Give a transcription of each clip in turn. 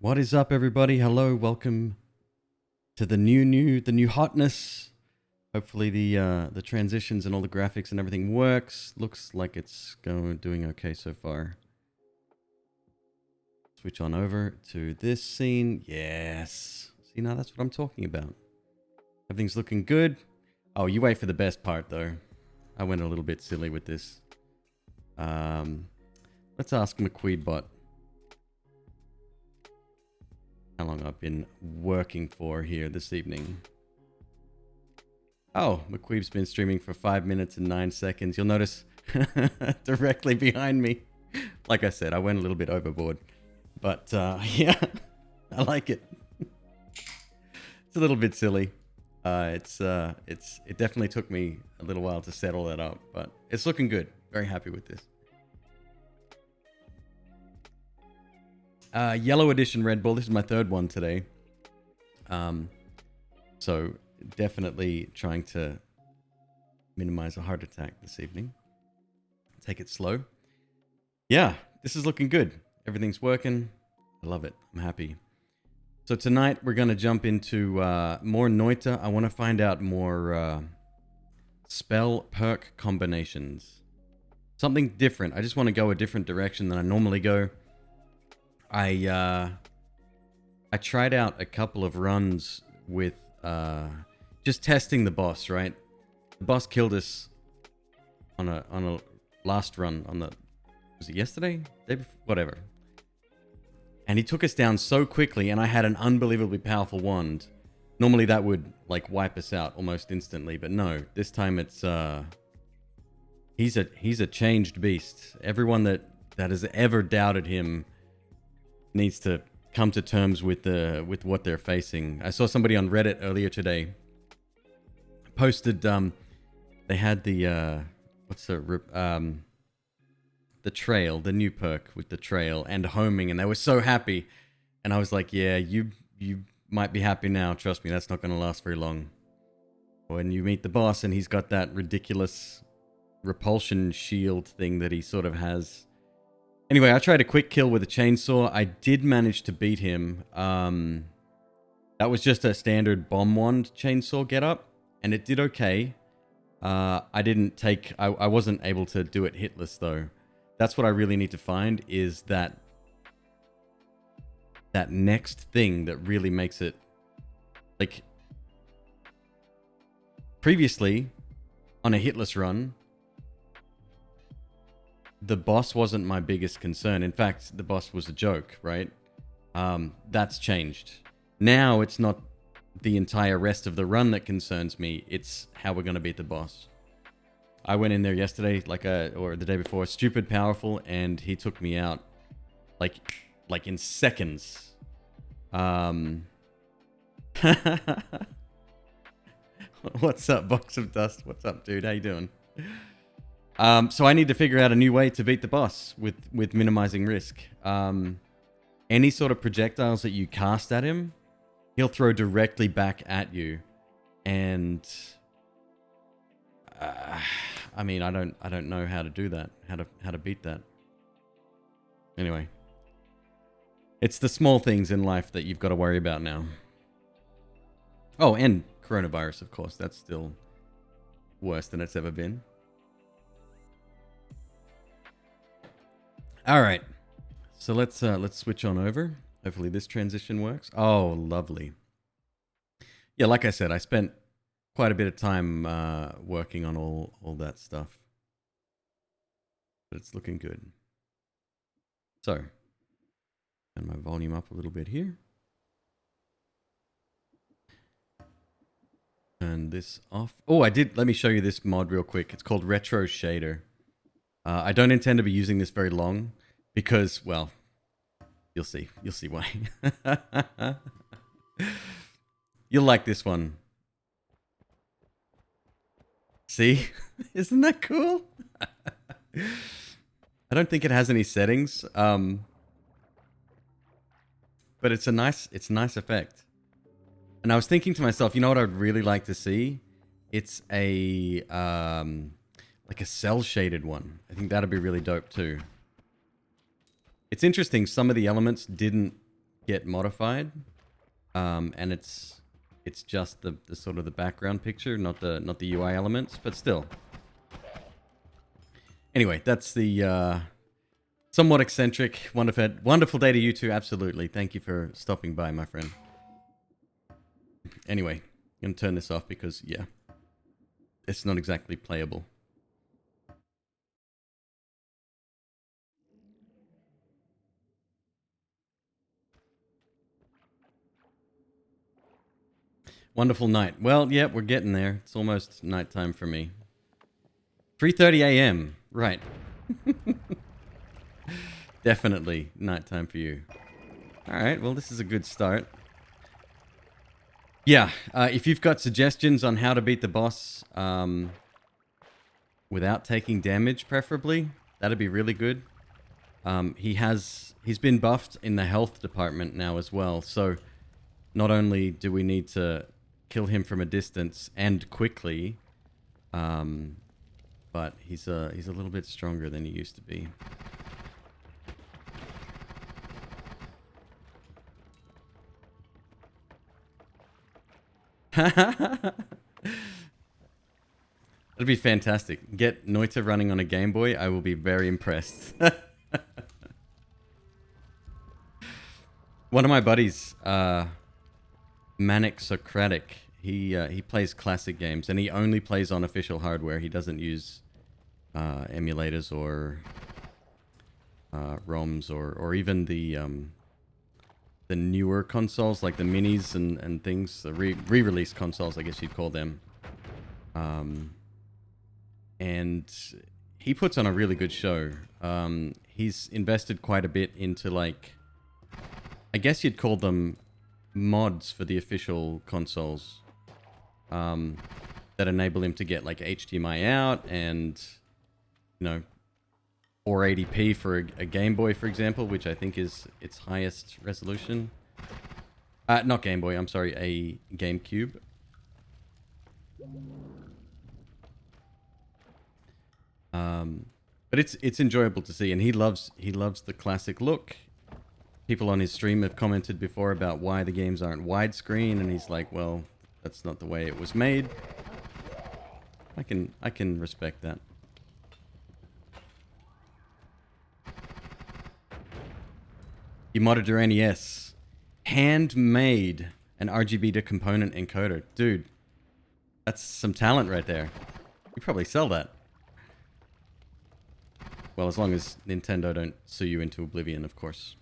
What is up, everybody? Hello, welcome to the new hotness. Hopefully the transitions and all the graphics and everything works. Looks like it's doing okay so far. Switch on over to this scene. Yes. See, now that's what I'm talking about. Everything's looking good. Oh, you wait for the best part, though. I went a little bit silly with this. Let's ask McQueeb bot how long I've been working for here this evening. Oh, McQueeb's been streaming for 5 minutes and 9 seconds. You'll notice directly behind me. Like I said, I went a little bit overboard. But yeah, I like it. It's a little bit silly. It definitely took me a little while to settle that up, but it's looking good. Very happy with this. Yellow Edition Red Bull. This is my third one today. So definitely trying to minimize a heart attack this evening. Take it slow. Yeah, this is looking good. Everything's working. I love it. I'm happy. So tonight we're going to jump into more Noita. I want to find out more spell perk combinations. Something different. I just want to go a different direction than I normally go. I tried out a couple of runs with just testing the boss, right? The boss killed us on a last run on the, was it yesterday? Day before? Whatever. And he took us down so quickly, and I had an unbelievably powerful wand. Normally that would like wipe us out almost instantly, but no, this time it's he's a changed beast. Everyone that has ever doubted him needs to come to terms with what they're facing. I saw somebody on Reddit earlier today posted they had the trail, the new perk with the trail and homing, and they were so happy. And I was like, yeah, you might be happy now. Trust me, that's not going to last very long. When you meet the boss and he's got that ridiculous repulsion shield thing that he sort of has. Anyway, I tried a quick kill with a chainsaw. I did manage to beat him. That was just a standard bomb wand chainsaw getup, and it did okay. I wasn't able to do it hitless though. That's what I really need to find, is that next thing that really makes it, like, previously on a hitless run, the boss wasn't my biggest concern. In fact, the boss was a joke, right? That's changed. Now it's not the entire rest of the run that concerns me. It's how we're going to beat the boss. I went in there yesterday, or the day before, stupid powerful, and he took me out like in seconds. What's up, Box of Dust? What's up, dude? How you doing? So I need to figure out a new way to beat the boss with minimizing risk. Any sort of projectiles that you cast at him, he'll throw directly back at you, and I mean, I don't know how to do that, how to beat that. Anyway, it's the small things in life that you've got to worry about now. Oh, and coronavirus, of course. That's still worse than it's ever been. All right, so let's switch on over. Hopefully this transition works. Oh, lovely. Yeah, like I said, I spent quite a bit of time working on all that stuff, but it's looking good. So, turn my volume up a little bit here. Turn this off. Oh, I did. Let me show you this mod real quick. It's called Retro Shader. I don't intend to be using this very long because, well, you'll see. You'll see why. You'll like this one. See? Isn't that cool? I don't think it has any settings, but it's a nice effect. And I was thinking to myself, you know what I'd really like to see? It's a like a cell shaded one. I think that'd be really dope too. It's interesting, some of the elements didn't get modified, and it's just the sort of the background picture, not the UI elements, but still. Anyway, that's the somewhat eccentric, wonderful day to you too. Absolutely, thank you for stopping by, my friend. Anyway, I'm gonna turn this off because yeah, it's not exactly playable. Wonderful night. Well, yeah, we're getting there. It's almost nighttime for me. 3:30 a.m. Right. Definitely nighttime for you. All right. Well, this is a good start. Yeah. If you've got suggestions on how to beat the boss without taking damage, preferably, that'd be really good. He's been buffed in the health department now as well. So not only do we need to kill him from a distance and quickly, but he's a little bit stronger than he used to be. That'd be fantastic. Get Noita running on a Game Boy. I will be very impressed. One of my buddies, Manic Socratic, he plays classic games, and he only plays on official hardware. He doesn't use emulators or ROMs or even the newer consoles like the minis and things, the re-release consoles, I guess you'd call them. And he puts on a really good show. He's invested quite a bit into, like, I guess you'd call them mods for the official consoles, that enable him to get like HDMI out and, you know, 480p for a Game Boy, for example, which I think is its highest resolution. Not Game Boy, I'm sorry, a GameCube. But it's enjoyable to see, and he loves the classic look. People on his stream have commented before about why the games aren't widescreen, and he's like, well, that's not the way it was made. I can respect that. You modded your NES. Handmade an RGB to component encoder. Dude, that's some talent right there. You probably sell that. Well, as long as Nintendo don't sue you into oblivion, of course.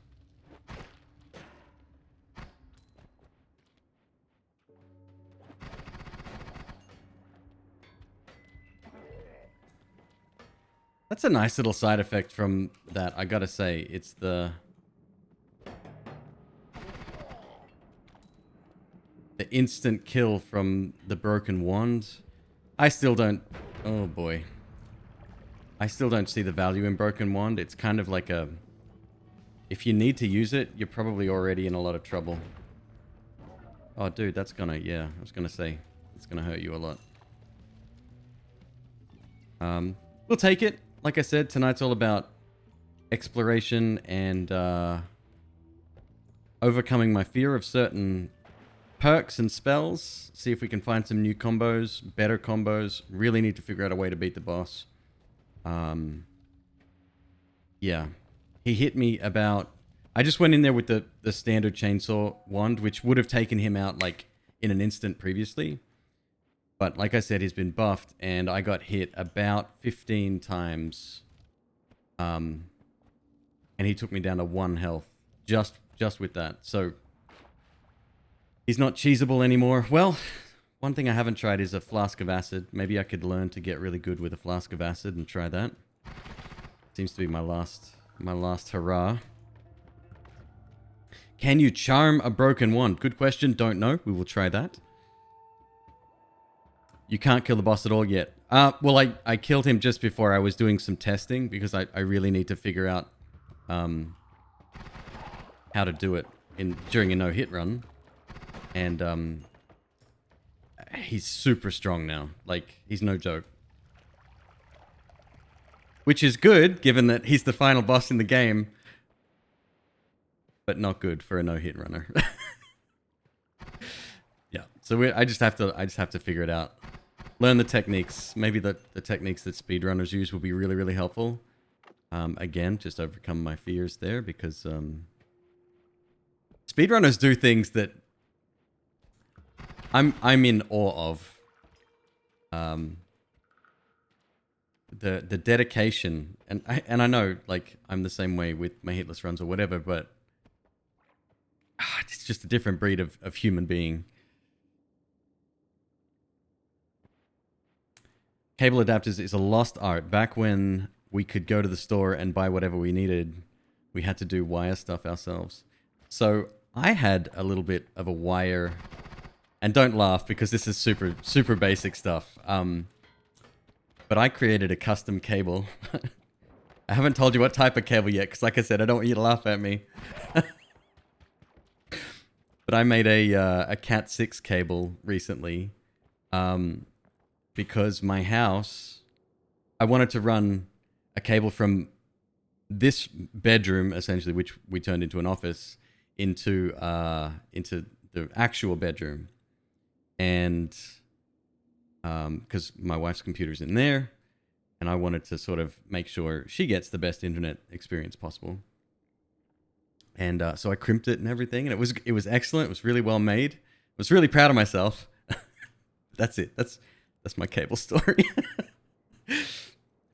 That's a nice little side effect from that, I gotta say. It's the instant kill from the broken wand. I still don't... Oh boy. I still don't see the value in broken wand. It's kind of like a... If you need to use it, you're probably already in a lot of trouble. Oh dude, that's gonna... Yeah, I was gonna say. It's gonna hurt you a lot. We'll take it. Like I said, tonight's all about exploration and overcoming my fear of certain perks and spells. See if we can find some new combos, better combos. Really need to figure out a way to beat the boss. Yeah. He hit me about... I just went in there with the standard chainsaw wand, which would have taken him out like in an instant previously. But like I said, he's been buffed, and I got hit about 15 times. And he took me down to 1 health. Just with that. So, he's not cheesable anymore. Well, one thing I haven't tried is a flask of acid. Maybe I could learn to get really good with a flask of acid and try that. Seems to be my last hurrah. Can you charm a broken wand? Good question. Don't know. We will try that. You can't kill the boss at all yet. Well, I killed him just before I was doing some testing because I really need to figure out how to do it during a no-hit run. And he's super strong now. Like, he's no joke. Which is good, given that he's the final boss in the game. but not good for a no-hit runner. Yeah, so I just have to figure it out. Learn the techniques. Maybe the techniques that speedrunners use will be really, really helpful. Again, just overcome my fears there, because speedrunners do things that I'm in awe of. The dedication, and I know, like, I'm the same way with my hitless runs or whatever, but it's just a different breed of human being. Cable adapters is a lost art. Back when we could go to the store and buy whatever we needed, we had to do wire stuff ourselves. So I had a little bit of a wire, and don't laugh because this is super, super basic stuff. But I created a custom cable. I haven't told you what type of cable yet, because like I said, I don't want you to laugh at me. But I made a Cat 6 cable recently. Because my house, I wanted to run a cable from this bedroom, essentially, which we turned into an office, into the actual bedroom. And because my wife's computer's in there, and I wanted to sort of make sure she gets the best internet experience possible. And so I crimped it and everything, and it was excellent. It was really well made. I was really proud of myself. That's it. That's my cable story.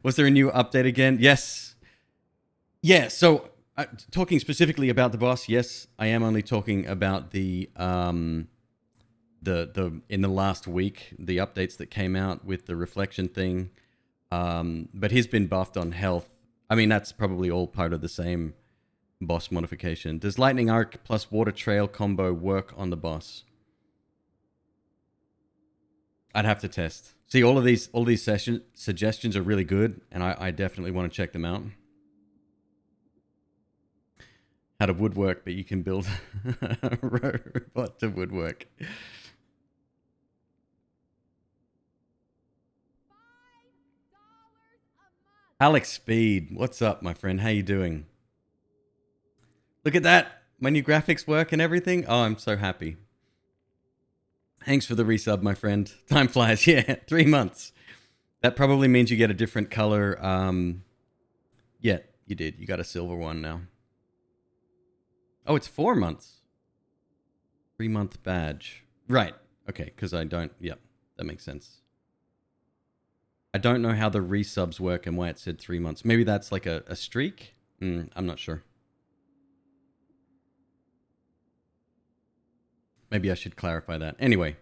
Was there a new update again? Yes. Yeah, so talking specifically about the boss, yes, I am only talking about the in the last week, the updates that came out with the reflection thing. But he's been buffed on health. I mean, that's probably all part of the same boss modification. Does Lightning Arc plus Water Trail combo work on the boss? I'd have to test. See, all these suggestions are really good, and I definitely want to check them out. How to woodwork, but you can build a robot to woodwork. Alex Speed, what's up, my friend? How you doing? Look at that. My new graphics work and everything. Oh, I'm so happy. Thanks for the resub, my friend. Time flies. Yeah, 3 months. That probably means you get a different color. Yeah, you did. You got a silver one now. Oh, it's 4 months. 3-month badge. Right. Okay, because I don't... Yep, that makes sense. I don't know how the resubs work and why it said 3 months. Maybe that's like a streak? I'm not sure. Maybe I should clarify that. Anyway,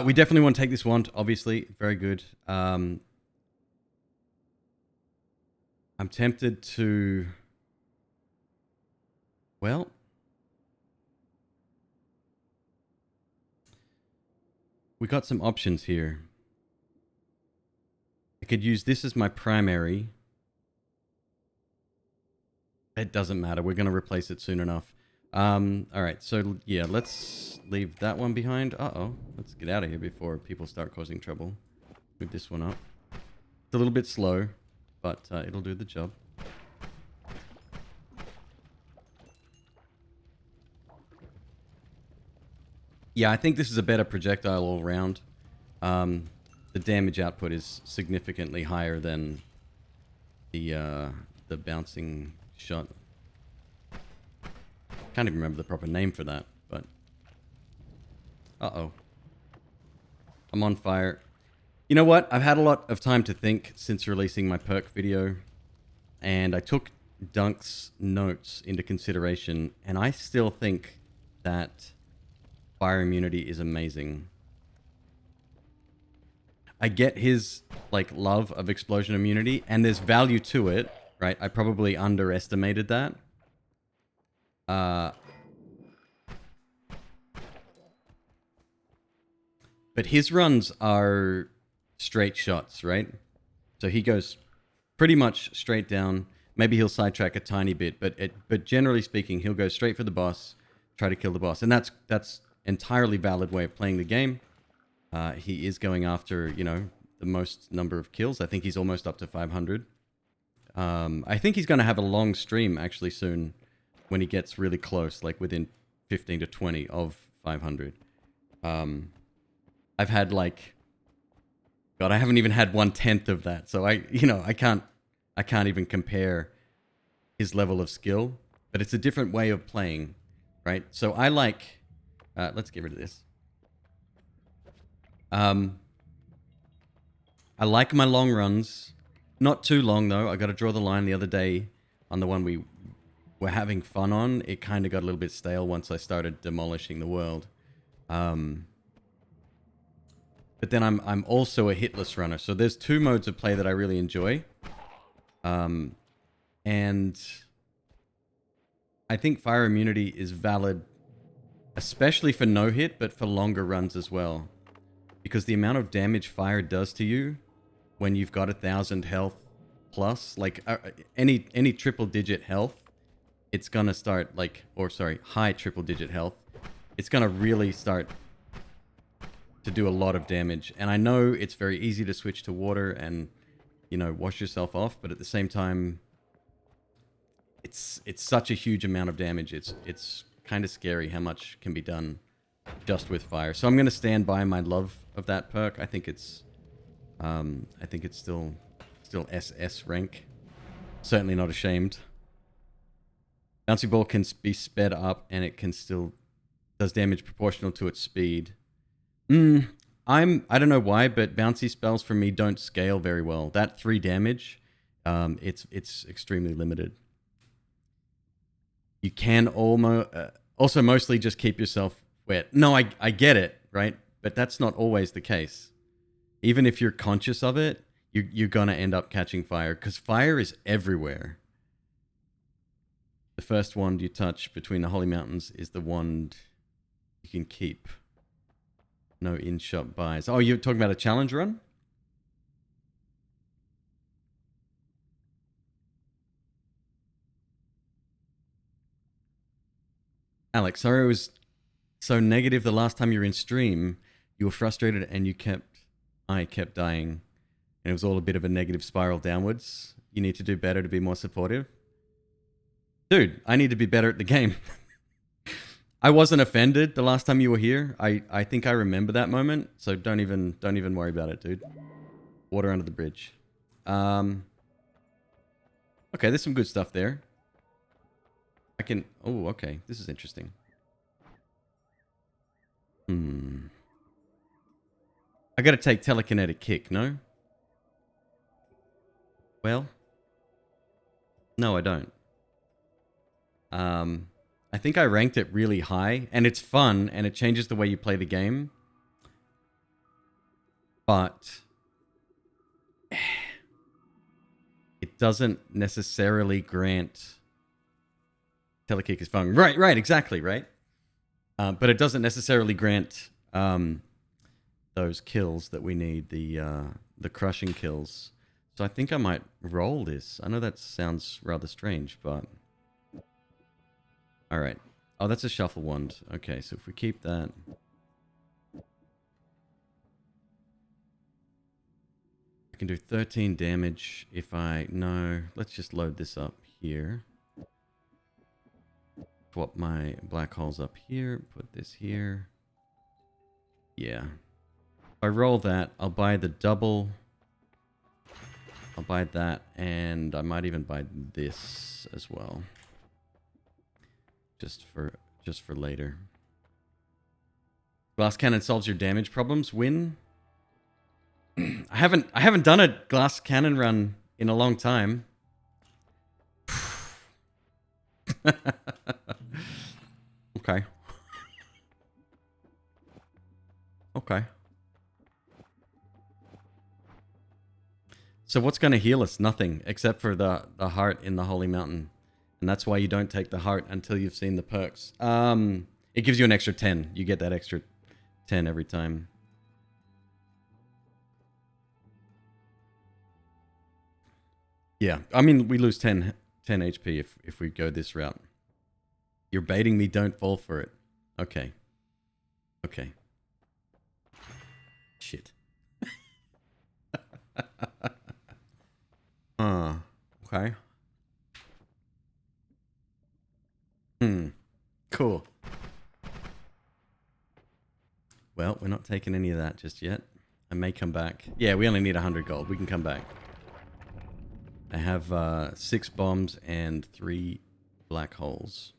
we definitely want to take this wand, obviously. Very good. I'm tempted to... Well... We got some options here. I could use this as my primary. It doesn't matter. We're going to replace it soon enough. Alright, so yeah, let's leave that one behind. Uh-oh. Let's get out of here before people start causing trouble. Move this one up. It's a little bit slow, but it'll do the job. Yeah, I think this is a better projectile all around. The damage output is significantly higher than the bouncing shot. Can't even remember the proper name for that, but... Uh-oh. I'm on fire. You know what? I've had a lot of time to think since releasing my perk video, and I took Dunk's notes into consideration, and I still think that fire immunity is amazing. I get his, like, love of explosion immunity, and there's value to it, right? I probably underestimated that. But his runs are straight shots, right? So he goes pretty much straight down. Maybe he'll sidetrack a tiny bit, but generally speaking, he'll go straight for the boss, try to kill the boss. And that's entirely valid way of playing the game. He is going after, you know, the most number of kills. I think he's almost up to 500. I think he's going to have a long stream actually soon. when he gets really close, like within 15 to 20 of 500. I've had like, God, I haven't even had 1/10 of that. So I can't even compare his level of skill, but it's a different way of playing, right? So I like, let's get rid of this. I like my long runs, not too long though. I got to draw the line. The other day on the one we were having fun on, it kind of got a little bit stale once I started demolishing the world. But then I'm also a hitless runner. So there's two modes of play that I really enjoy. And I think fire immunity is valid, especially for no hit, but for longer runs as well. Because the amount of damage fire does to you when you've got 1,000 health plus, like any triple digit health, it's gonna start like, or sorry, high triple digit health, it's gonna really start to do a lot of damage. And I know it's very easy to switch to water and, you know, wash yourself off, but at the same time, it's such a huge amount of damage. It's kind of scary how much can be done just with fire. So I'm going to stand by my love of that perk. I think it's still SS rank. Certainly not ashamed. Bouncy ball can be sped up and it can still does damage proportional to its speed. I don't know why, but bouncy spells for me don't scale very well. That 3 damage, it's extremely limited. You can also mostly just keep yourself wet. No, I get it, right? But that's not always the case. Even if you're conscious of it, you're gonna end up catching fire because fire is everywhere. The first wand you touch between the holy mountains is the wand you can keep. No in-shop buys. Oh, you're talking about a challenge run? Alex, sorry I was so negative the last time you were in stream. You were frustrated and I kept dying. And it was all a bit of a negative spiral downwards. You need to do better to be more supportive. Dude, I need to be better at the game. I wasn't offended the last time you were here. I think I remember that moment. So don't even worry about it, dude. Water under the bridge. Okay, there's some good stuff there. Oh, okay. This is interesting. I gotta take telekinetic kick, no? Well, no, I don't. I think I ranked it really high, and it's fun, and it changes the way you play the game. But it doesn't necessarily grant... Telekick is fun. Right, exactly, right? But it doesn't necessarily grant those kills that we need, the crushing kills. So I think I might roll this. I know that sounds rather strange, but... Alright. Oh, that's a shuffle wand. Okay, so if we keep that... I can do 13 damage if I... No, let's just load this up here. Swap my black holes up here. Put this here. Yeah. If I roll that, I'll buy the double... I'll buy that, and I might even buy this as well. Just for later. Glass cannon solves your damage problems. Win. I haven't done a glass cannon run in a long time. Okay. Okay. So what's going to heal us? Nothing, except for the heart in the Holy Mountain. And that's why you don't take the heart until you've seen the perks. It gives you an extra 10. You get that extra 10 every time. Yeah, I mean, we lose 10 HP if we go this route. You're baiting me, don't fall for it. Okay. Okay. Shit. Okay. Cool. Well, we're not taking any of that just yet. I may come back. Yeah, we only need 100 gold. We can come back. I have 6 bombs and 3 black holes.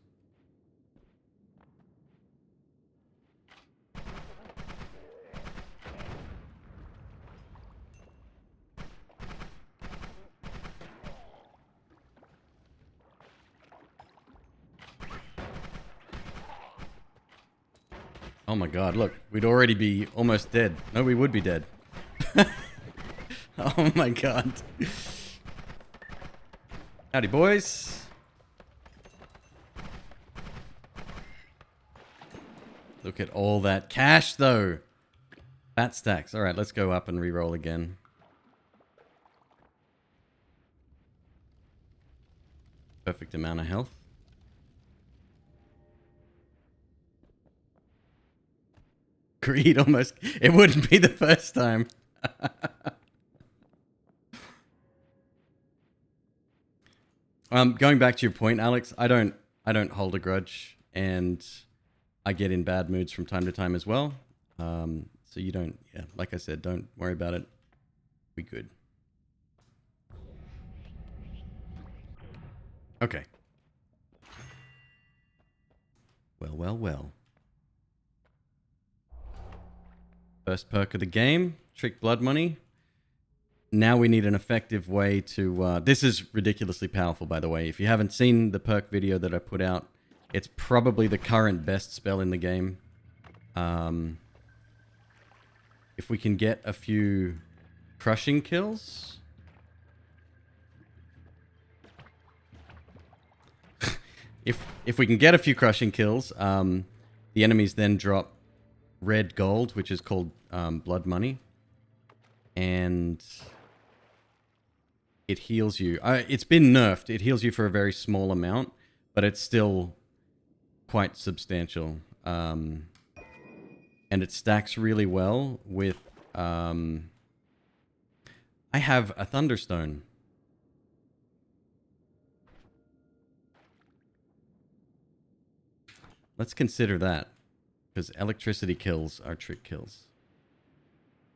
Oh my god, look, we'd already be almost dead. No, we would be dead. Oh my god. Howdy, boys. Look at all that cash, though. Fat stacks. All right, let's go up and re-roll again. Perfect amount of health. Greed almost. It wouldn't be the first time. Going back to your point, Alex, I don't hold a grudge, and I get in bad moods from time to time as well. So you don't, yeah, like I said, don't worry about it. Be good. Okay. Well, well, well. First perk of the game, Trick Blood Money. Now we need an effective way to... this is ridiculously powerful, by the way. If you haven't seen the perk video that I put out, it's probably the current best spell in the game. If we can get a few crushing kills... if we can get a few crushing kills, the enemies then drop red gold, which is called blood money. And... it heals you. It's been nerfed. It heals you for a very small amount, but it's still quite substantial. And it stacks really well with... I have a Thunderstone. Let's consider that, because electricity kills are trick kills.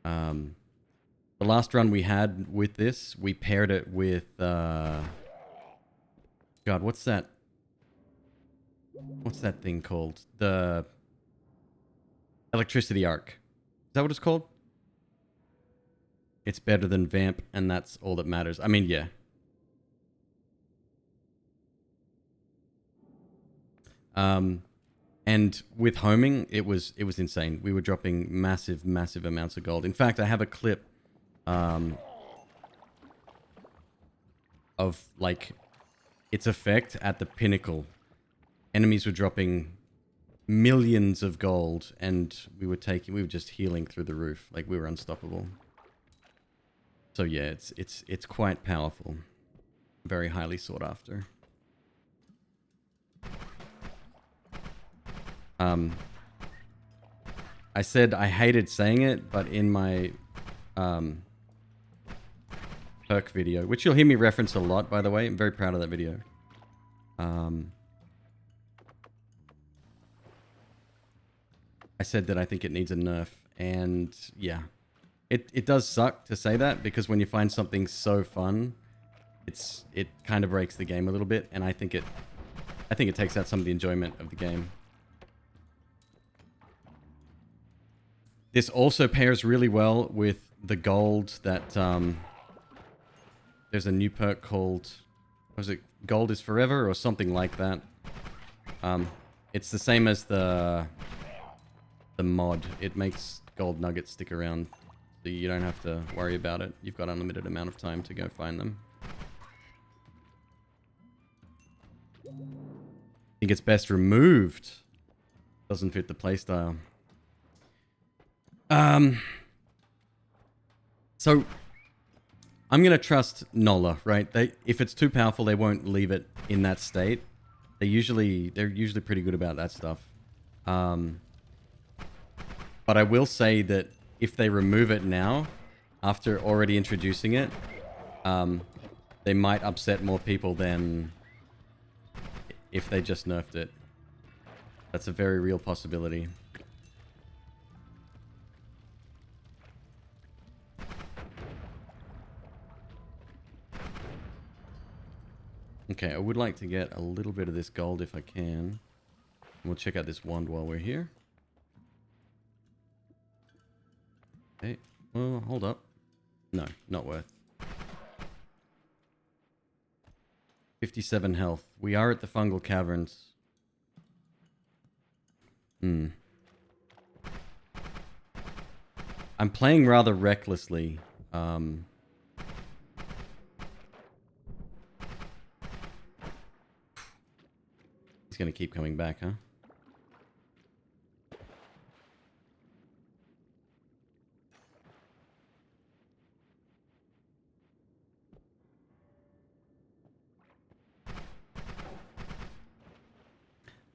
The last run we had with this, we paired it with... God, what's that? What's that thing called? The electricity arc. Is that what it's called? It's better than Vamp, and that's all that matters. I mean, yeah. And with homing, it was insane. We were dropping massive amounts of gold. In fact, I have a clip of like its effect at the pinnacle. Enemies were dropping millions of gold, and we were just healing through the roof. Like, we were unstoppable. So yeah, it's quite powerful. Very highly sought after. I said I hated saying it, but in my perk video, which you'll hear me reference a lot, by the way. I'm very proud of that video. I said that I think it needs a nerf, and yeah. It does suck to say that, because when you find something so fun, it kind of breaks the game a little bit, and I think it takes out some of the enjoyment of the game. This also pairs really well with the gold that there's a new perk called, what was it, Gold is Forever or something like that. It's the same as the mod. It makes gold nuggets stick around, so you don't have to worry about it. You've got unlimited amount of time to go find them. I think it's best removed. Doesn't fit the playstyle. So I'm gonna trust Nola, right? If it's too powerful, they won't leave it in that state. They're usually pretty good about that stuff. But I will say that if they remove it now, after already introducing it, they might upset more people than if they just nerfed it. That's a very real possibility. Okay, I would like to get a little bit of this gold if I can. We'll check out this wand while we're here. Okay, well, hold up. No, not worth. 57 health. We are at the fungal caverns. I'm playing rather recklessly. He's gonna keep coming back, huh?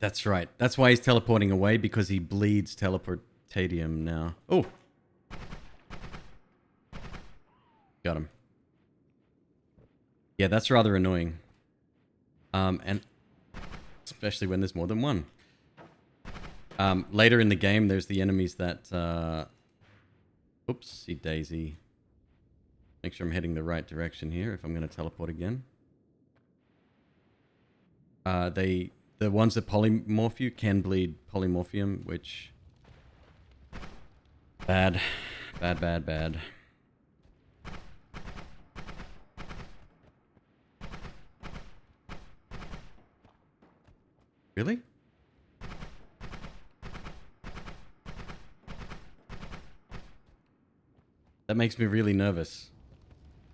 That's right. That's why he's teleporting away, because he bleeds teleportadium now. Oh! Got him. Yeah, that's rather annoying. And especially when there's more than one. Later in the game, there's the enemies that... Oopsie daisy. Make sure I'm heading the right direction here if I'm going to teleport again. The ones that polymorph you can bleed polymorphium, which... Bad. Bad, bad, bad. Really? That makes me really nervous.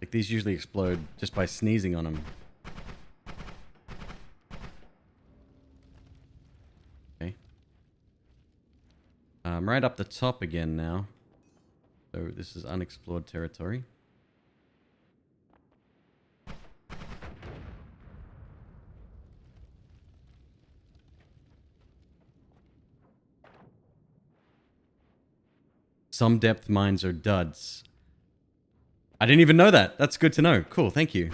Like, these usually explode just by sneezing on them. Okay. I'm right up the top again now. So this is unexplored territory. Some depth mines are duds. I didn't even know that. That's good to know. Cool, thank you.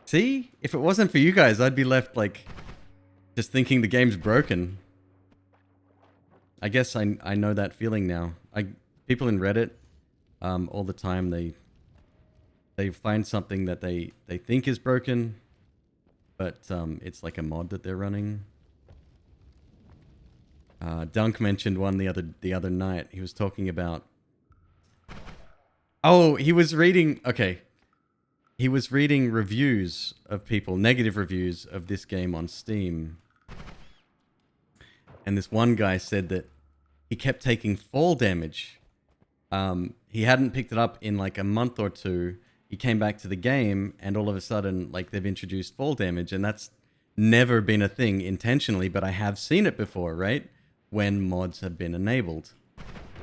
See? If it wasn't for you guys, I'd be left, like, just thinking the game's broken. I guess I know that feeling now. People in Reddit, all the time, they find something that they think is broken, but it's like a mod that they're running. Dunk mentioned one the other night. He was talking about... Oh, he was reading... Okay. He was reading reviews of people, negative reviews of this game on Steam. And this one guy said that he kept taking fall damage. He hadn't picked it up in like a month or two. He came back to the game, and all of a sudden, like, they've introduced fall damage, and that's never been a thing intentionally, but I have seen it before, right? When mods have been enabled.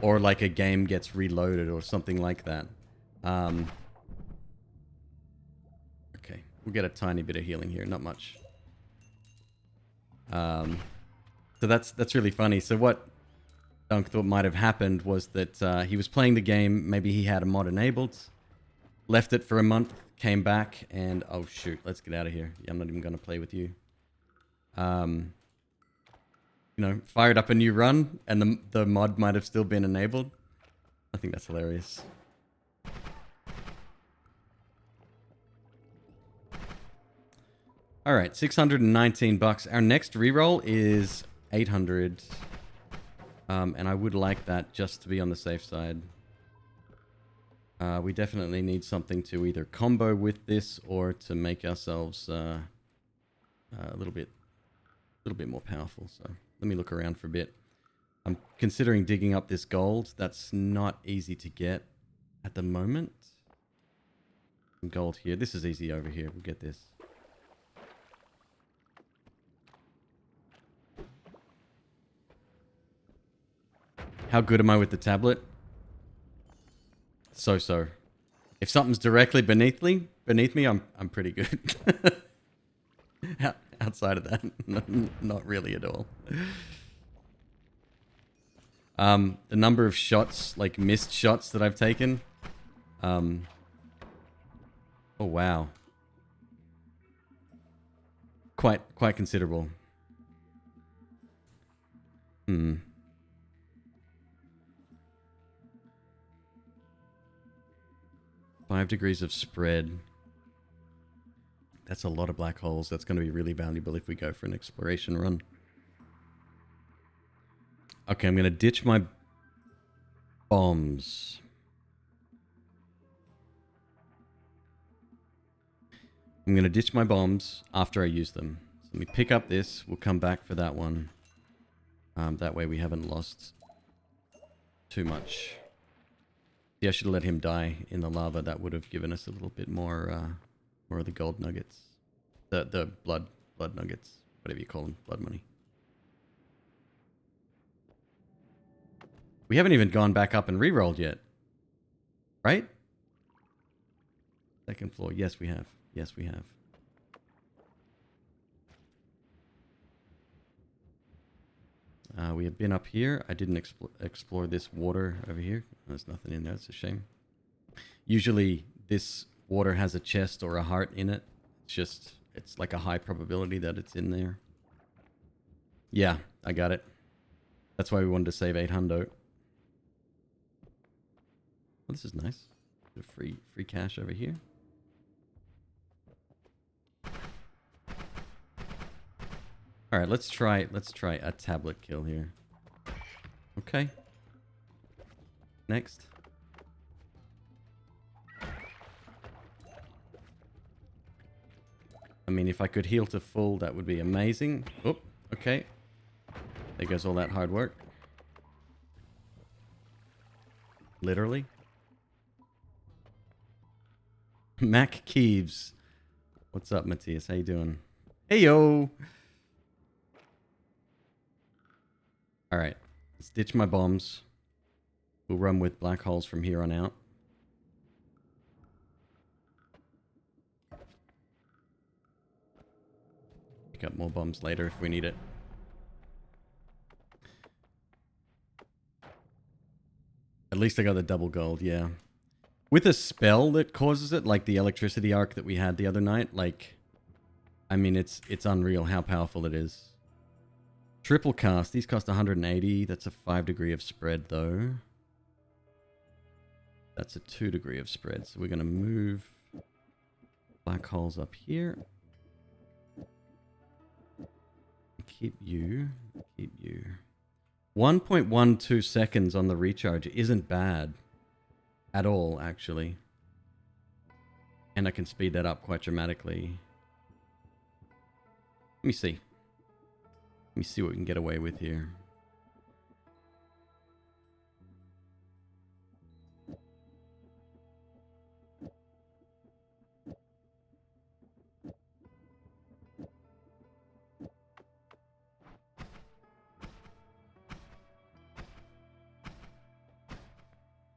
Or like a game gets reloaded or something like that. Okay, we'll get a tiny bit of healing here, not much. So that's really funny. So what Dunk thought might have happened was that he was playing the game, maybe he had a mod enabled, left it for a month, came back, and oh shoot, let's get out of here. Yeah, I'm not even going to play with you. You know, fired up a new run, and the mod might have still been enabled. I think that's hilarious. All right, 619 bucks. Our next reroll is 800. And I would like that just to be on the safe side. We definitely need something to either combo with this or to make ourselves a little bit more powerful. So let me look around for a bit. I'm considering digging up this gold. That's not easy to get at the moment. Some gold here. This is easy over here. We'll get this. How good am I with the tablet? So. If something's directly beneath me, I'm pretty good. Outside of that, not really at all. The number of shots, like missed shots that I've taken. Oh wow. Quite considerable. 5 degrees of spread. That's a lot of black holes. That's going to be really valuable if we go for an exploration run. Okay, I'm going to ditch my bombs. I'm going to ditch my bombs after I use them. So let me pick up this. We'll come back for that one. That way we haven't lost too much. Yeah, I should have let him die in the lava. That would have given us a little bit more of the gold nuggets. The blood nuggets. Whatever you call them. Blood money. We haven't even gone back up and re-rolled yet. Right? Second floor. Yes, we have. Yes, we have. We have been up here. I didn't explore this water over here. There's nothing in there. It's a shame. Usually this water has a chest or a heart in it. It's like a high probability that it's in there. Yeah, I got it. That's why we wanted to save 800. Well, this is nice. The free cash over here. All right, let's try a tablet kill here. Okay. Next. I mean, if I could heal to full, that would be amazing. Oh, okay. There goes all that hard work. Literally. McQueebs. What's up, Matthias? How you doing? Hey, yo! Alright. Let's ditch my bombs. We'll run with black holes from here on out. Pick up more bombs later if we need it. At least I got the double gold, yeah. With a spell that causes it, like the electricity arc that we had the other night, like... I mean, it's unreal how powerful it is. Triple cast. These cost 180. That's a 5 degree of spread, though. That's a 2 degree of spread. So we're going to move black holes up here. Keep you. 1.12 seconds on the recharge isn't bad. At all, actually. And I can speed that up quite dramatically. Let me see. Let me see what we can get away with here.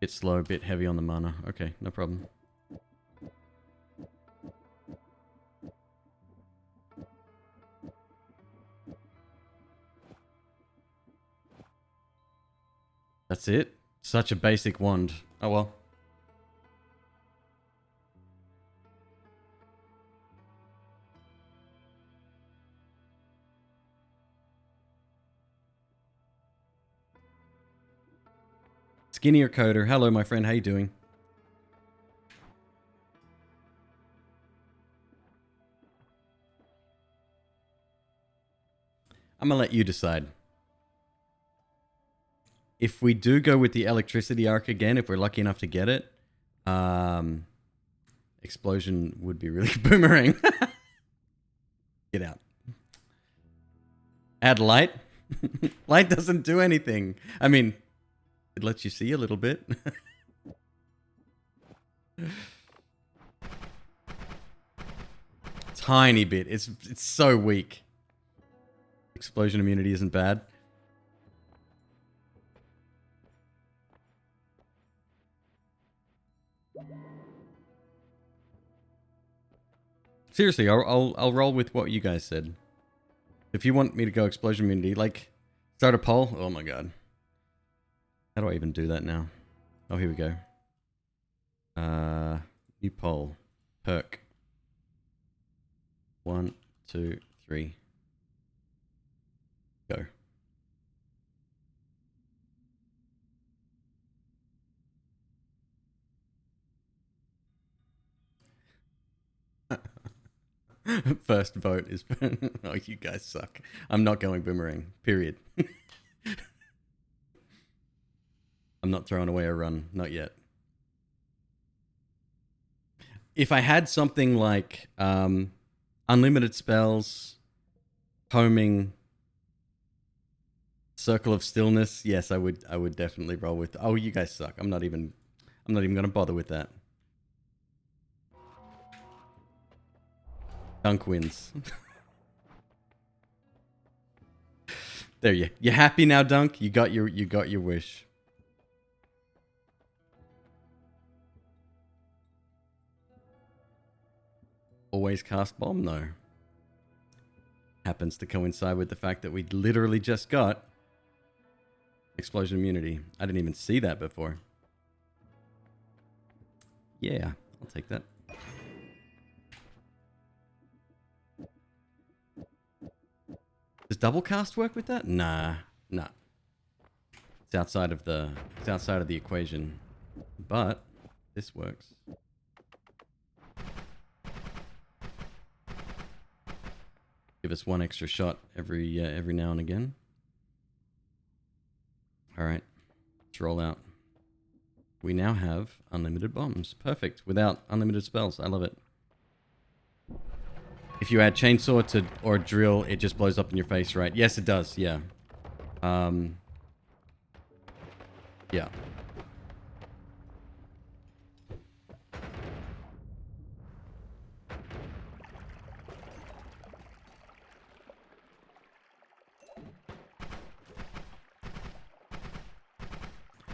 Bit slow, bit heavy on the mana. Okay, no problem. That's it? Such a basic wand. Oh well. Skinnier Coder. Hello, my friend. How you doing? I'm gonna let you decide. If we do go with the electricity arc again, if we're lucky enough to get it, explosion would be really boomerang. Get out. Add light. Light doesn't do anything. I mean, it lets you see a little bit. Tiny bit. It's so weak. Explosion immunity isn't bad. Seriously, I'll roll with what you guys said. If you want me to go explosion immunity, like start a poll. Oh my god. How do I even do that now? Oh, here we go. New poll. Perk. 1, 2, 3, go. First vote is... oh, you guys suck. I'm not going boomerang, period. I'm not throwing away a run, not yet. If I had something like unlimited spells, homing, circle of stillness, yes, I would definitely roll with. Oh, you guys suck. I'm not even gonna bother with that. Dunk wins. There you happy now, Dunk? You got your wish. Always cast bomb? No. Happens to coincide with the fact that we literally just got explosion immunity. I didn't even see that before. Yeah, I'll take that. Does double cast work with that? Nah. It's outside of the equation. But this works. Give us one extra shot every now and again. All right, let's roll out. We now have unlimited bombs. Perfect. Without unlimited spells. I love it. If you add chainsaw or drill, it just blows up in your face, right? Yes, it does. Yeah. Yeah.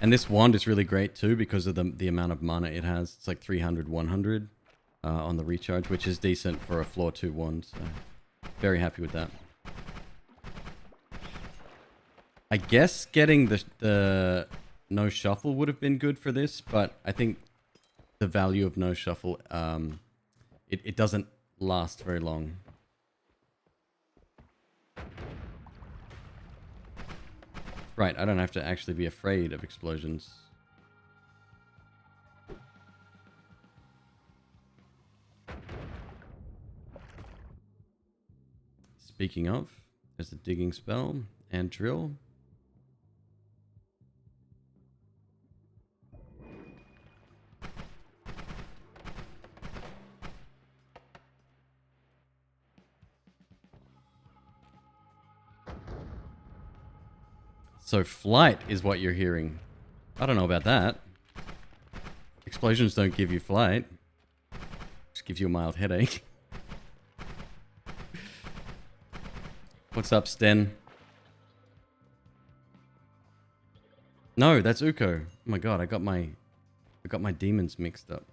And this wand is really great too because of the amount of mana it has. It's like 300, 100 on the recharge, which is decent for a floor 2 wand. So very happy with that. I guess getting the no shuffle would have been good for this, but I think the value of no shuffle, it doesn't last very long. Right, I don't have to actually be afraid of explosions. Speaking of, there's a digging spell and drill. So flight is what you're hearing. I don't know about that. Explosions don't give you flight. Just gives you a mild headache. What's up, Sten? No, that's Uko. Oh my god, I got my demons mixed up.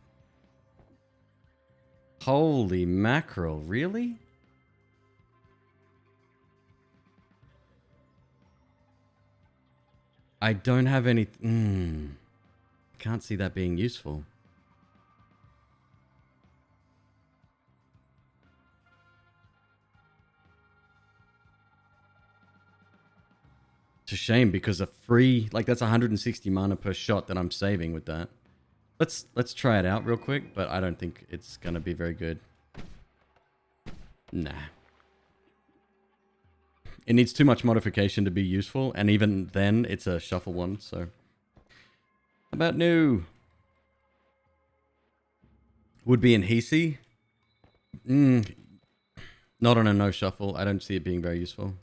Holy mackerel, really? I don't have any... Can't see that being useful. It's a shame because a free... Like, that's 160 mana per shot that I'm saving with that. Let's try it out real quick, but I don't think it's going to be very good. Nah. It needs too much modification to be useful, and even then, it's a shuffle one, so... How about new? Would be in Hisi? Not on a no shuffle. I don't see it being very useful.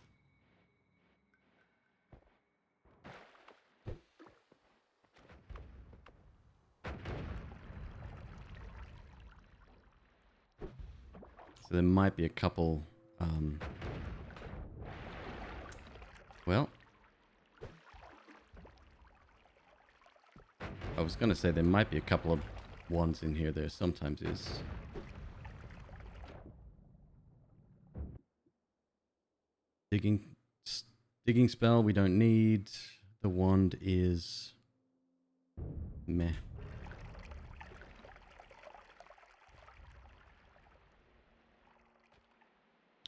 So there might be a couple... Well... I was going to say there might be a couple of ones in here. There sometimes is. Digging spell we don't need. The wand is meh.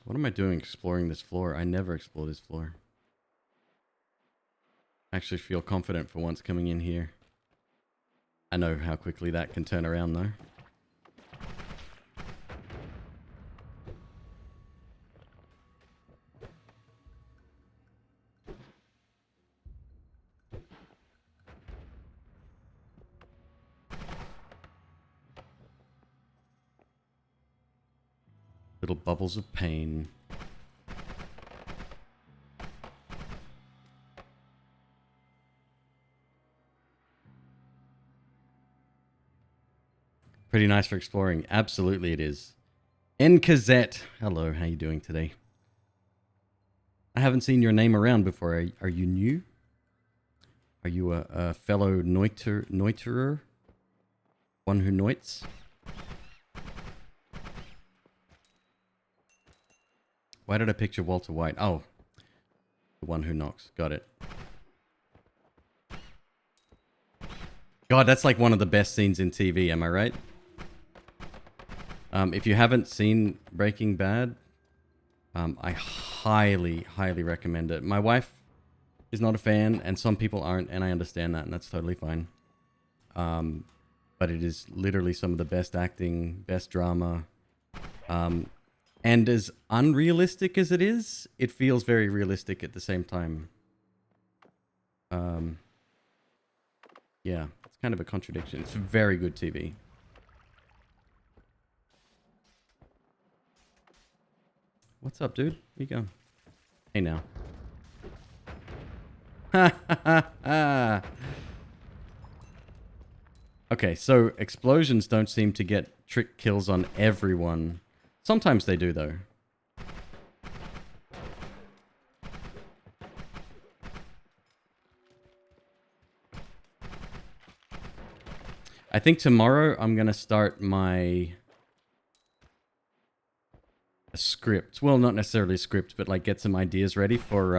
What am I doing exploring this floor? I never explore this floor. I actually feel confident for once coming in here. I know how quickly that can turn around though. Little bubbles of pain. Pretty nice for exploring. Absolutely it is. Nkazette. Hello, how you doing today? I haven't seen your name around before. Are you new? Are you a fellow Noiterer? One who noites? Why did I picture Walter White? Oh, the one who knocks. Got it. God, that's like one of the best scenes in TV, am I right? If you haven't seen Breaking Bad, I highly, highly recommend it. My wife is not a fan, and some people aren't, and I understand that, and that's totally fine. But it is literally some of the best acting, best drama. And as unrealistic as it is, it feels very realistic at the same time. Yeah, it's kind of a contradiction. It's very good TV. What's up, dude? Where you going? Hey, now. Ha ha ha! Okay, so explosions don't seem to get trick kills on everyone. Sometimes they do, though. I think tomorrow I'm going to start my script. Well, not necessarily a script, but like get some ideas ready for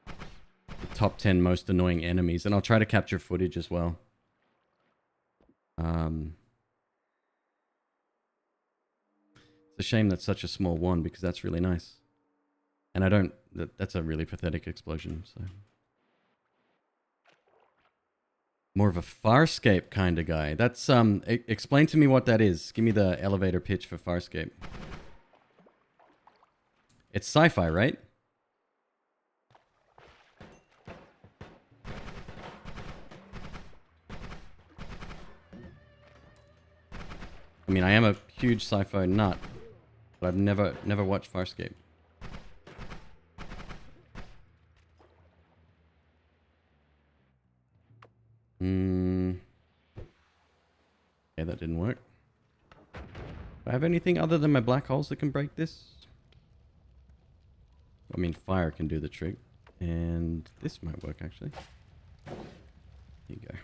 the top 10 most annoying enemies. And I'll try to capture footage as well. It's a shame that's such a small one because that's really nice. And I don't... That's a really pathetic explosion, so... More of a Farscape kind of guy. That's, explain to me what that is. Give me the elevator pitch for Farscape. It's sci-fi, right? I mean, I am a huge sci-fi nut, but I've never watched Farscape. Okay, that didn't work. Do I have anything other than my black holes that can break this? I mean, fire can do the trick. And this might work, actually. Here you go.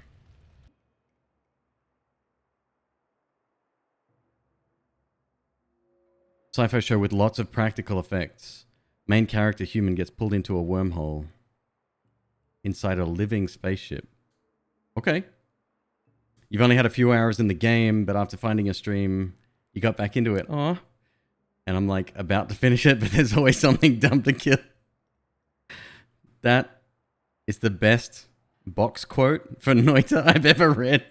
Sci-fi show with lots of practical effects. Main character human gets pulled into a wormhole inside a living spaceship. Okay. You've only had a few hours in the game, but after finding a stream, you got back into it. Aw. And I'm like about to finish it, but there's always something dumb to kill. That is the best box quote for Noita I've ever read.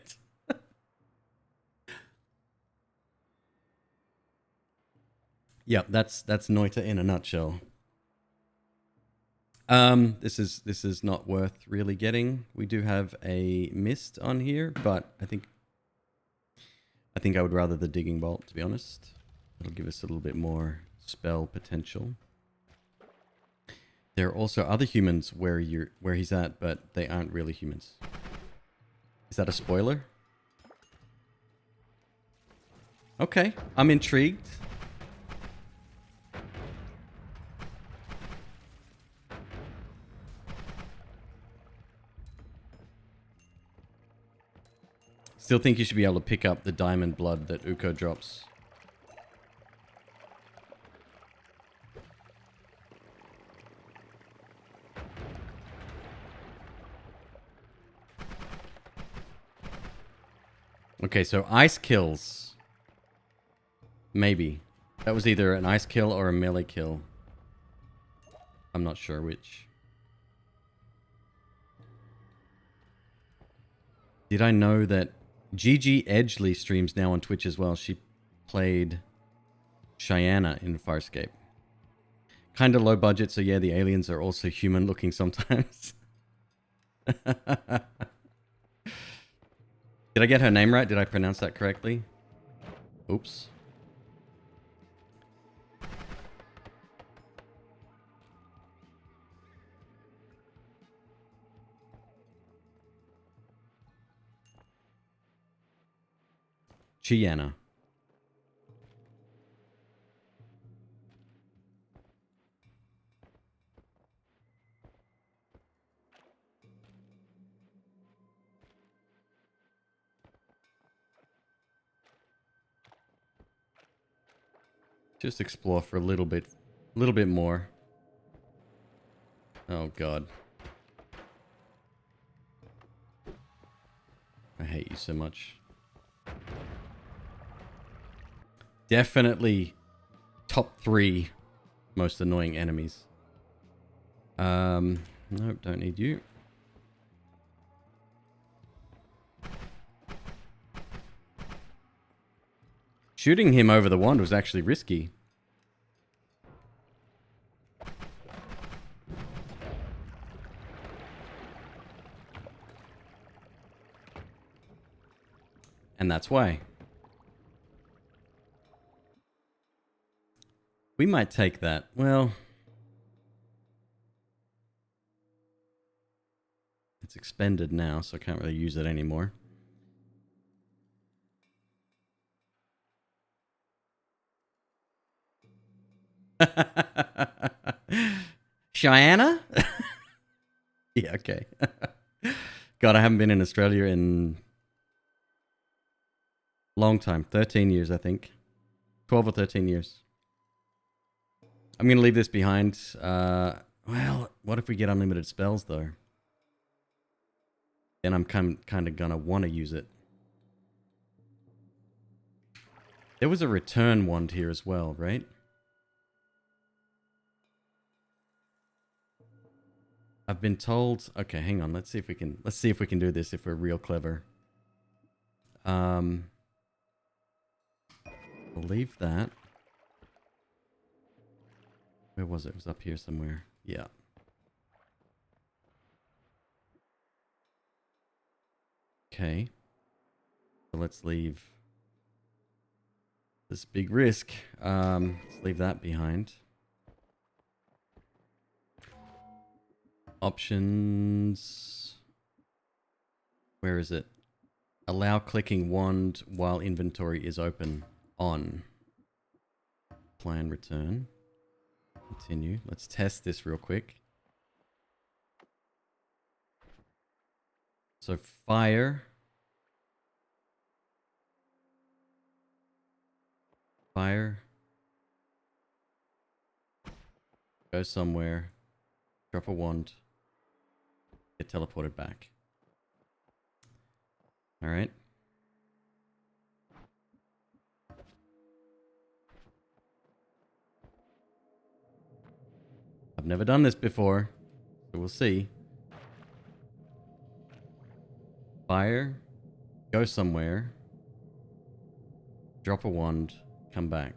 Yep, that's Noita in a nutshell. This is not worth really getting. We do have a mist on here, but I think I would rather the digging bolt, to be honest. It'll give us a little bit more spell potential. There are also other humans where he's at, but they aren't really humans. Is that a spoiler? Okay, I'm intrigued. Still think you should be able to pick up the diamond blood that Uko drops. Okay, so ice kills. Maybe. That was either an ice kill or a melee kill. I'm not sure which. Did I know that Gigi Edgley streams now on Twitch as well? She played Cheyenne in Farscape. Kind of low budget, so yeah, the aliens are also human looking sometimes. Did I get her name right? Did I pronounce that correctly? Oops. Chiana. Just explore for a little bit more. Oh god. I hate you so much. Definitely top 3 most annoying enemies. Nope, don't need you. Shooting him over the wand was actually risky. And that's why. We might take that. Well, it's expended now, so I can't really use it anymore. Cheyenne? Yeah, okay. God, I haven't been in Australia in a long time. 13 years, I think. 12 or 13 years. I'm going to leave this behind. Well, what if we get unlimited spells, though? Then I'm kind of going to want to use it. There was a return wand here as well, right? I've been told... Okay, hang on. Let's see if we can do this if we're real clever. We'll leave that. Where was it? It was up here somewhere. Yeah. Okay. So let's leave this big risk. Let's leave that behind. Options. Where is it? Allow clicking wand while inventory is open. On. Plan return. Continue. Let's test this real quick. So fire. Fire. Go somewhere. Drop a wand. Get teleported back. Alright. I've never done this before, so we'll see. Fire. Go somewhere. Drop a wand. Come back.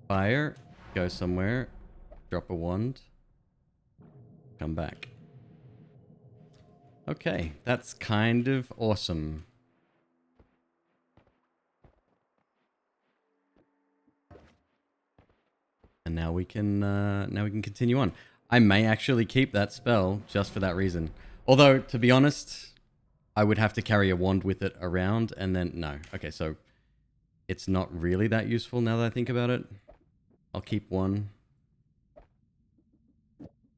Fire, go somewhere, drop a wand, come back. Okay, that's kind of awesome. And now we can continue on. I may actually keep that spell just for that reason. Although, to be honest, I would have to carry a wand with it around, and then no. Okay, so it's not really that useful now that I think about it. I'll keep one.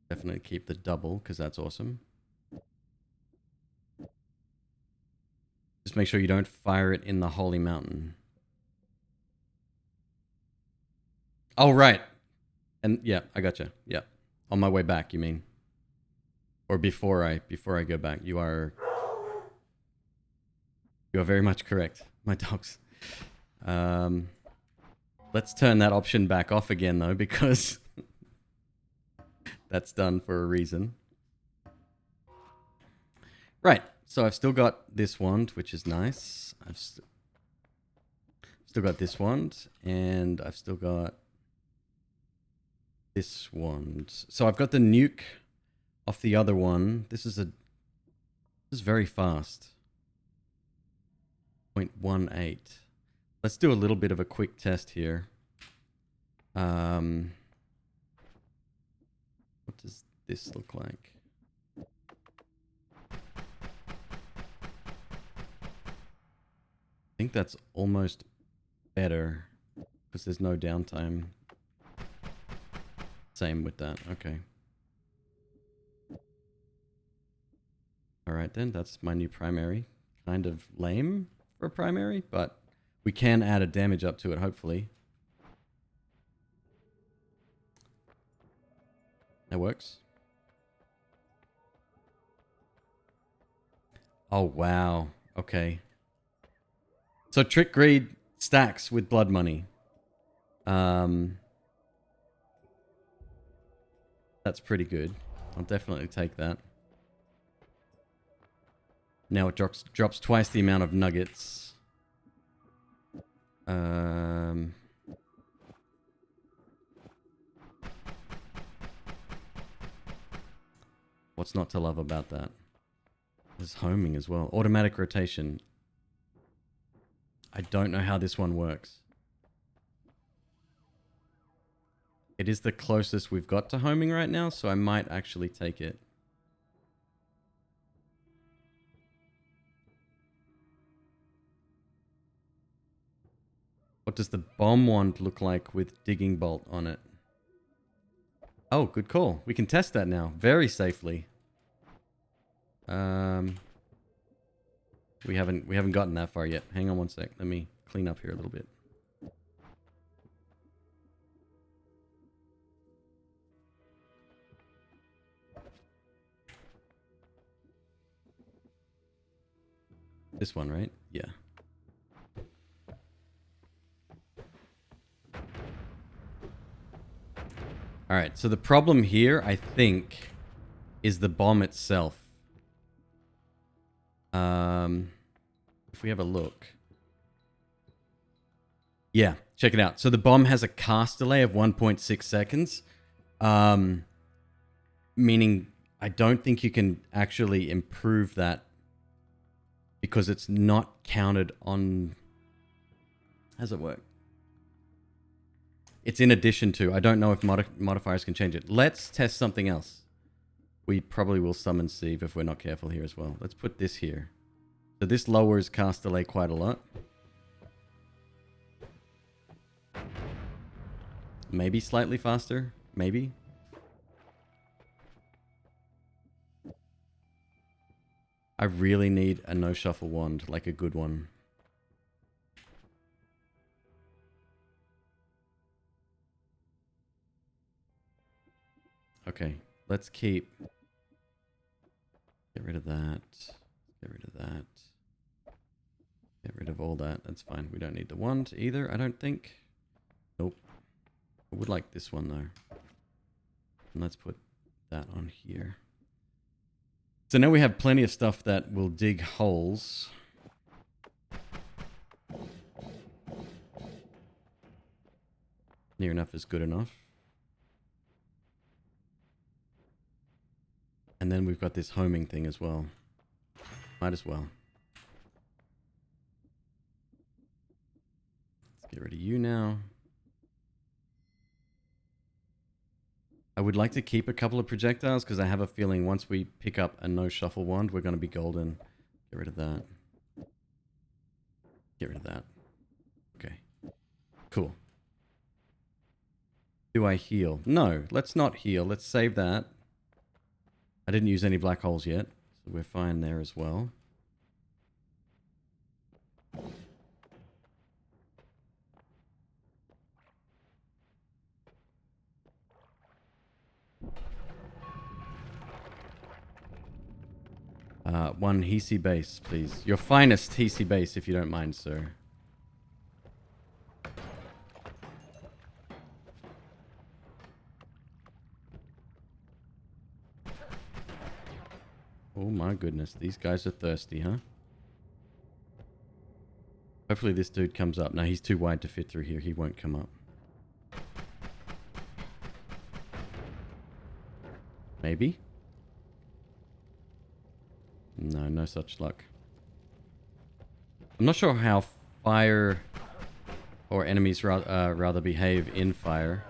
Definitely keep the double, because that's awesome. Just make sure you don't fire it in the holy mountain. Oh, right. And yeah, I gotcha. Yeah. On my way back, you mean? Or before I go back. You are very much correct. My dogs. Let's turn that option back off again though, because that's done for a reason. Right. So I've still got this wand, which is nice. I've still got this wand, and I've still got this wand. So I've got the nuke off the other one. This is very fast. 0.18. Let's do a little bit of a quick test here. What does this look like? I think that's almost better because there's no downtime. Same with that. Okay. All right then, that's my new primary. Kind of lame for a primary, but we can add a damage up to it, hopefully. That works. Oh, wow. Okay. So Trick Greed stacks with Blood Money. That's pretty good. I'll definitely take that. Now it drops twice the amount of nuggets. What's not to love about that? There's homing as well. Automatic rotation. I don't know how this one works. It is the closest we've got to homing right now, so I might actually take it. What does the bomb wand look like with digging bolt on it? Oh, good call. We can test that now very safely. We haven't gotten that far yet. Hang on one sec. Let me clean up here a little bit. This one, right? Yeah. All right. So the problem here, I think, is the bomb itself. If we have a look. Yeah, check it out. So the bomb has a cast delay of 1.6 seconds. Meaning I don't think you can actually improve that because it's not counted on... How does it work? It's in addition to. I don't know if modifiers can change it. Let's test something else. We probably will summon Steve if we're not careful here as well. Let's put this here. So this lowers cast delay quite a lot. Maybe slightly faster. Maybe. I really need a no shuffle wand, like a good one. Okay, let's keep... Get rid of that. Get rid of that. Get rid of all that. That's fine. We don't need the wand either, I don't think. Nope. I would like this one though. And let's put that on here. So now we have plenty of stuff that will dig holes. Near enough is good enough. And then we've got this homing thing as well. Might as well. Let's get rid of you now. I would like to keep a couple of projectiles because I have a feeling once we pick up a no shuffle wand, we're going to be golden. Get rid of that. Get rid of that. Okay. Cool. Do I heal? No, let's not heal. Let's save that. I didn't use any black holes yet, so we're fine there as well. One Hisi base, please. Your finest Hisi base, if you don't mind, sir. Oh my goodness, these guys are thirsty, huh? Hopefully this dude comes up. No, he's too wide to fit through here. He won't come up. Maybe? No, no such luck. I'm not sure how fire or enemies rather behave in fire.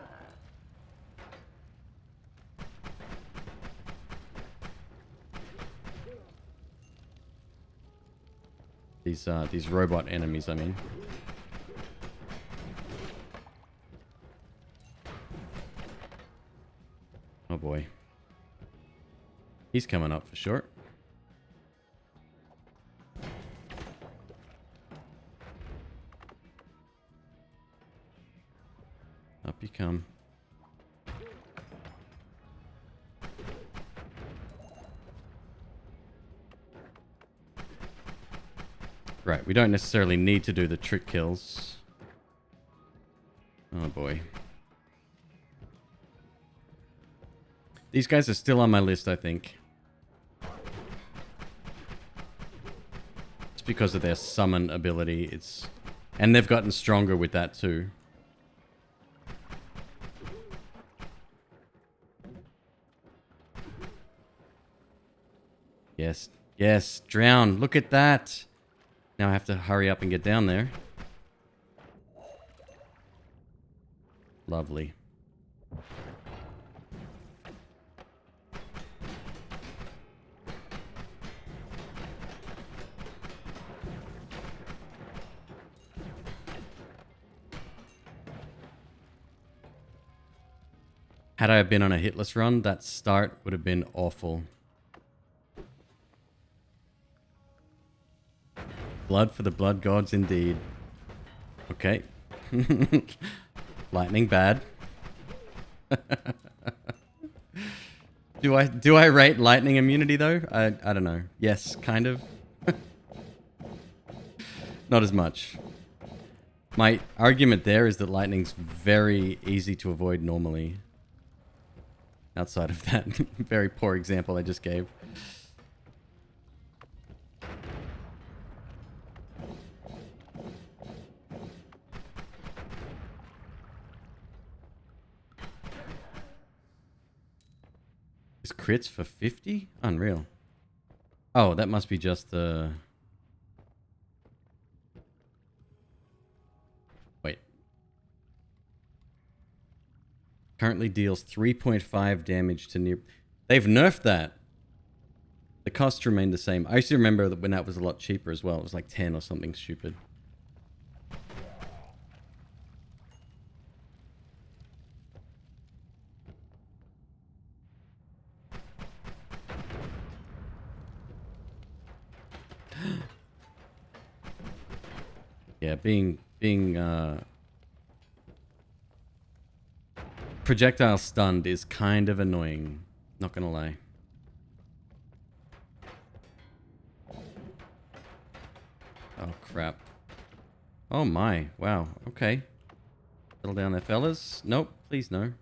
These robot enemies, I mean. Oh boy. He's coming up for sure. Up you come. Right, we don't necessarily need to do the trick kills. Oh boy. These guys are still on my list, I think. It's because of their summon ability. And they've gotten stronger with that too. Yes, yes, drown. Look at that. Now I have to hurry up and get down there. Lovely. Had I been on a hitless run, that start would have been awful. Blood for the blood gods indeed. Okay. Lightning bad. Do I rate lightning immunity though? I don't know. Yes, kind of. Not as much. My argument there is that lightning's very easy to avoid normally. Outside of that very poor example I just gave. Is crits for 50? Unreal. Oh, that must be just the... Wait. Currently deals 3.5 damage to near... They've nerfed that. The costs remain the same. I used to remember that when that was a lot cheaper as well. It was like 10 or something stupid. Yeah, being projectile stunned is kind of annoying. Not gonna lie. Oh crap. Oh my, wow, okay. Settle down there, fellas. Nope, please no.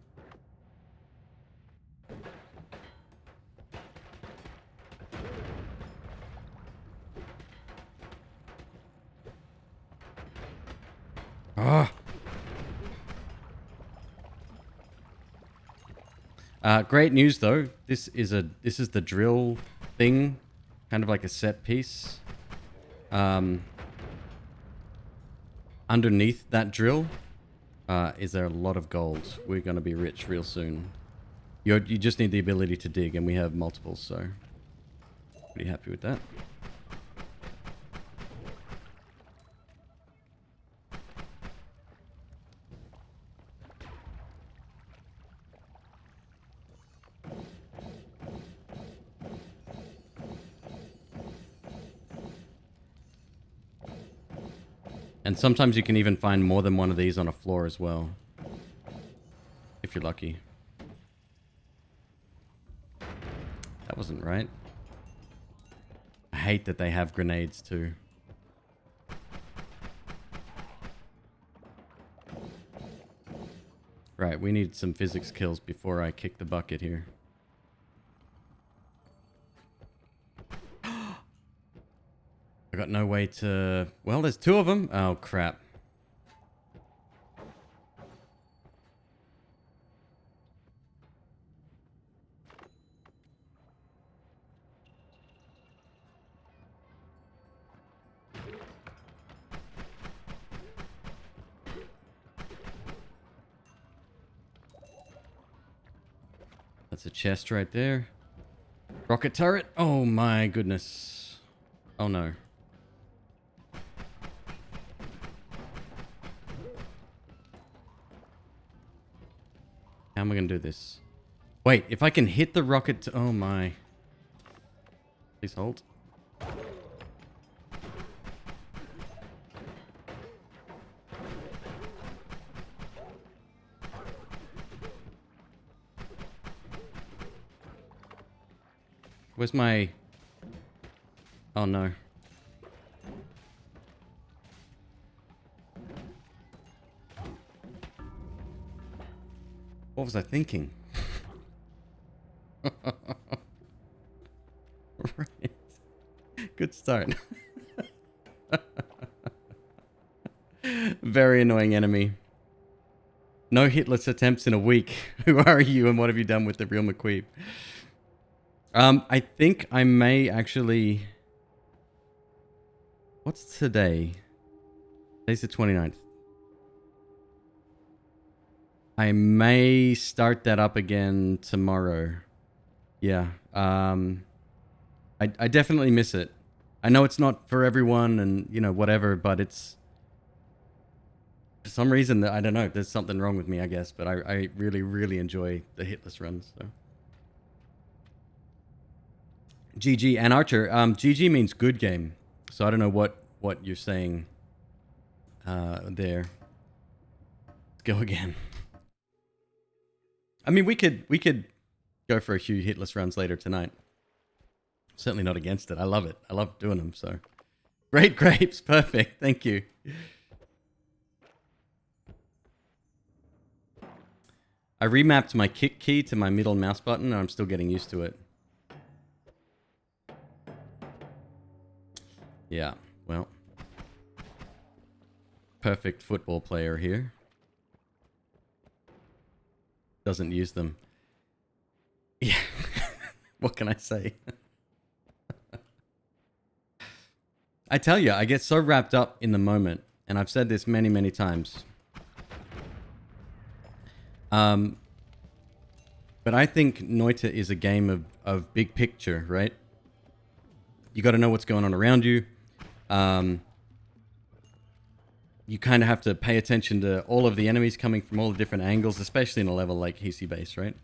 Great news though. This is the drill thing, kind of like a set piece. Underneath that drill is there a lot of gold. We're gonna be rich real soon. You just need the ability to dig, and we have multiples, so pretty happy with that. And sometimes you can even find more than one of these on a floor as well. If you're lucky. That wasn't right. hate that they have grenades too. Right, we need some physics kills before I kick the bucket here. I got no way to... Well, there's two of them. Oh, crap. That's a chest right there. Rocket turret. Oh my goodness. Oh no. How am I going to do this? Wait, if I can hit the rocket... Oh my. Please hold. Where's my... Oh no. What was I thinking? Right. Good start. Very annoying enemy. No hitless attempts in a week. Who are you and what have you done with the real McQueeb? I think I may actually... What's today? Today's the 29th. I may start that up again tomorrow. Yeah. I definitely miss it. I know it's not for everyone and, you know, whatever, but it's... For some reason, I don't know, there's something wrong with me, I guess, but I really, really enjoy the hitless runs, so... GG and Archer. GG means good game. So I don't know what you're saying there. Let's go again. I mean, we could go for a few hitless runs later tonight. Certainly not against it. I love it. I love doing them. So great grapes. Perfect. Thank you. I remapped my kick key to my middle mouse button and I'm still getting used to it. Yeah, well, perfect football player here. Doesn't use them. Yeah, what can I say? I tell you, I get so wrapped up in the moment, and I've said this many, many times. But I think Noita is a game of big picture, right? You got to know what's going on around you. You kind of have to pay attention to all of the enemies coming from all the different angles, especially in a level like Hisi Base, right?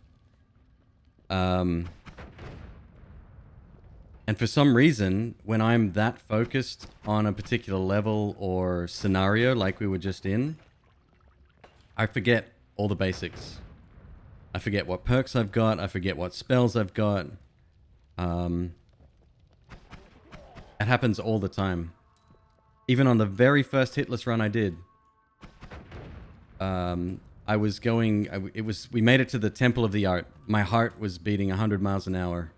And for some reason, when I'm that focused on a particular level or scenario like we were just in, I forget all the basics. I forget what perks I've got. I forget what spells I've got. It happens all the time. Even on the very first hitless run I did, I was going. We made it to the Temple of the Art. My heart was beating 100 miles an hour,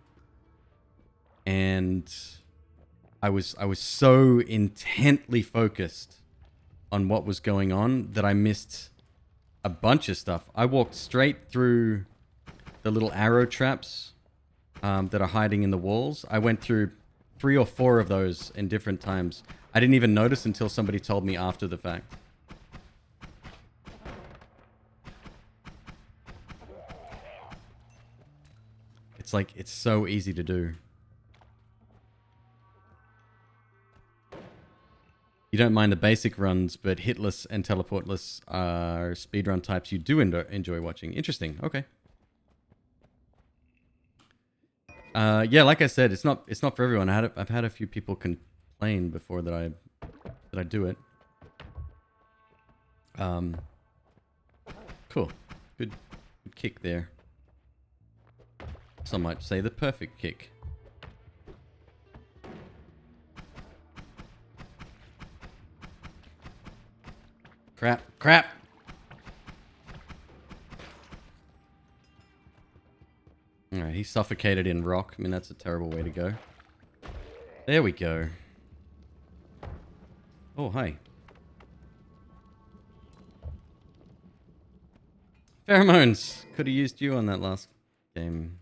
and I was so intently focused on what was going on that I missed a bunch of stuff. I walked straight through the little arrow traps that are hiding in the walls. I went through 3 or 4 of those in different times. I didn't even notice until somebody told me after the fact. It's like, it's so easy to do. You don't mind the basic runs, but hitless and teleportless are speedrun types you do enjoy watching. Interesting. Okay. Yeah, like I said, it's not for everyone. I've had a few people complain before that I do it. Cool. Good kick there. Some might say the perfect kick. Crap. Crap. Alright, he's suffocated in rock. I mean, that's a terrible way to go. There we go. Oh, hi. Pheromones! Could have used you on that last game.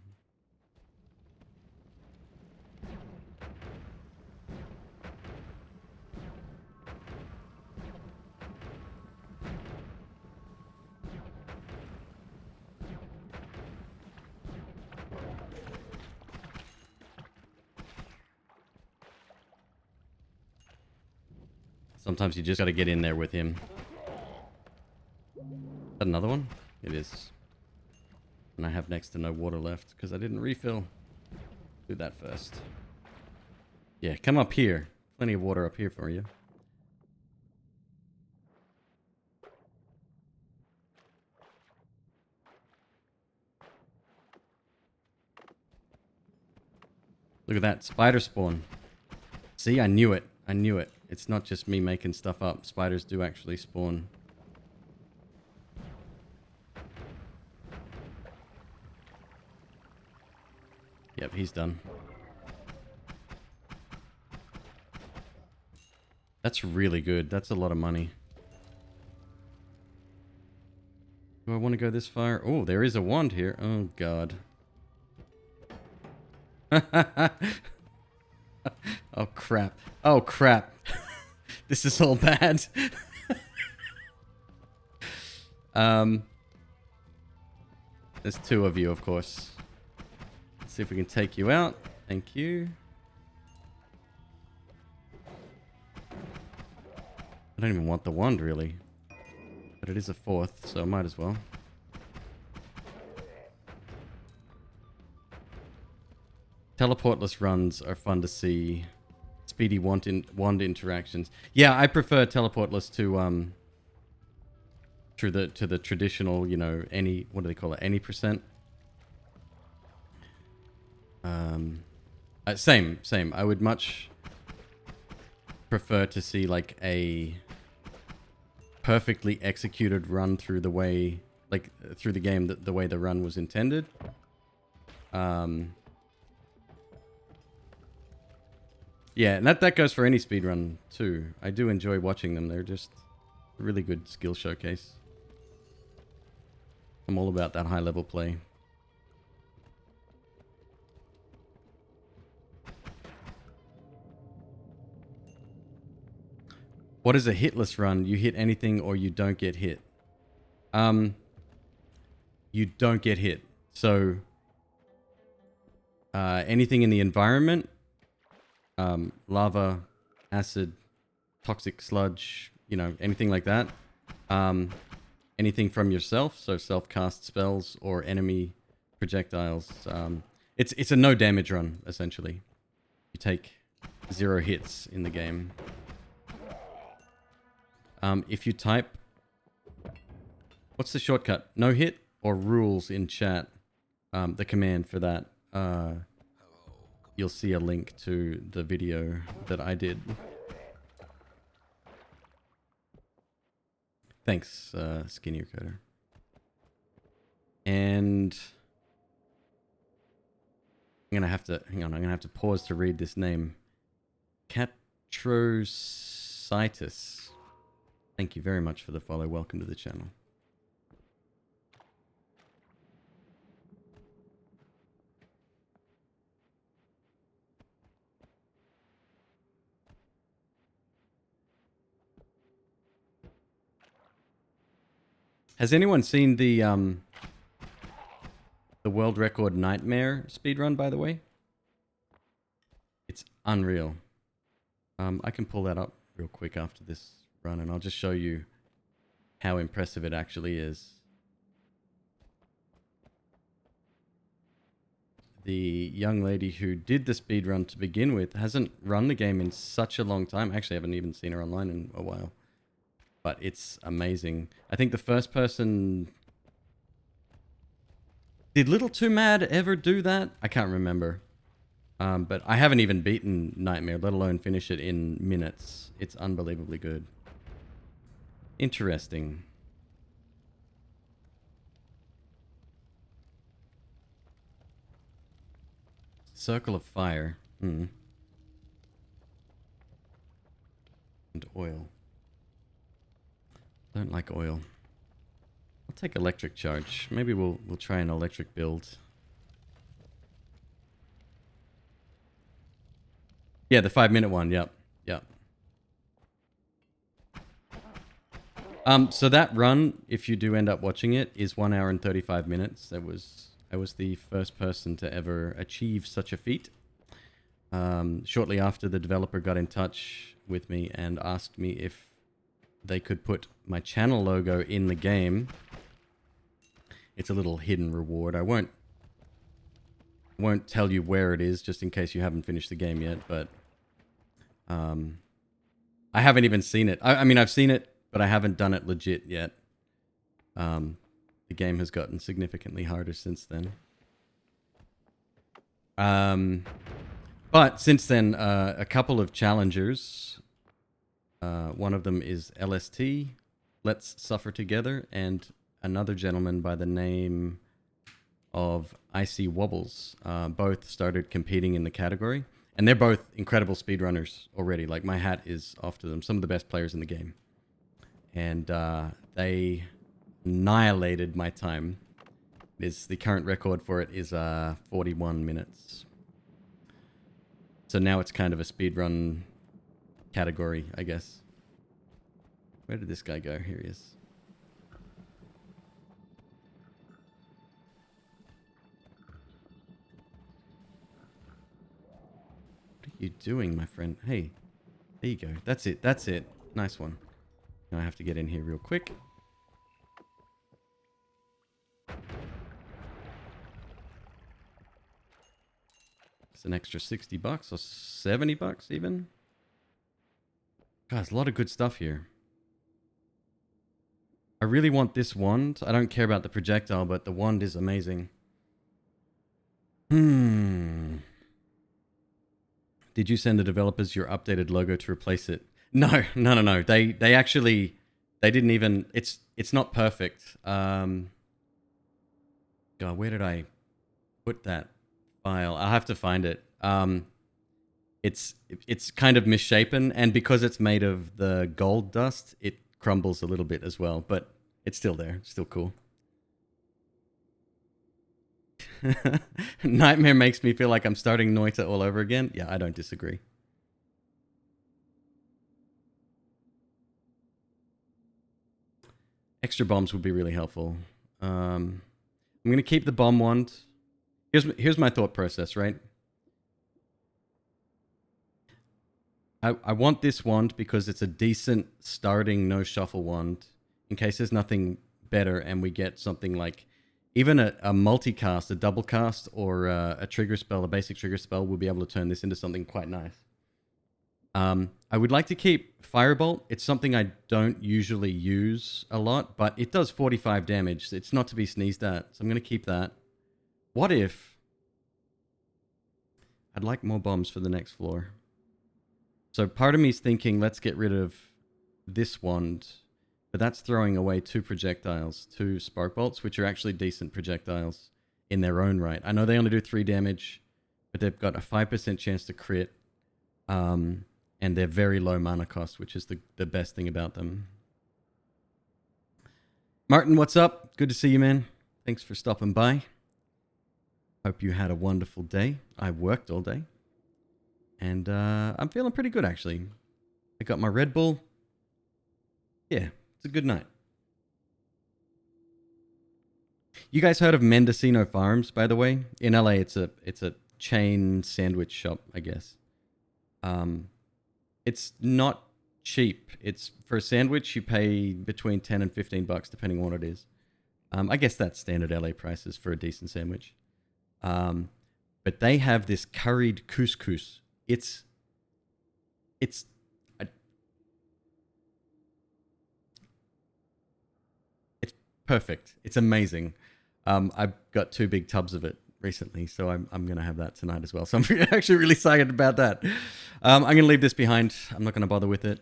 Sometimes you just got to get in there with him. Is that another one? It is. And I have next to no water left because I didn't refill. Do that first. Yeah, come up here. Plenty of water up here for you. Look at that. Spider spawn. See, I knew it. I knew it. It's not just me making stuff up. Spiders do actually spawn. Yep, he's done. That's really good. That's a lot of money. Do I want to go this far? Oh, there is a wand here. Oh, God. Oh, crap. Oh, crap. This is all bad. There's two of you, of course. Let's see if we can take you out. Thank you. I don't even want the wand, really. But it is a fourth, so I might as well. Teleportless runs are fun to see. Speedy wand interactions. Yeah, I prefer teleportless to the traditional, you know, any, what do they call it? Any percent. Same. I would much prefer to see like a perfectly executed run through the way, like through the game, the way the run was intended. Yeah, and that goes for any speedrun too. I do enjoy watching them. They're just a really good skill showcase. I'm all about that high level play. What is a hitless run? You hit anything or you don't get hit. You don't get hit. So anything in the environment, lava, acid, toxic sludge, you know, anything like that. Anything from yourself, so self-cast spells or enemy projectiles. It's a no damage run, essentially. You take 0 hits in the game. If you type... What's the shortcut? No hit or rules in chat? The command for that. You'll see a link to the video that I did. Thanks, Skinnier Coder. And I'm gonna have to hang on. I'm gonna have to pause to read this name. Catrocitus. Thank you very much for the follow. Welcome to the channel. Has anyone seen the world record nightmare speedrun, by the way? It's unreal. I can pull that up real quick after this run, and I'll just show you how impressive it actually is. The young lady who did the speedrun to begin with hasn't run the game in such a long time. Actually, I haven't even seen her online in a while. But it's amazing. I think the first person... Did Little Too Mad ever do that? I can't remember. But I haven't even beaten Nightmare, let alone finish it in minutes. It's unbelievably good. Interesting. Circle of fire. Hmm. And oil. Don't like oil. I'll take electric charge. Maybe we'll try an electric build. Yeah, the 5-minute one. Yep. Yep. So that run, if you do end up watching it, is 1 hour and 35 minutes. I was the first person to ever achieve such a feat. Shortly after, the developer got in touch with me and asked me if they could put my channel logo in the game. It's a little hidden reward. I won't tell you where it is, just in case you haven't finished the game yet, but I haven't even seen it. I mean, I've seen it, but I haven't done it legit yet. The game has gotten significantly harder since then. But since then, a couple of challengers, one of them is LST, Let's Suffer Together, and another gentleman by the name of Icy Wobbles, both started competing in the category. And they're both incredible speedrunners already. Like, my hat is off to them. Some of the best players in the game. And they annihilated my time. The current record for it is 41 minutes. So now it's kind of a speedrun category, I guess. Where did this guy go? Here he is. What are you doing, my friend? Hey, there you go. That's it. That's it. Nice one. Now I have to get in here real quick. It's an extra 60 bucks or 70 bucks even. Guys, a lot of good stuff here. I really want this wand. I don't care about the projectile, but the wand is amazing. Did you send the developers your updated logo to replace it? No. They actually, they didn't even, it's not perfect. God, where did I put that file? I'll have to find it. It's kind of misshapen, and because it's made of the gold dust, it crumbles a little bit as well, but it's still there. It's still cool. Nightmare makes me feel like I'm starting Noita all over again. Yeah, I don't disagree. Extra bombs would be really helpful. I'm going to keep the bomb wand. Here's my thought process, right? I want this wand because it's a decent starting no shuffle wand in case there's nothing better and we get something like even a multicast, a double cast, or a trigger spell, a basic trigger spell. We'll be able to turn this into something quite nice. I would like to keep Firebolt. It's something I don't usually use a lot, but it does 45 damage. It's not to be sneezed at, so I'm going to keep that. What if... I'd like more bombs for the next floor. So part of me is thinking, let's get rid of this wand, but that's throwing away 2 projectiles, 2 spark bolts, which are actually decent projectiles in their own right. I know they only do 3 damage, but they've got a 5% chance to crit, and they're very low mana cost, which is the best thing about them. Martin, what's up? Good to see you, man. Thanks for stopping by. Hope you had a wonderful day. I worked all day. And I'm feeling pretty good, actually. I got my Red Bull. Yeah, it's a good night. You guys heard of Mendocino Farms, by the way? In LA, it's a chain sandwich shop, I guess. It's not cheap. It's for a sandwich, you pay between 10 and 15 bucks, depending on what it is. I guess that's standard LA prices for a decent sandwich. But they have this curried couscous. It's perfect. It's amazing. I've got 2 big tubs of it recently, so I'm going to have that tonight as well. So I'm actually really excited about that. I'm going to leave this behind. I'm not going to bother with it.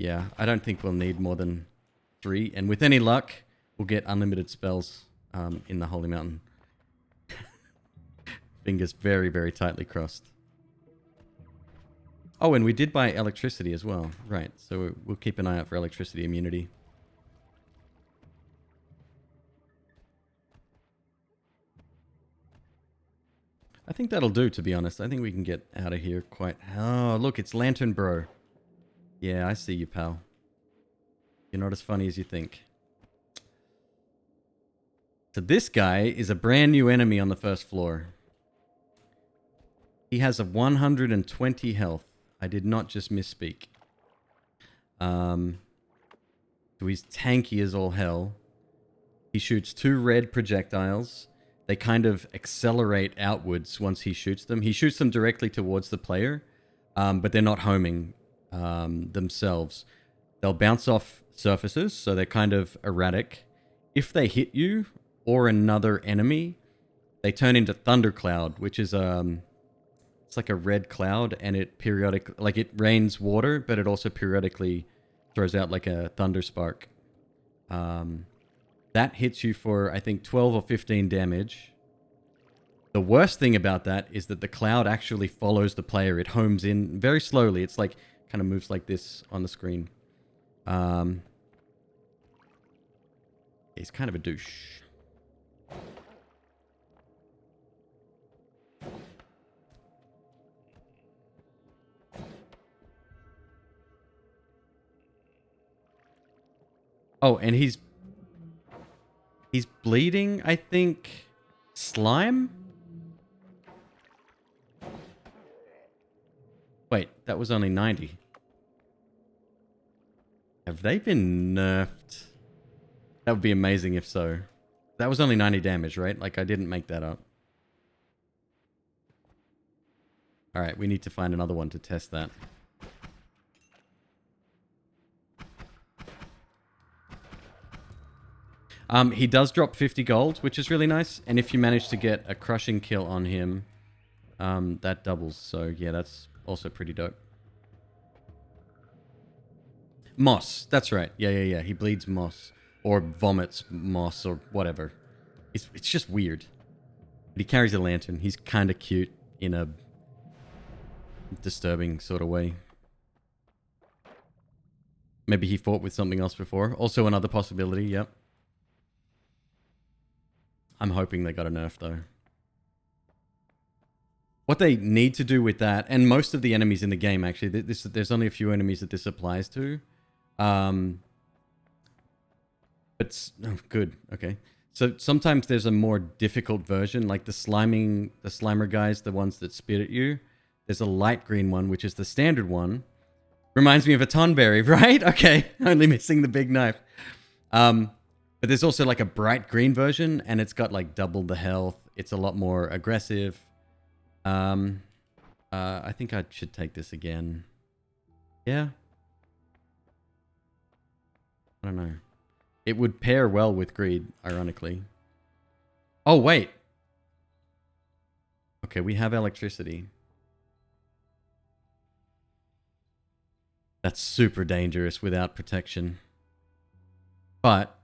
Yeah, I don't think we'll need more than 3. And with any luck, we'll get unlimited spells in the Holy Mountain. Fingers very, very tightly crossed. Oh, and we did buy electricity as well. Right, so we'll keep an eye out for electricity immunity. I think that'll do, to be honest. I think we can get out of here quite... Oh, look, it's Lantern Bro. Yeah, I see you, pal. You're not as funny as you think. So this guy is a brand new enemy on the first floor. He has a 120 health. I did not just misspeak. So he's tanky as all hell. He shoots 2 red projectiles. They kind of accelerate outwards once he shoots them. He shoots them directly towards the player, but they're not homing themselves. They'll bounce off surfaces, so they're kind of erratic. If they hit you or another enemy, they turn into thundercloud, which is it's like a red cloud, and it it rains water, but it also periodically throws out like a thunder spark. That hits you for, I think, 12 or 15 damage. The worst thing about that is that the cloud actually follows the player. It homes in very slowly. It's like, kind of moves like this on the screen. He's kind of a douche. Oh, and he's bleeding, I think, slime? Wait, that was only 90. Have they been nerfed? That would be amazing if so. That was only 90 damage, right? Like, I didn't make that up. Alright, we need to find another one to test that. He does drop 50 gold, which is really nice. And if you manage to get a crushing kill on him, that doubles. So, yeah, that's also pretty dope. Moss. That's right. Yeah. He bleeds moss. Or vomits moss or whatever. It's just weird. But he carries a lantern. He's kind of cute in a disturbing sort of way. Maybe he fought with something else before. Also another possibility, yep. I'm hoping they got a nerf, though. What they need to do with that, and most of the enemies in the game, actually, there's only a few enemies that this applies to. But, oh, good, okay. So sometimes there's a more difficult version, like the slimer guys, the ones that spit at you. There's a light green one, which is the standard one. Reminds me of a tonberry, right? Okay, only missing the big knife. But there's also like a bright green version, and it's got like double the health. It's a lot more aggressive. I think I should take this again. Yeah. I don't know. It would pair well with greed, ironically. Oh, wait. Okay, we have electricity. That's super dangerous without protection. But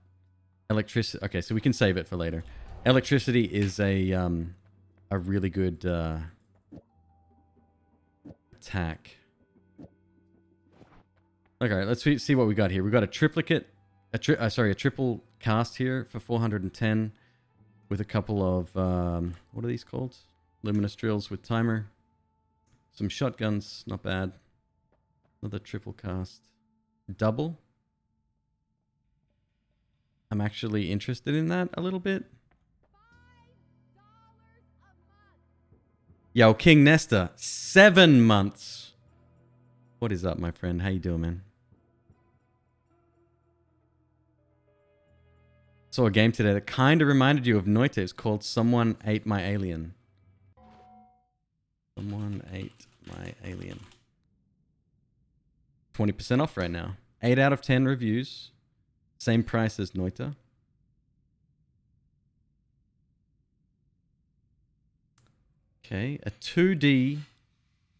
electricity... Okay, so we can save it for later. Electricity is a really good attack. Okay, let's see what we got here. We got a triplicate... a triple cast here for 410 with a couple of... what are these called? Luminous drills with timer. Some shotguns, not bad. Another triple cast. Double? I'm actually interested in that a little bit. Yo, King Nesta, 7 months. What is up, my friend? How you doing, man? Saw a game today that kind of reminded you of Noita. It's called Someone Ate My Alien. Someone Ate My Alien. 20% off right now. 8 out of 10 reviews. Same price as Noita. Okay, a 2D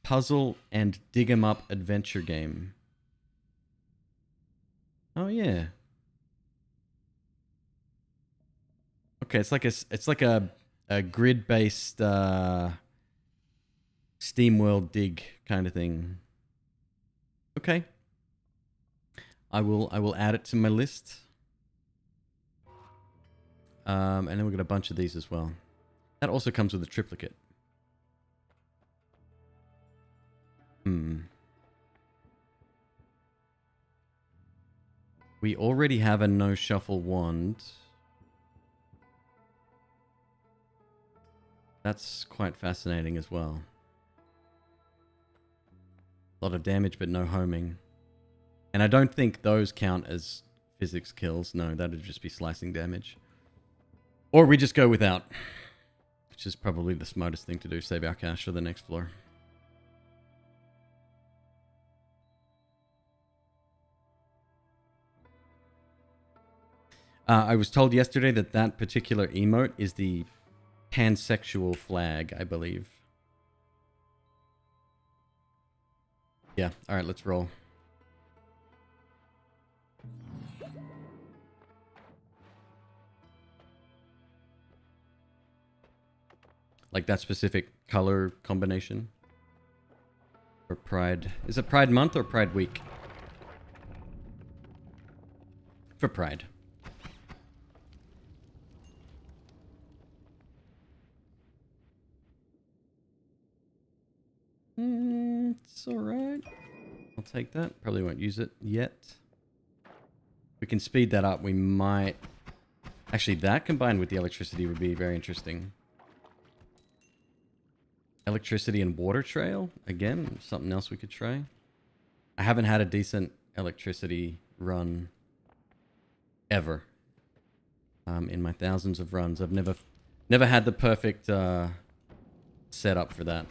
puzzle and dig 'em up adventure game. Oh yeah. Okay, it's like a grid-based SteamWorld dig kind of thing. Okay. I will add it to my list. And then we've got a bunch of these as well. That also comes with a triplicate. We already have a no shuffle wand. That's quite fascinating as well. A lot of damage, but no homing. And I don't think those count as physics kills. No, that'd just be slicing damage. Or we just go without. Which is probably the smartest thing to do. Save our cash for the next floor. I was told yesterday that that particular emote is the pansexual flag, I believe. Yeah, alright, let's roll. Like that specific color combination? For Pride. Is it Pride Month or Pride Week? For Pride. It's alright. I'll take that. Probably won't use it yet. We can speed that up. We might... Actually, that combined with the electricity would be very interesting. Electricity and water trail? Again, something else we could try. I haven't had a decent electricity run ever. In my thousands of runs. I've never had the perfect setup for that.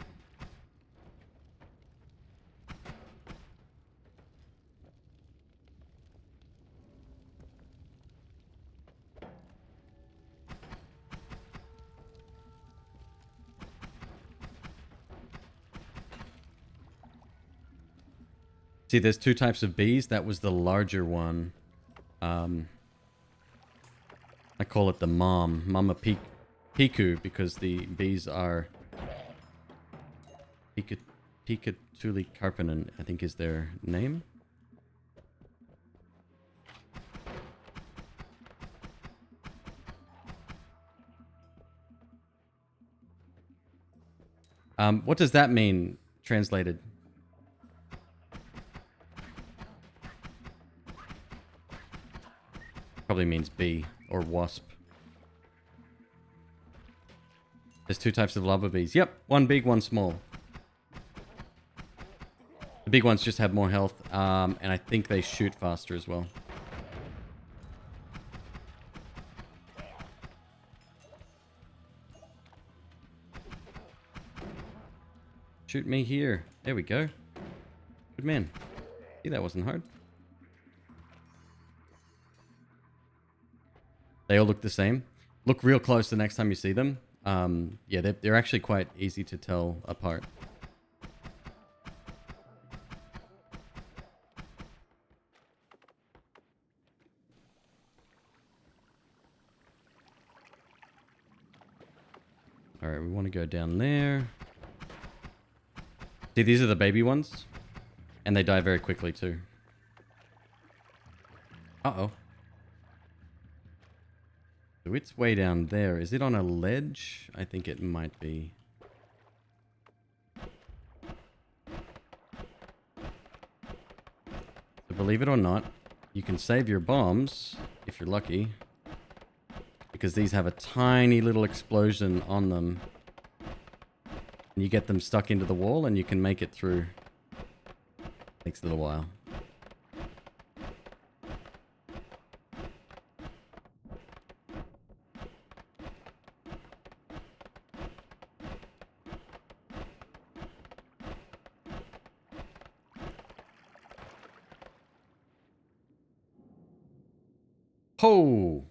See, there's two types of bees. That was the larger one. I call it the Mama Piku, because the bees are Pikatuli Karpinen, I think is their name. What does that mean, translated? Probably means bee or wasp. There's two types of lava bees. Yep, one big, one small. The big ones just have more health, and I think they shoot faster as well. Shoot me here. There we go. Good man. See, that wasn't hard. They all look the same. Look real close the next time you see them. Yeah, they're actually quite easy to tell apart. Alright, we want to go down there. See, these are the baby ones. And they die very quickly too. Uh-oh. So it's way down there. Is it on a ledge? I think it might be. So believe it or not, you can save your bombs, if you're lucky. Because these have a tiny little explosion on them. And you get them stuck into the wall and you can make it through. Takes a little while. Ho!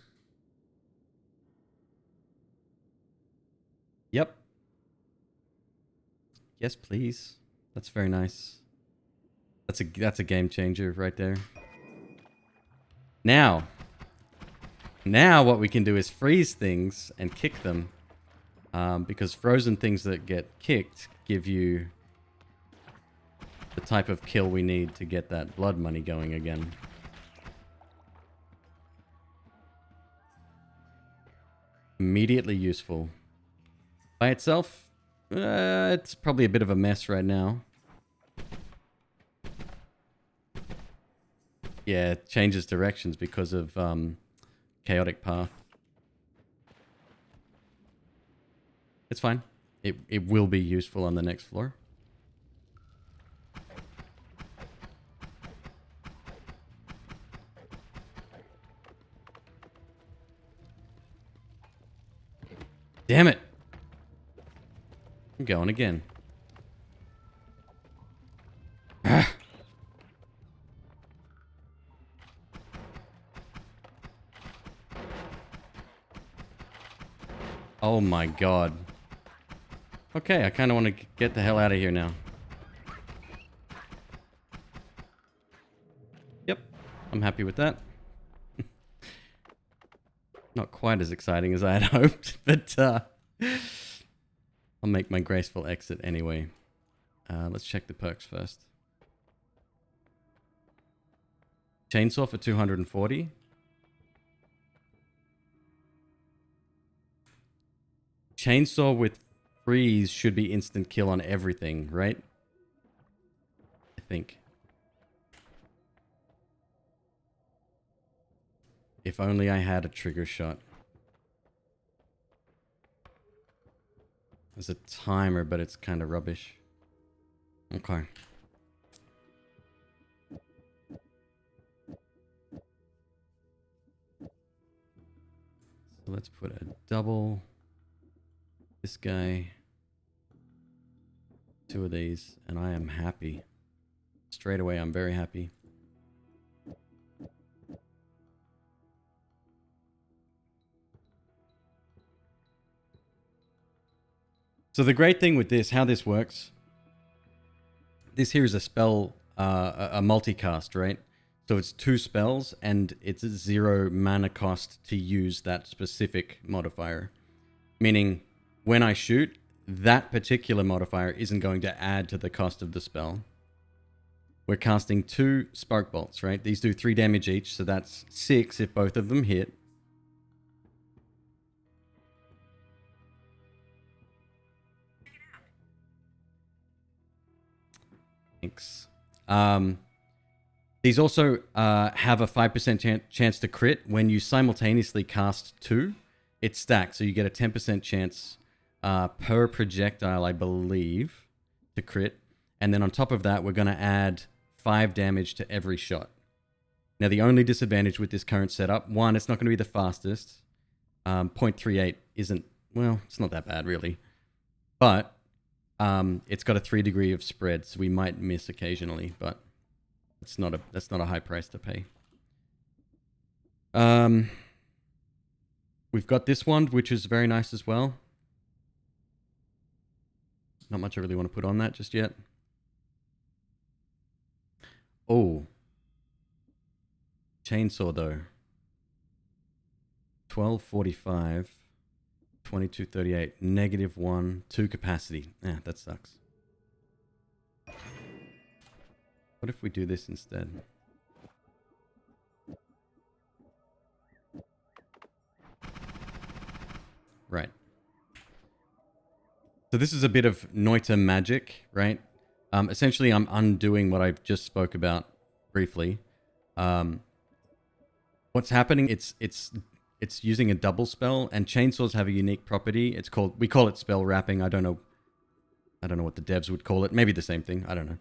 Yep. Yes, please. That's very nice. That's a game changer right there. Now what we can do is freeze things and kick them. Because frozen things that get kicked give you the type of kill we need to get that blood money going again. Immediately useful. By itself, it's probably a bit of a mess right now. Yeah, it changes directions because of chaotic path. It's fine. It will be useful on the next floor. Damn it! I'm going again. Ah. Oh my god. Okay, I kind of want to get the hell out of here now. Yep, I'm happy with that. Not quite as exciting as I had hoped, but I'll make my graceful exit anyway. Let's check the perks first. Chainsaw for 240. Chainsaw with freeze should be instant kill on everything, right? I think. If only I had a trigger shot. There's a timer, but it's kind of rubbish. Okay. So let's put a double. This guy. 2 of these, and I am happy. Straight away, I'm very happy. So the great thing with this, how this works, this here is a spell, a multicast, right? So it's 2 spells, and it's a 0 mana cost to use that specific modifier. Meaning, when I shoot, that particular modifier isn't going to add to the cost of the spell. We're casting 2 spark bolts, right? These do 3 damage each, so that's 6 if both of them hit. Thanks. These also have a 5% chance to crit. When you simultaneously cast 2, it stacks, so you get a 10% chance per projectile, I believe, to crit. And then on top of that, we're going to add 5 damage to every shot. Now, the only disadvantage with this current setup, 1, it's not going to be the fastest. 0.38 isn't, well, it's not that bad, really. But it's got a 3 degree of spread, so we might miss occasionally, but that's not a high price to pay. We've got this one, which is very nice as well. Not much I really want to put on that just yet. Oh. Chainsaw, though. 1245. 2238. -1. 2 capacity. That sucks. What if we do this instead? Right. So this is a bit of Noita magic, right? Essentially, I'm undoing what I've just spoke about briefly. What's happening? It's using a double spell, and chainsaws have a unique property. We call it spell wrapping. I don't know what the devs would call it. Maybe the same thing. I don't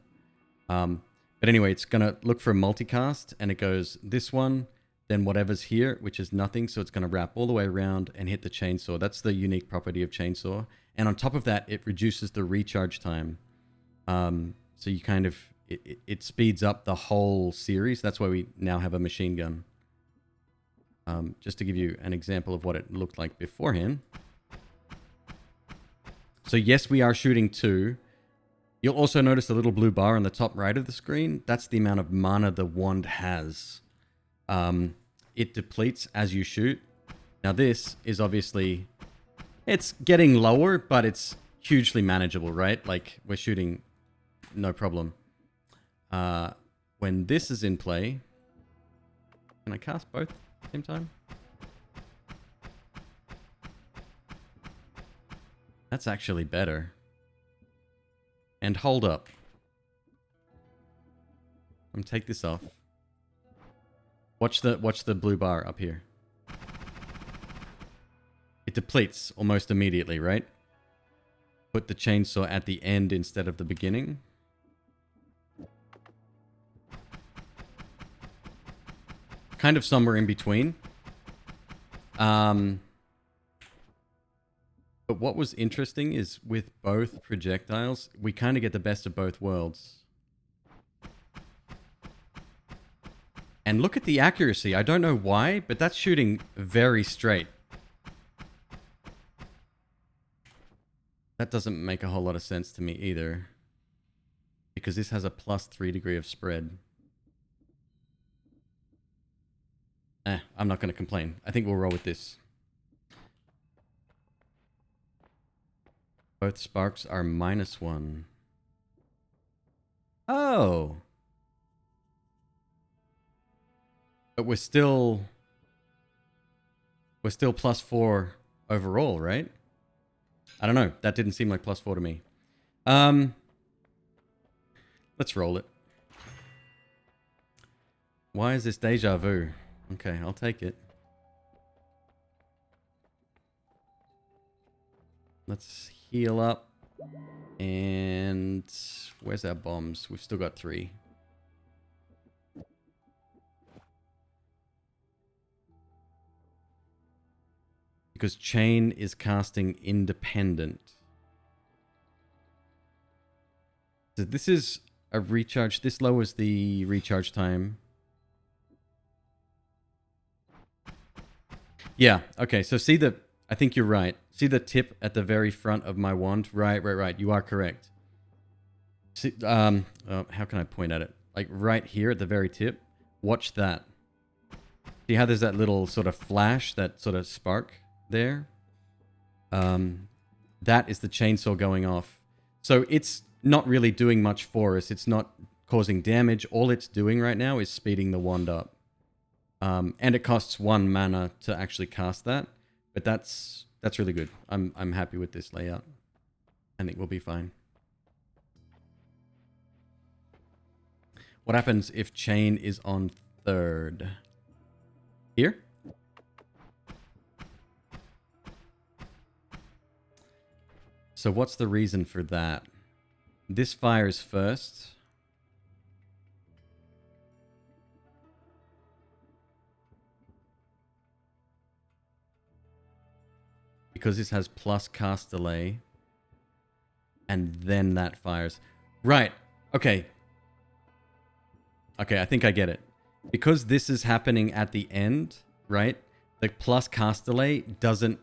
know. But anyway, it's gonna look for a multicast, and it goes this one, then whatever's here, which is nothing. So it's gonna wrap all the way around and hit the chainsaw. That's the unique property of chainsaw. And on top of that, it reduces the recharge time. So you kind of it speeds up the whole series. That's why we now have a machine gun. Just to give you an example of what it looked like beforehand. So yes, we are shooting 2. You'll also notice the little blue bar on the top right of the screen. That's the amount of mana the wand has. it depletes as you shoot. Now this is obviously, it's getting lower, but it's hugely manageable, right? Like we're shooting no problem. When this is in play, can I cast both at the same time? That's actually better. And hold up. I'm gonna take this off. Watch the blue bar up here. It depletes almost immediately, right? Put the chainsaw at the end instead of the beginning. Kind of somewhere in between. But what was interesting is with both projectiles, we kind of get the best of both worlds. And look at the accuracy. I don't know why, but that's shooting very straight. That doesn't make a whole lot of sense to me either. Because this has a +3 degree of spread. I'm not going to complain. I think we'll roll with this. Both sparks are -1. Oh. But we're still +4 overall, right? I don't know. That didn't seem like +4 to me. Let's roll it. Why is this deja vu? Okay, I'll take it. Let's heal up. And where's our bombs? We've still got 3. Because chain is casting independent. So this is a recharge. This lowers the recharge time. Yeah, okay. So see the... I think you're right. See the tip at the very front of my wand? Right. You are correct. See, how can I point at it? Like right here at the very tip. Watch that. See how there's that little sort of flash, that sort of spark there? That is the chainsaw going off. So it's not really doing much for us. It's not causing damage. All it's doing right now is speeding the wand up. And it costs 1 mana to actually cast that. But that's really good. I'm happy with this layout. I think we'll be fine. What happens if chain is on 3rd? Here? So what's the reason for that? This fires first. Because this has plus cast delay. And then that fires. Right. Okay. Okay, I think I get it. Because this is happening at the end, right? The plus cast delay doesn't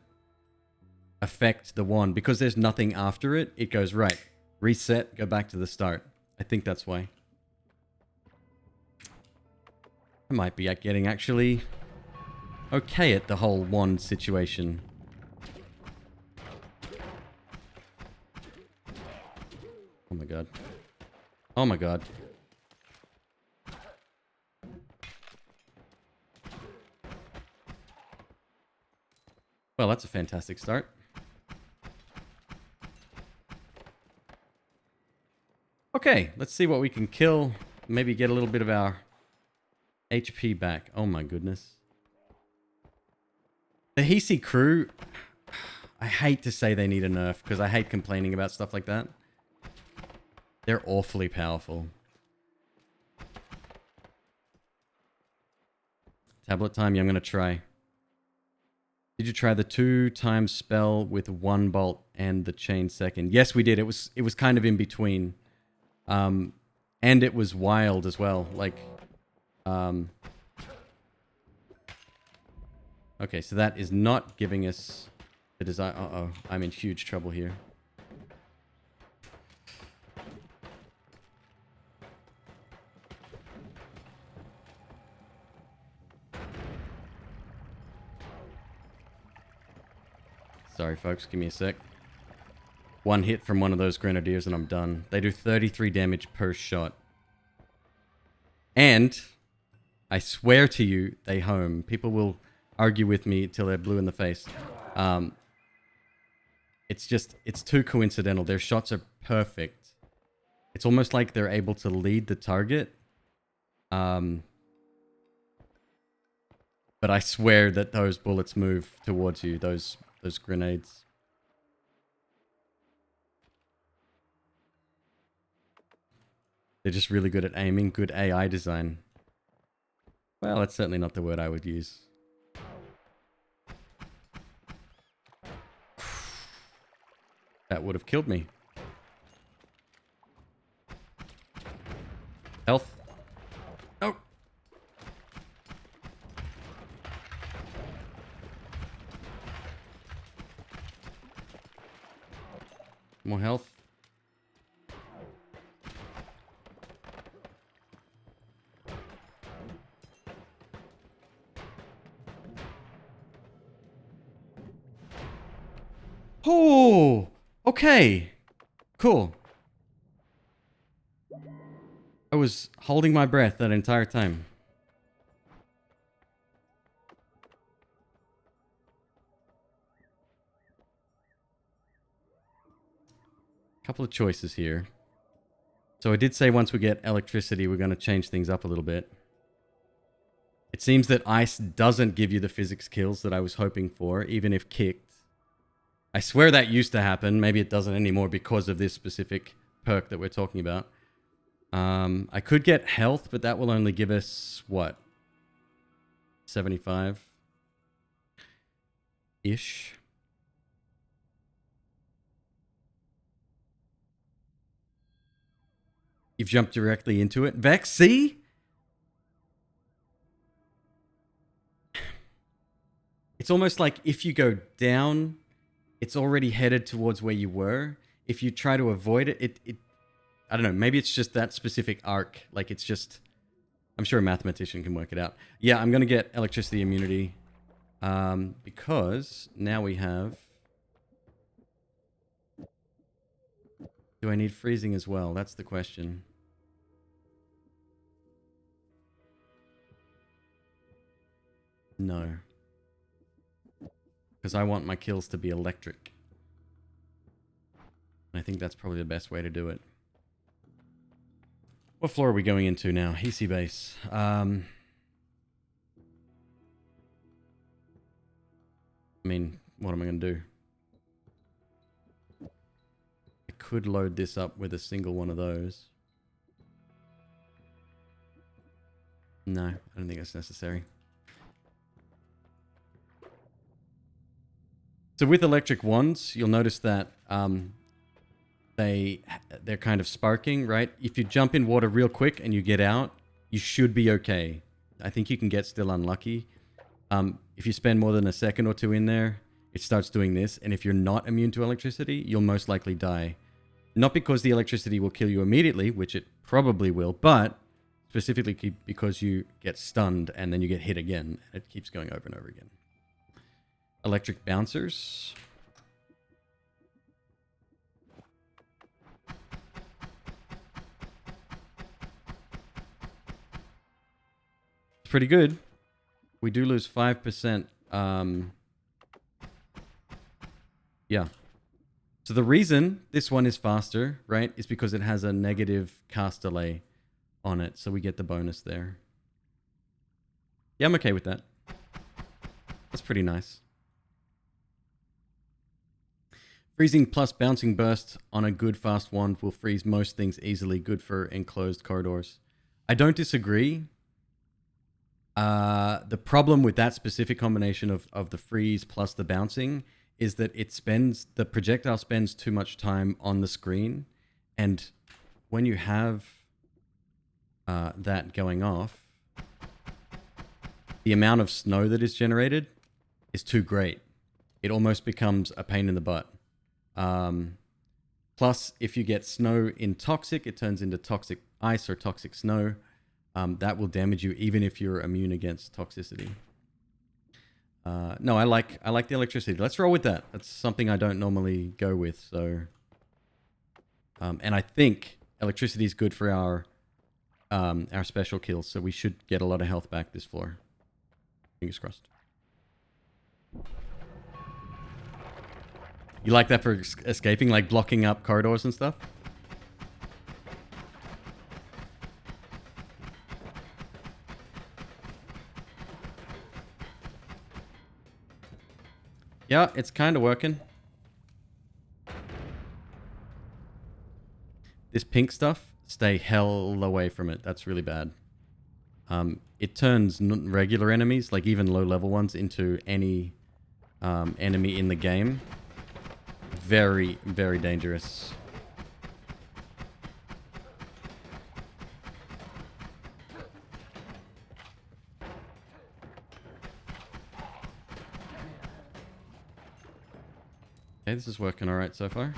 affect the wand. Because there's nothing after it, it goes right. Reset, go back to the start. I think that's why. I might be getting actually okay at the whole wand situation. Oh my god. Oh my god. Well, that's a fantastic start. Okay, let's see what we can kill. Maybe get a little bit of our HP back. Oh my goodness. The Hisi crew, I hate to say they need a nerf because I hate complaining about stuff like that. They're awfully powerful. Tablet time, yeah, I'm going to try. Did you try the 2x spell with 1 bolt and the chain second? Yes, we did. It was kind of in between. And it was wild as well. Like, okay, so that is not giving us the desire. Uh-oh, I'm in huge trouble here. Sorry, folks. Give me a sec. One hit from one of those grenadiers and I'm done. They do 33 damage per shot. And I swear to you, they home. People will argue with me till they're blue in the face. It's too coincidental. Their shots are perfect. It's almost like they're able to lead the target. But I swear that those bullets move towards you, those grenades. They're just really good at aiming, good AI design. Well, that's certainly not the word I would use. That would have killed me. Health. Oh. More health. Oh, okay. Cool. I was holding my breath that entire time. Couple of choices here. So I did say once we get electricity, we're going to change things up a little bit. It seems that ice doesn't give you the physics kills that I was hoping for, even if kicked. I swear that used to happen. Maybe it doesn't anymore because of this specific perk that we're talking about. I could get health, but that will only give us, what? 75-ish. You've jumped directly into it. Vex, see? It's almost like if you go down, it's already headed towards where you were. If you try to avoid it, I don't know, maybe it's just that specific arc. Like it's just, I'm sure a mathematician can work it out. Yeah, I'm going to get electricity immunity because now we have... Do I need freezing as well? That's the question. No. Because I want my kills to be electric. I think that's probably the best way to do it. What floor are we going into now? EC base. I mean, what am I going to do? I could load this up with a single one of those. No, I don't think that's necessary. So with electric wands, you'll notice that they're kind of sparking, right? If you jump in water real quick and you get out, you should be okay. I think you can get still unlucky. If you spend more than a second or two in there, it starts doing this. And if you're not immune to electricity, you'll most likely die. Not because the electricity will kill you immediately, which it probably will, but specifically because you get stunned and then you get hit again. It keeps going over and over again. Electric bouncers. It's pretty good. We do lose 5%. Yeah. So the reason this one is faster, right, is because it has a negative cast delay on it. So we get the bonus there. Yeah, I'm okay with that. That's pretty nice. Freezing plus bouncing burst on a good fast wand will freeze most things easily. Good for enclosed corridors. I don't disagree. The problem with that specific combination of the freeze plus the bouncing is that the projectile spends too much time on the screen. And when you have that going off, the amount of snow that is generated is too great. It almost becomes a pain in the butt. Plus, if you get snow in toxic, it turns into toxic ice or toxic snow. That will damage you even if you're immune against toxicity. No, I like the electricity. Let's roll with that. That's something I don't normally go with. So, and I think electricity is good for our special kills. So we should get a lot of health back this floor. Fingers crossed. You like that for escaping, like blocking up corridors and stuff? Yeah, it's kind of working. This pink stuff, stay hell away from it. That's really bad. It turns regular enemies, like even low-level ones, into any enemy in the game. Very, very dangerous. Okay, this is working all right so far.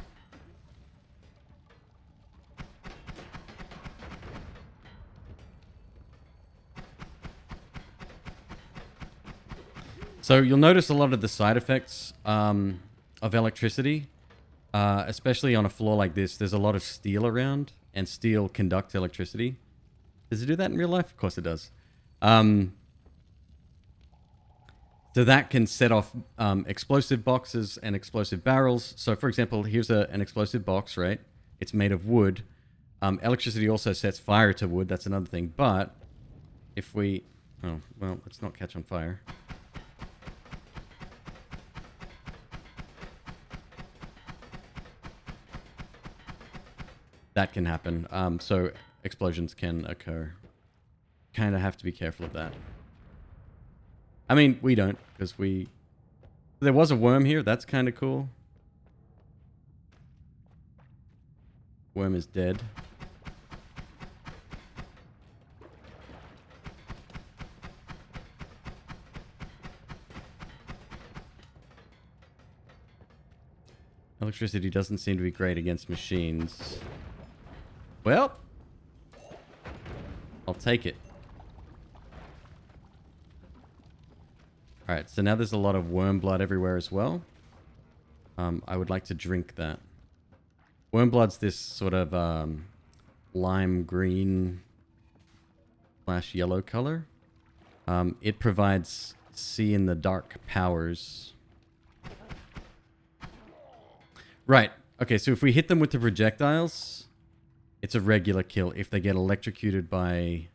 So you'll notice a lot of the side effects of electricity, especially on a floor like this. There's a lot of steel around, and steel conducts electricity. Does it do that in real life? Of course it does. So that can set off explosive boxes and explosive barrels. So for example, here's an explosive box, right? It's made of wood. Electricity also sets fire to wood. That's another thing. But if we... Oh, well, let's not catch on fire. That can happen. So explosions can occur. Kind of have to be careful of that. I mean, we don't, because we... There was a worm here. That's kind of cool. Worm is dead. Electricity doesn't seem to be great against machines. Well, I'll take it. Alright, so now there's a lot of worm blood everywhere as well. I would like to drink that. Worm blood's this sort of lime green / yellow color. It provides see-in-the-dark powers. Right. Okay, so if we hit them with the projectiles, it's a regular kill. If they get electrocuted by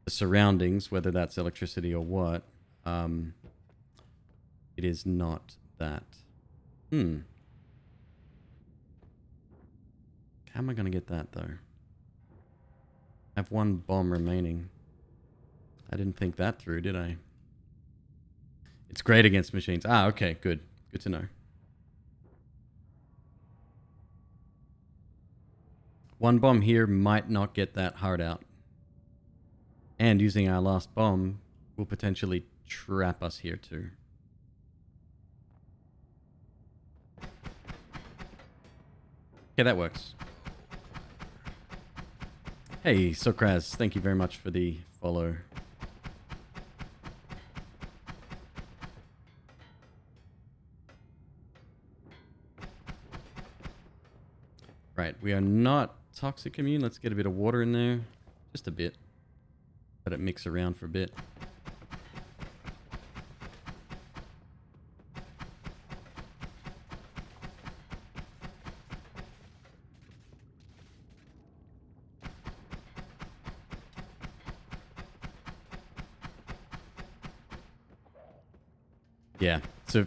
the surroundings, whether that's electricity or what, it is not that. How am I going to get that, though? I have one bomb remaining. I didn't think that through, did I? It's great against machines. Ah, okay, good. Good to know. One bomb here might not get that hard out. And using our last bomb will potentially trap us here too. Okay, that works. Hey, Sokraz, thank you very much for the follow. Right, we are not toxic immune. Let's get a bit of water in there. Just a bit. Let it mix around for a bit. Yeah, so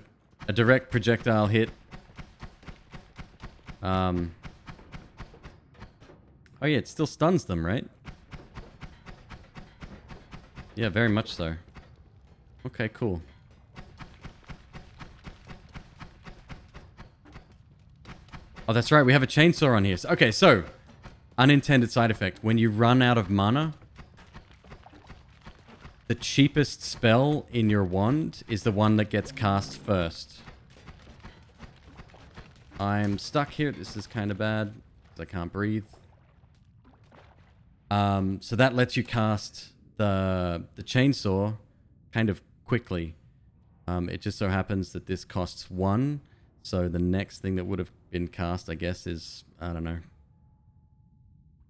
a direct projectile hit. Oh yeah, it still stuns them, right? Yeah, very much so. Okay, cool. Oh, that's right. We have a chainsaw on here. Okay, so unintended side effect. When you run out of mana, the cheapest spell in your wand is the one that gets cast first. I'm stuck here. This is kind of bad because I can't breathe. So that lets you cast the chainsaw kind of quickly. It just so happens that this costs 1. So the next thing that would have been cast, I guess, is, I don't know,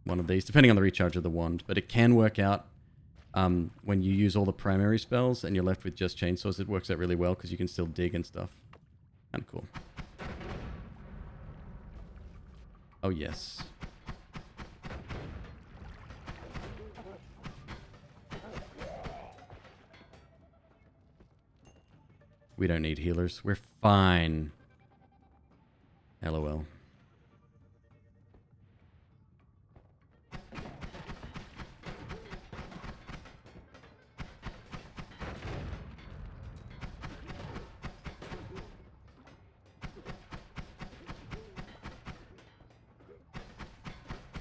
one of these, depending on the recharge of the wand. But it can work out when you use all the primary spells and you're left with just chainsaws. It works out really well because you can still dig and stuff. Kind of cool. Oh, yes. We don't need healers. We're fine. LOL.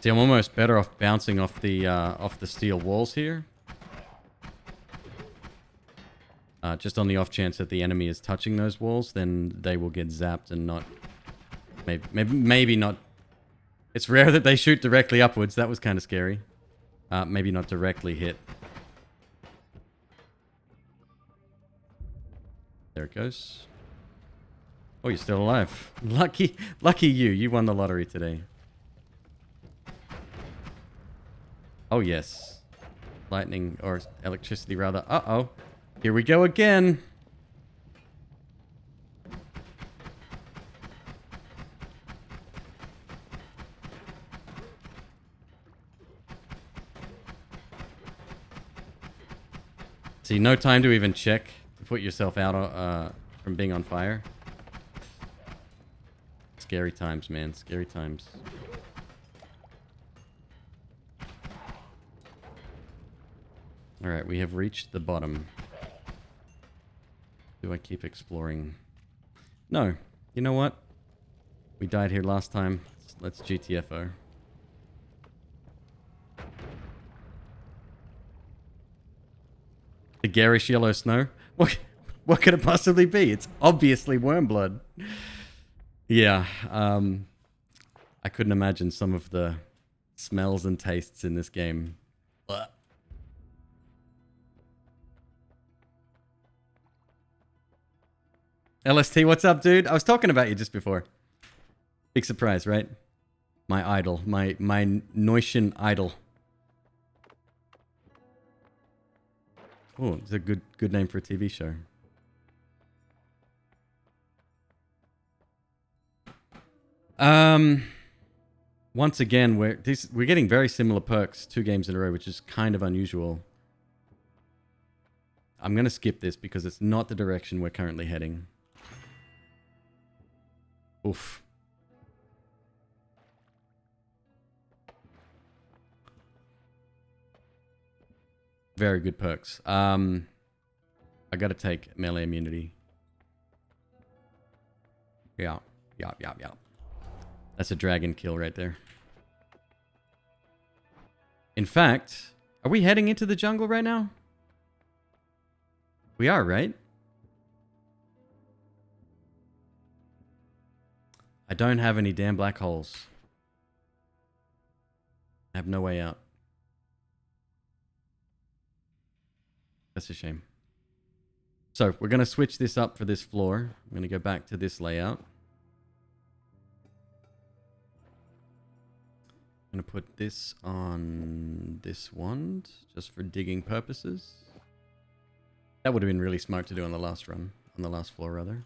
See, I'm almost better off bouncing off the steel walls here. Just on the off chance that the enemy is touching those walls, then they will get zapped and not... Maybe not... It's rare that they shoot directly upwards. That was kind of scary. Maybe not directly hit. There it goes. Oh, you're still alive. Lucky you. You won the lottery today. Oh, yes. Lightning, or electricity, rather. Uh-oh. Here we go again. See, no time to even check to put yourself out from being on fire. Scary times, man. Scary times. Alright, we have reached the bottom. Do I keep exploring? No. You know what? We died here last time. Let's GTFO. The garish yellow snow? What could it possibly be? It's obviously worm blood. Yeah. I couldn't imagine some of the smells and tastes in this game. Ugh. LST, what's up, dude? I was talking about you just before. Big surprise, right? My idol. My Noitian idol. Oh, it's a good name for a TV show. Once again, we're getting very similar perks 2 games in a row, which is kind of unusual. I'm going to skip this because it's not the direction we're currently heading. Oof. Very good perks. I gotta take melee immunity. Yeah. That's a dragon kill right there. In fact, are we heading into the jungle right now? We are, right? I don't have any damn black holes. I have no way out. That's a shame. So, we're going to switch this up for this floor. I'm going to go back to this layout. I'm going to put this on this wand, just for digging purposes. That would have been really smart to do on the last run. On the last floor, rather.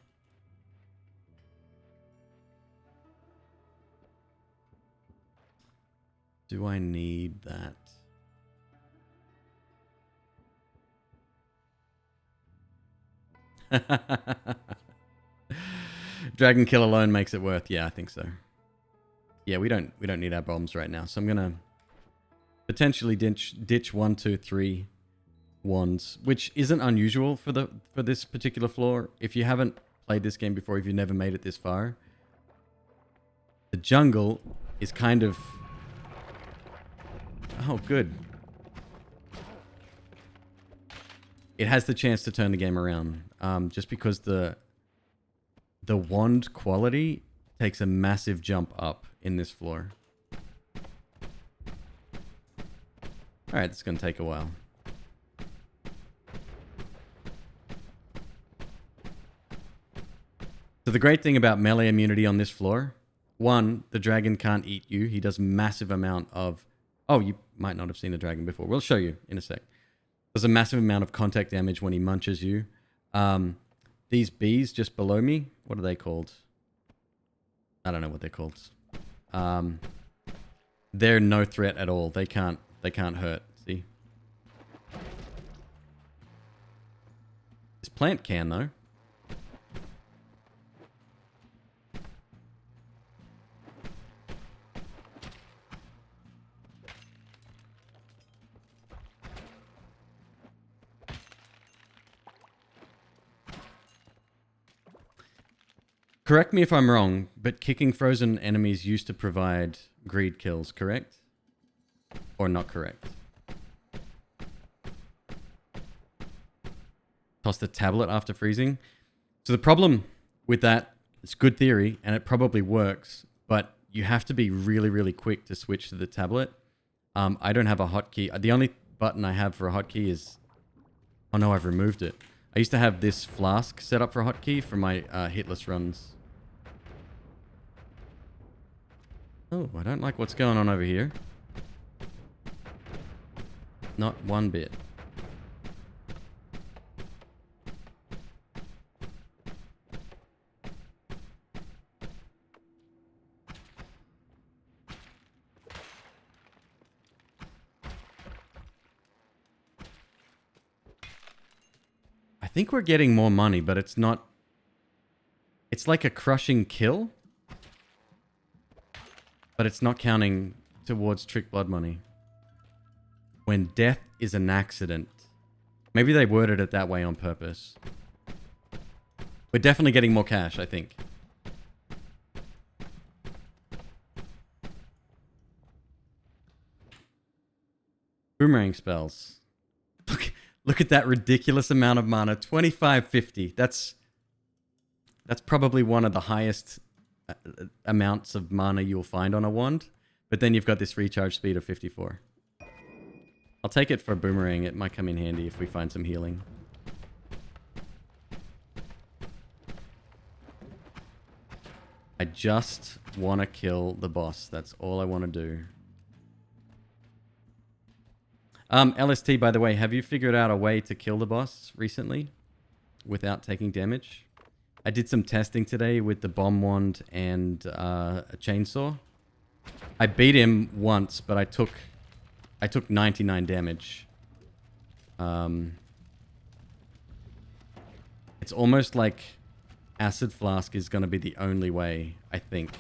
Do I need that? Dragon kill alone makes it worth. Yeah, I think so. Yeah, we don't need our bombs right now. So I'm gonna potentially ditch 1, 2, 3 wands, which isn't unusual for this particular floor. If you haven't played this game before, if you've never made it this far, the jungle is kind of... Oh, good. It has the chance to turn the game around, just because the wand quality takes a massive jump up in this floor. All right, it's going to take a while. So the great thing about melee immunity on this floor, one, the dragon can't eat you. He does massive amount of... Oh, you might not have seen a dragon before. We'll show you in a sec. There's a massive amount of contact damage when he munches you. These bees just below me, what are they called? I don't know what they're called. They're no threat at all. They can't hurt. See? This plant can though. Correct me if I'm wrong, but kicking frozen enemies used to provide greed kills, correct? Or not correct? Toss the tablet after freezing. So the problem with that, it's good theory, and it probably works, but you have to be really, really quick to switch to the tablet. I don't have a hotkey. The only button I have for a hotkey is... Oh no, I've removed it. I used to have this flask set up for a hotkey for my hitless runs. Oh, I don't like what's going on over here. Not one bit. I think we're getting more money, but it's not... It's like a crushing kill. But it's not counting towards trick blood money. When death is an accident. Maybe they worded it that way on purpose. We're definitely getting more cash, I think. Boomerang spells. Look at that ridiculous amount of mana. 2550. That's probably one of the highest amounts of mana you'll find on a wand. But then you've got this recharge speed of 54. I'll take it for boomerang. It might come in handy if we find some healing. I just want to kill the boss. That's all I want to do. LST, by the way, have you figured out a way to kill the boss recently without taking damage? I did some testing today with the bomb wand and a chainsaw. I beat him once, but I took 99 damage. It's almost like acid flask is going to be the only way, I think.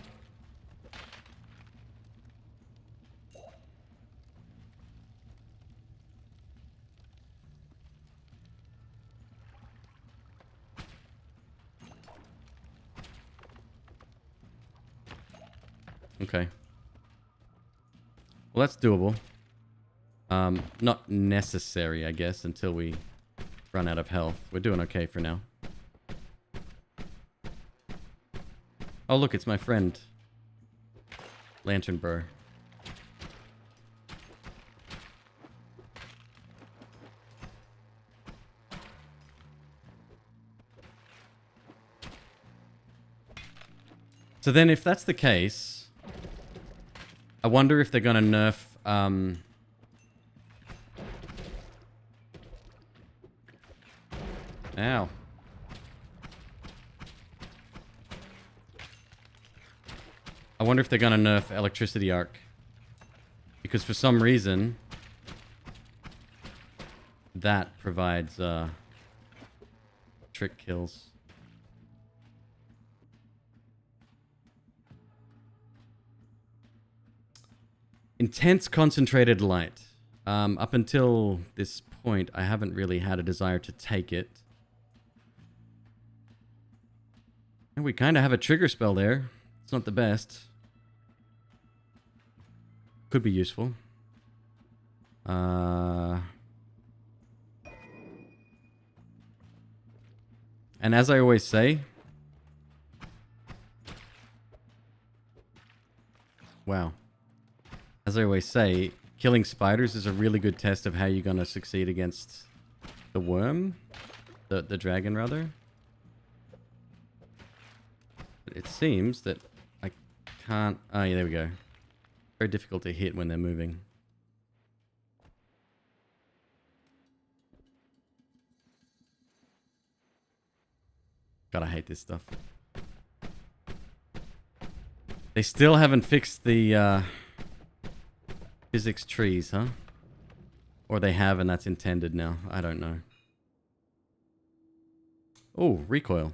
Okay. Well, that's doable. Not necessary, I guess, until we run out of health. We're doing okay for now. Oh, look, it's my friend. Lantern Burr. So then if that's the case... I wonder if they're going to nerf... Ow. I wonder if they're going to nerf electricity arc. Because for some reason... that provides trick kills. Intense concentrated light. Up until this point, I haven't really had a desire to take it. And we kind of have a trigger spell there. It's not the best. Could be useful. And as I always say... Wow. As I always say, killing spiders is a really good test of how you're going to succeed against the worm. The dragon, rather. it seems that I can't... Oh, yeah, there we go. Very difficult to hit when they're moving. God, I hate this stuff. They still haven't fixed the physics trees, huh? Or they have and that's intended now. I don't know. Oh, recoil.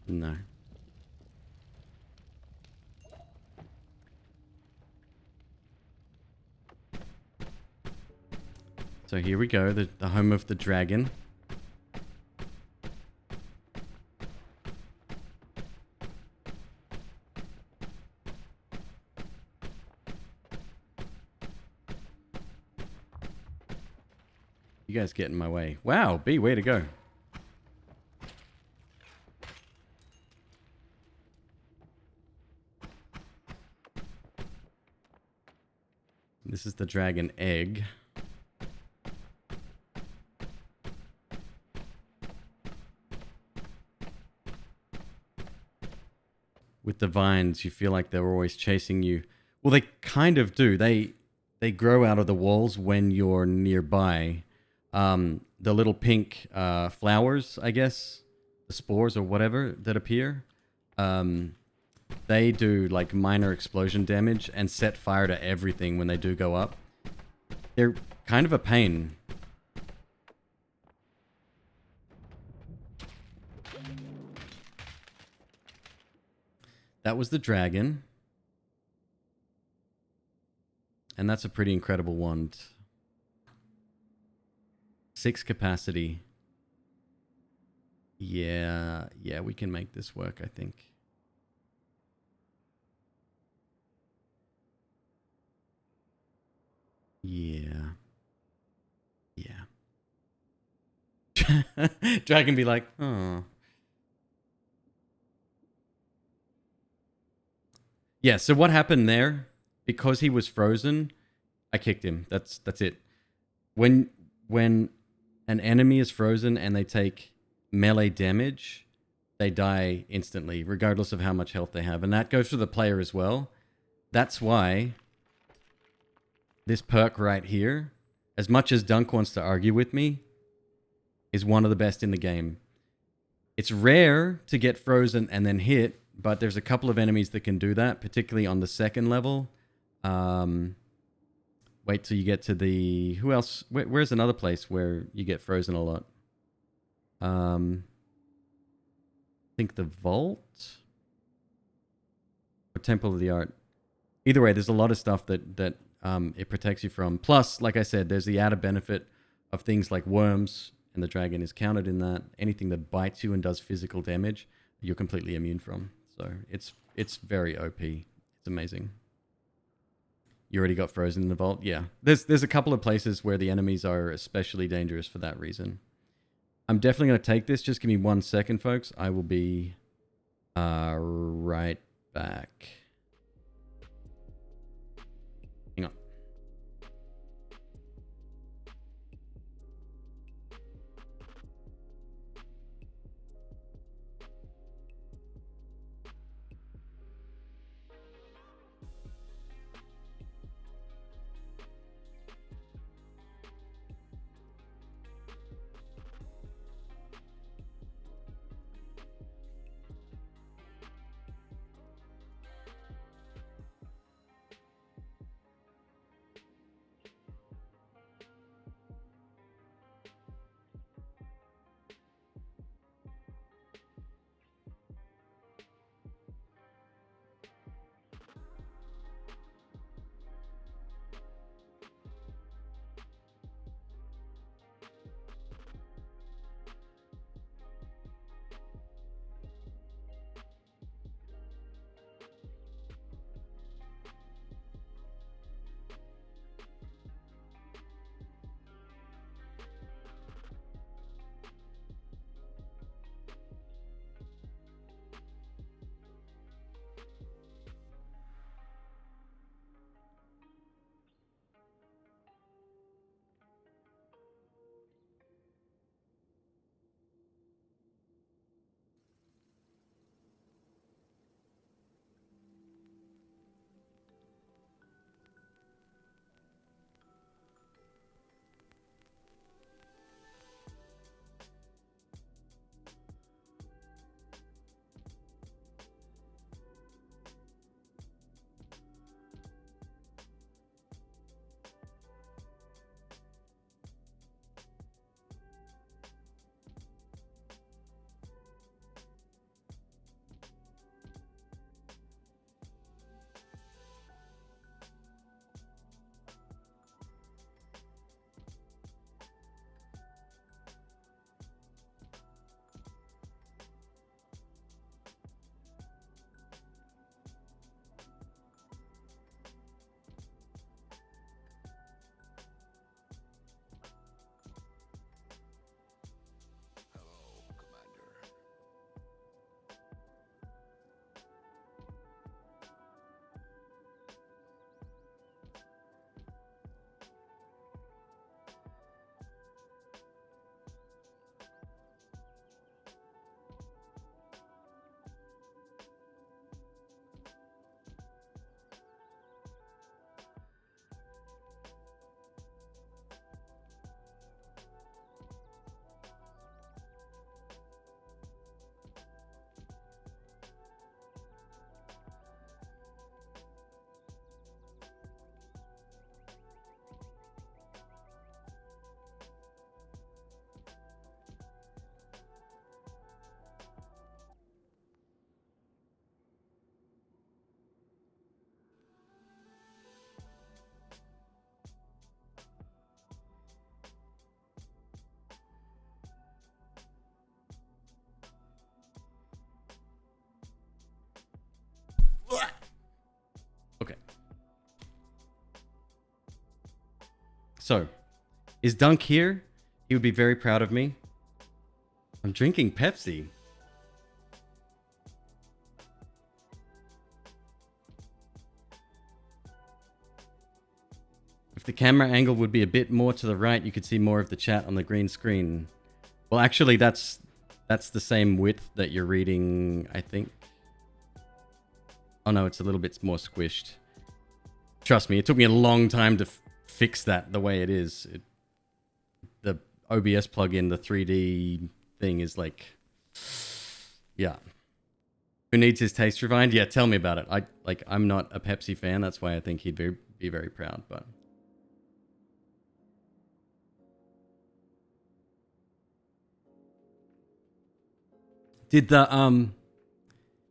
No. So here we go, the home of the dragon. You guys get in my way. Wow, B, way to go. This is the dragon egg. With the vines, you feel like they're always chasing you. Well, they kind of do. They grow out of the walls when you're nearby. The little pink flowers, I guess, the spores or whatever that appear, they do like minor explosion damage and set fire to everything when they do go up. They're kind of a pain. That was the dragon. And that's a pretty incredible wand. 6 capacity. Yeah, we can make this work, I think. Yeah. Dragon be like, oh. Yeah, so what happened there? Because he was frozen, I kicked him. That's it. When an enemy is frozen and they take melee damage, they die instantly, regardless of how much health they have. And that goes for the player as well. That's why this perk right here, as much as Dunk wants to argue with me, is one of the best in the game. It's rare to get frozen and then hit, but there's a couple of enemies that can do that, particularly on the second level. Wait till you get to the... Who else? Where's another place where you get frozen a lot? I think the Vault? Or Temple of the Art. Either way, there's a lot of stuff that it protects you from. Plus, like I said, there's the added benefit of things like worms, and the dragon is counted in that. Anything that bites you and does physical damage, you're completely immune from. So it's very OP. It's amazing. You already got frozen in the vault? Yeah. There's a couple of places where the enemies are especially dangerous for that reason. I'm definitely going to take this. Just give me 1 second, folks. I will be right back. Hang on. So, is Dunk here? He would be very proud of me. I'm drinking Pepsi. If the camera angle would be a bit more to the right, you could see more of the chat on the green screen. Well, actually, that's the same width that you're reading, I think. Oh no, it's a little bit more squished. Trust me, it took me a long time to fix that the way it is. The OBS plugin, the 3D thing is like... Yeah. Who needs his taste refined? Yeah, tell me about it. I'm not a Pepsi fan. That's why I think he'd be very proud, but... Did the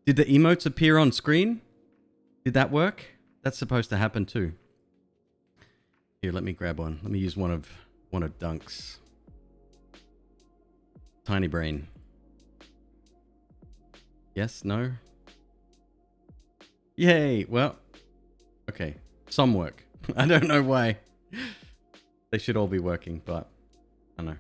emotes appear on screen? Did that work? That's supposed to happen too. Here, let me grab one. Let me use one of Dunk's. Tiny brain. Yes, no? Yay! Well, okay. Some work. I don't know why. They should all be working, but I don't know.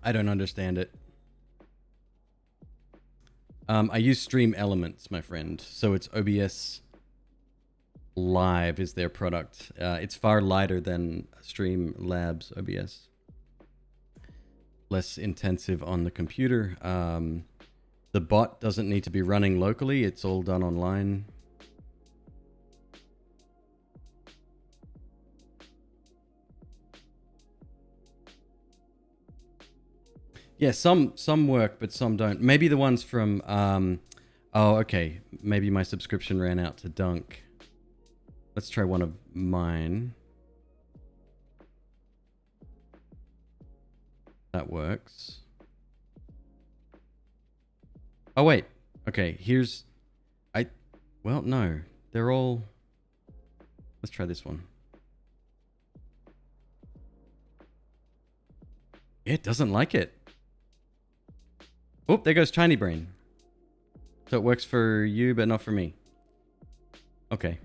I don't understand it. I use Stream Elements, my friend. So it's OBS Live is their product. It's far lighter than Streamlabs OBS. Less intensive on the computer. The bot doesn't need to be running locally. It's all done online. Yeah, some work, but some don't. Maybe the ones from... oh, okay. Maybe my subscription ran out to Dunk. Let's try one of mine. That works. Oh, wait. Okay, here's... Well, no. They're all... Let's try this one. It doesn't like it. Oh, there goes Tiny Brain. So it works for you, but not for me. Okay.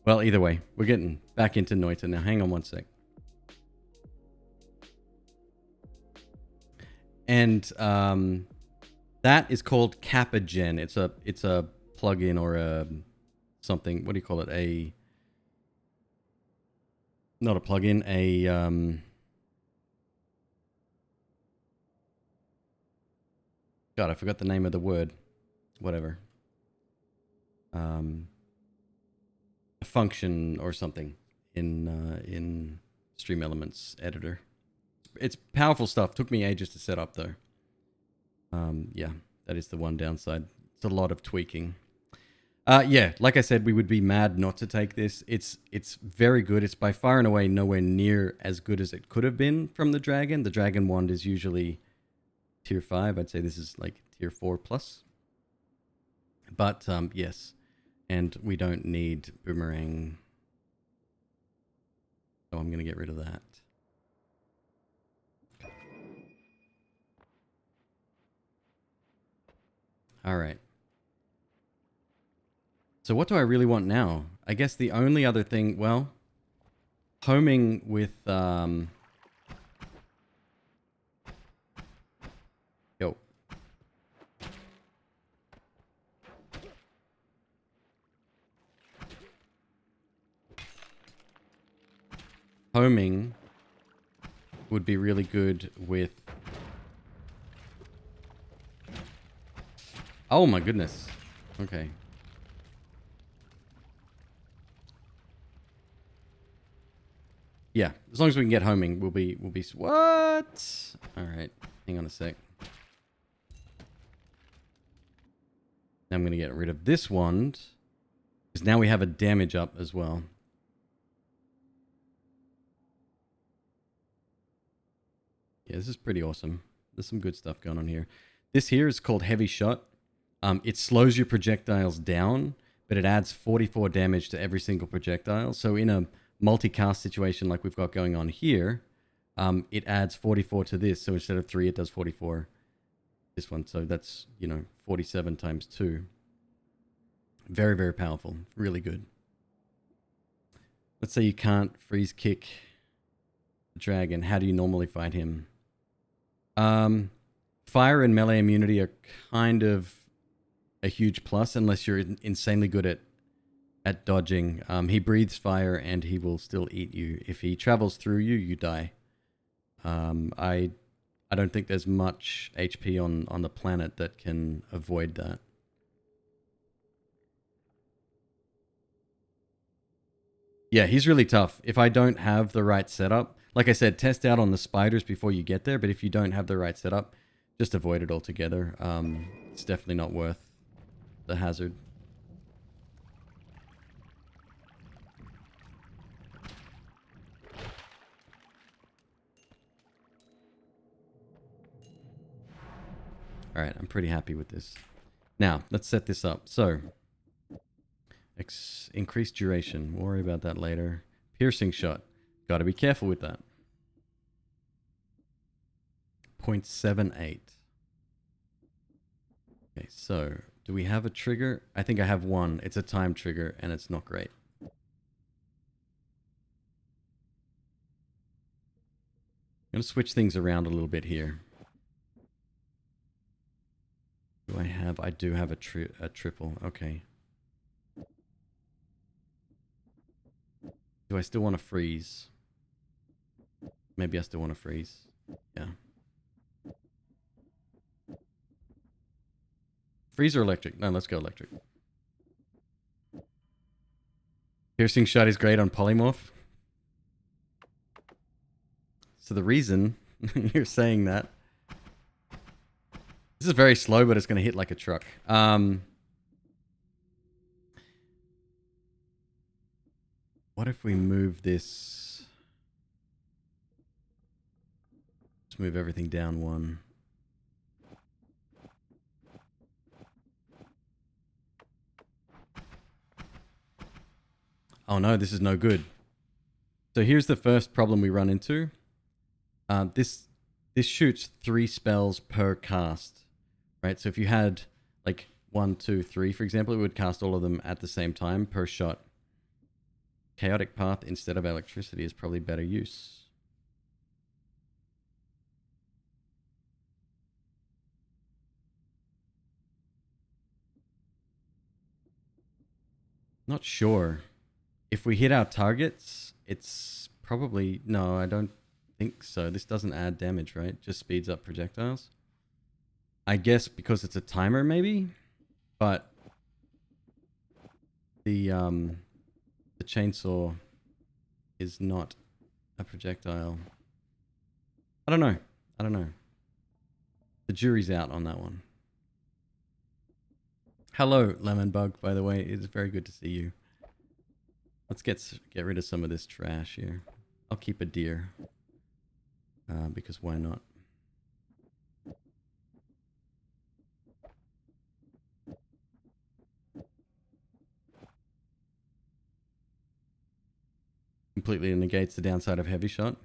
Well, either way, we're getting back into Noita now. Hang on one sec. And that is called Kappa-Gen. It's a plugin or a something. What do you call it? Not a plugin. God, I forgot the name of the word. Whatever. A function or something in Stream Elements editor. It's powerful stuff. Took me ages to set up though. Yeah, that is the one downside. It's a lot of tweaking. Yeah, like I said, we would be mad not to take this. It's very good. It's by far and away nowhere near as good as it could have been from the Dragon. The Dragon wand is usually tier 5. I'd say this is like tier 4 plus. But yes, and we don't need boomerang. So I'm going to get rid of that. All right. So what do I really want now? I guess the only other thing, well, homing with yo. Homing would be really good with... Oh my goodness. Okay. Yeah, as long as we can get homing, we'll be what? All right, hang on a sec. Now I'm going to get rid of this wand because now we have a damage up as well. Yeah, this is pretty awesome. There's some good stuff going on here. This here is called Heavy Shot. It slows your projectiles down, but it adds 44 damage to every single projectile. So in a multicast situation like we've got going on here, it adds 44 to this. So instead of 3, it does 44 this one. So that's, 47 times 2. Very, very powerful. Really good. Let's say you can't freeze kick the dragon. How do you normally fight him? Fire and melee immunity are kind of a huge plus unless you're insanely good at dodging. He breathes fire and he will still eat you. If he travels through you, you die. I don't think there's much HP on the planet that can avoid that. Yeah, he's really tough. If I don't have the right setup, like I said, test out on the spiders before you get there. But if you don't have the right setup, just avoid it altogether. It's definitely not worth the hazard. All right, I'm pretty happy with this. Now, let's set this up. So, increased duration. We'll worry about that later. Piercing shot. Got to be careful with that. 0.78. Okay, so do we have a trigger? I think I have one. It's a time trigger, and it's not great. I'm going to switch things around a little bit here. Do I have? I do have a triple. Okay. Do I still want to freeze? Maybe I still want to freeze. Yeah. Freeze or electric? No, let's go electric. Piercing shot is great on polymorph. So the reason you're saying that, this is very slow, but it's going to hit like a truck. What if we move this? Let's move everything down one. Oh no, this is no good. So here's the first problem we run into. This shoots 3 spells per cast, right? So if you had like 1, 2, 3, for example, it would cast all of them at the same time per shot. Chaotic Path instead of electricity is probably better use. Not sure. If we hit our targets, it's probably... No, I don't think so. This doesn't add damage, right? Just speeds up projectiles. I guess because it's a timer, maybe? But the chainsaw is not a projectile. I don't know. I don't know. The jury's out on that one. Hello, Lemon Bug, by the way. It's very good to see you. Let's get rid of some of this trash here. I'll keep a deer. Because why not? Completely negates the downside of heavy shot.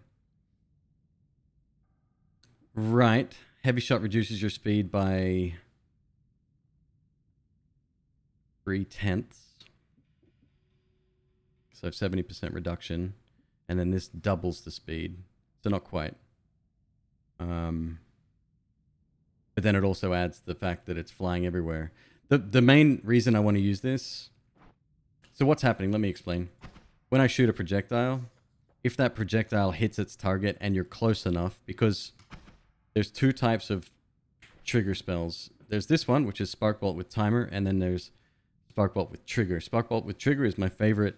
Right. Heavy shot reduces your speed by 3/10. So 70% reduction. And then this doubles the speed. So not quite. But then it also adds the fact that it's flying everywhere. The main reason I want to use this... So what's happening? Let me explain. When I shoot a projectile, if that projectile hits its target and you're close enough, because there's 2 types of trigger spells. There's this one, which is Spark Bolt with timer, and then there's Spark Bolt with trigger. Spark Bolt with trigger is my favorite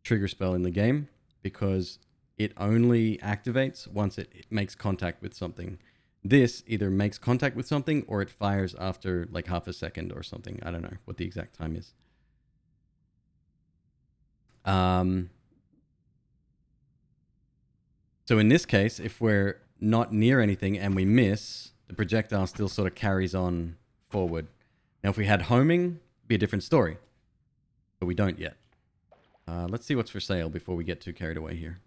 trigger spell in the game because it only activates once it makes contact with something. This either makes contact with something or it fires after like half a second or something. I don't know what the exact time is. So in this case, if we're not near anything and we miss, the projectile still sort of carries on forward. Now, if we had homing, it'd be a different story. But we don't yet. Let's see what's for sale before we get too carried away here.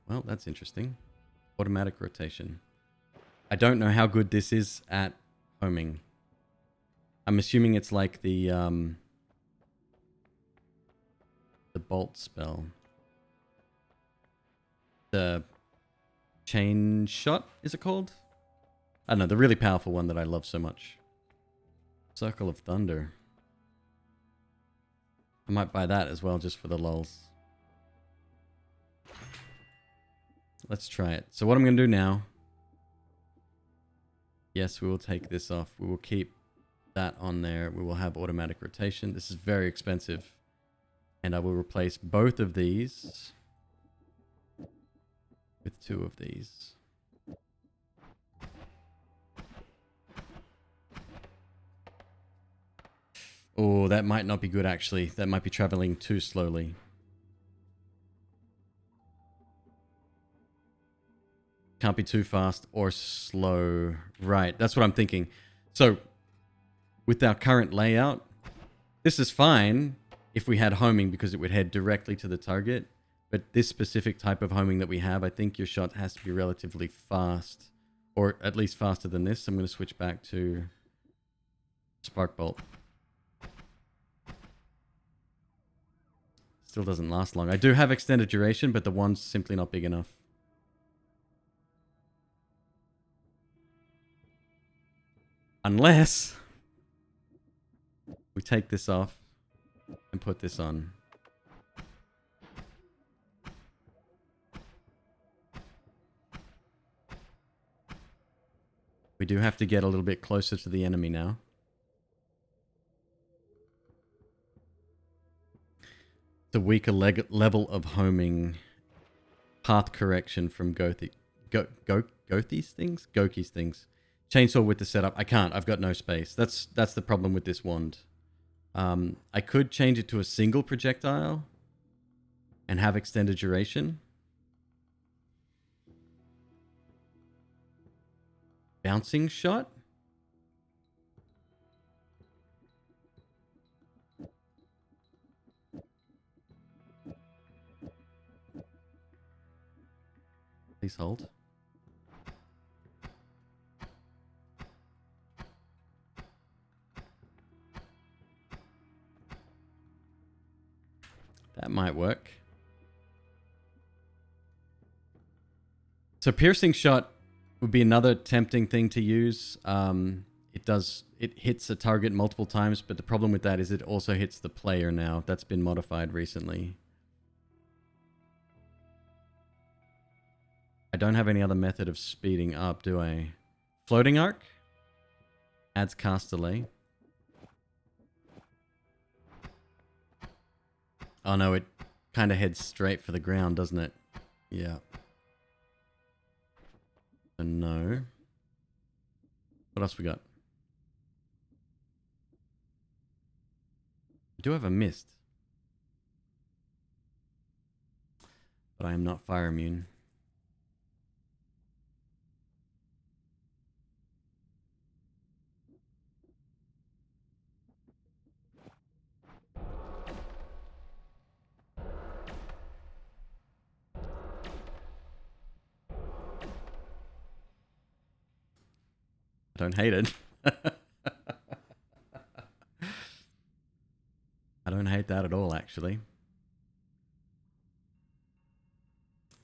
Well, that's interesting. Automatic rotation. I don't know how good this is at homing. I'm assuming it's like the bolt spell. The chain shot, is it called? I don't know, the really powerful one that I love so much. Circle of Thunder. I might buy that as well just for the lulz. Let's try it. So what I'm going to do now... Yes, we will take this off. We will keep that on there. We will have automatic rotation. This is very expensive. And I will replace both of these with 2 of these. Oh, that might not be good actually. That might be traveling too slowly. Can't be too fast or slow. Right, that's what I'm thinking. So, with our current layout, this is fine if we had homing because it would head directly to the target. But this specific type of homing that we have, I think your shot has to be relatively fast. Or at least faster than this. I'm going to switch back to Spark Bolt. Still doesn't last long. I do have extended duration, but the one's simply not big enough. Unless we take this off and put this on. We do have to get a little bit closer to the enemy now. The weaker level of homing, path correction from Goki's things? Goki's things. Chainsaw with the setup. I can't. I've got no space. That's the problem with this wand. I could change it to a single projectile and have extended duration. Bouncing shot? Please hold. That might work. So piercing shot would be another tempting thing to use. It hits a target multiple times, but the problem with that is it also hits the player now. That's been modified recently. I don't have any other method of speeding up, do I? Floating arc adds cast delay. Oh no, it kind of heads straight for the ground, doesn't it? Yeah. So no. What else we got? I do have a mist. But I am not fire immune. I don't hate it. I don't hate that at all, actually.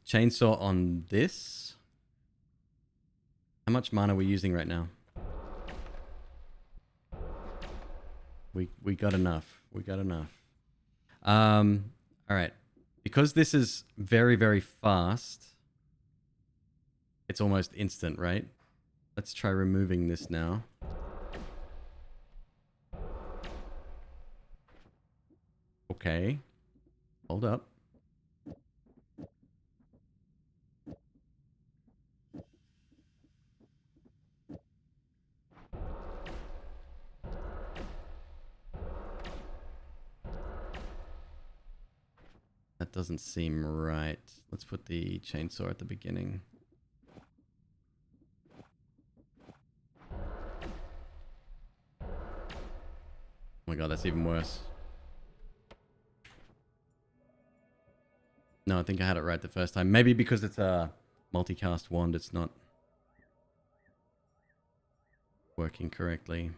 Chainsaw on this. How much mana are we using right now? We got enough. We got enough. All right. Because this is very, very fast, it's almost instant, right? Let's try removing this now. Okay. Hold up. That doesn't seem right. Let's put the chainsaw at the beginning. Oh my god, that's even worse. No, I think I had it right the first time. Maybe because it's a multicast wand, it's not... working correctly.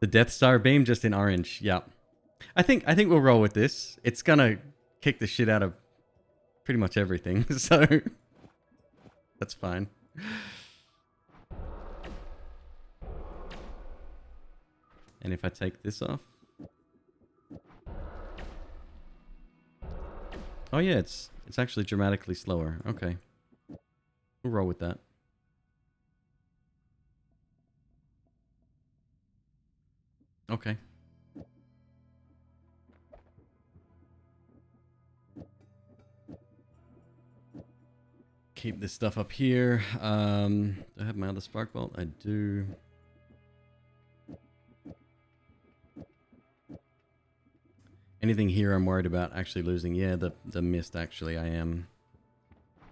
The Death Star beam just in orange. Yeah. I think we'll roll with this. It's gonna kick the shit out of pretty much everything, so that's fine. And if I take this off. Oh yeah, it's actually dramatically slower. Okay. We'll roll with that. Okay. Keep this stuff up here. Do I have my other spark bolt? I do. Anything here I'm worried about actually losing? Yeah, the mist actually I am.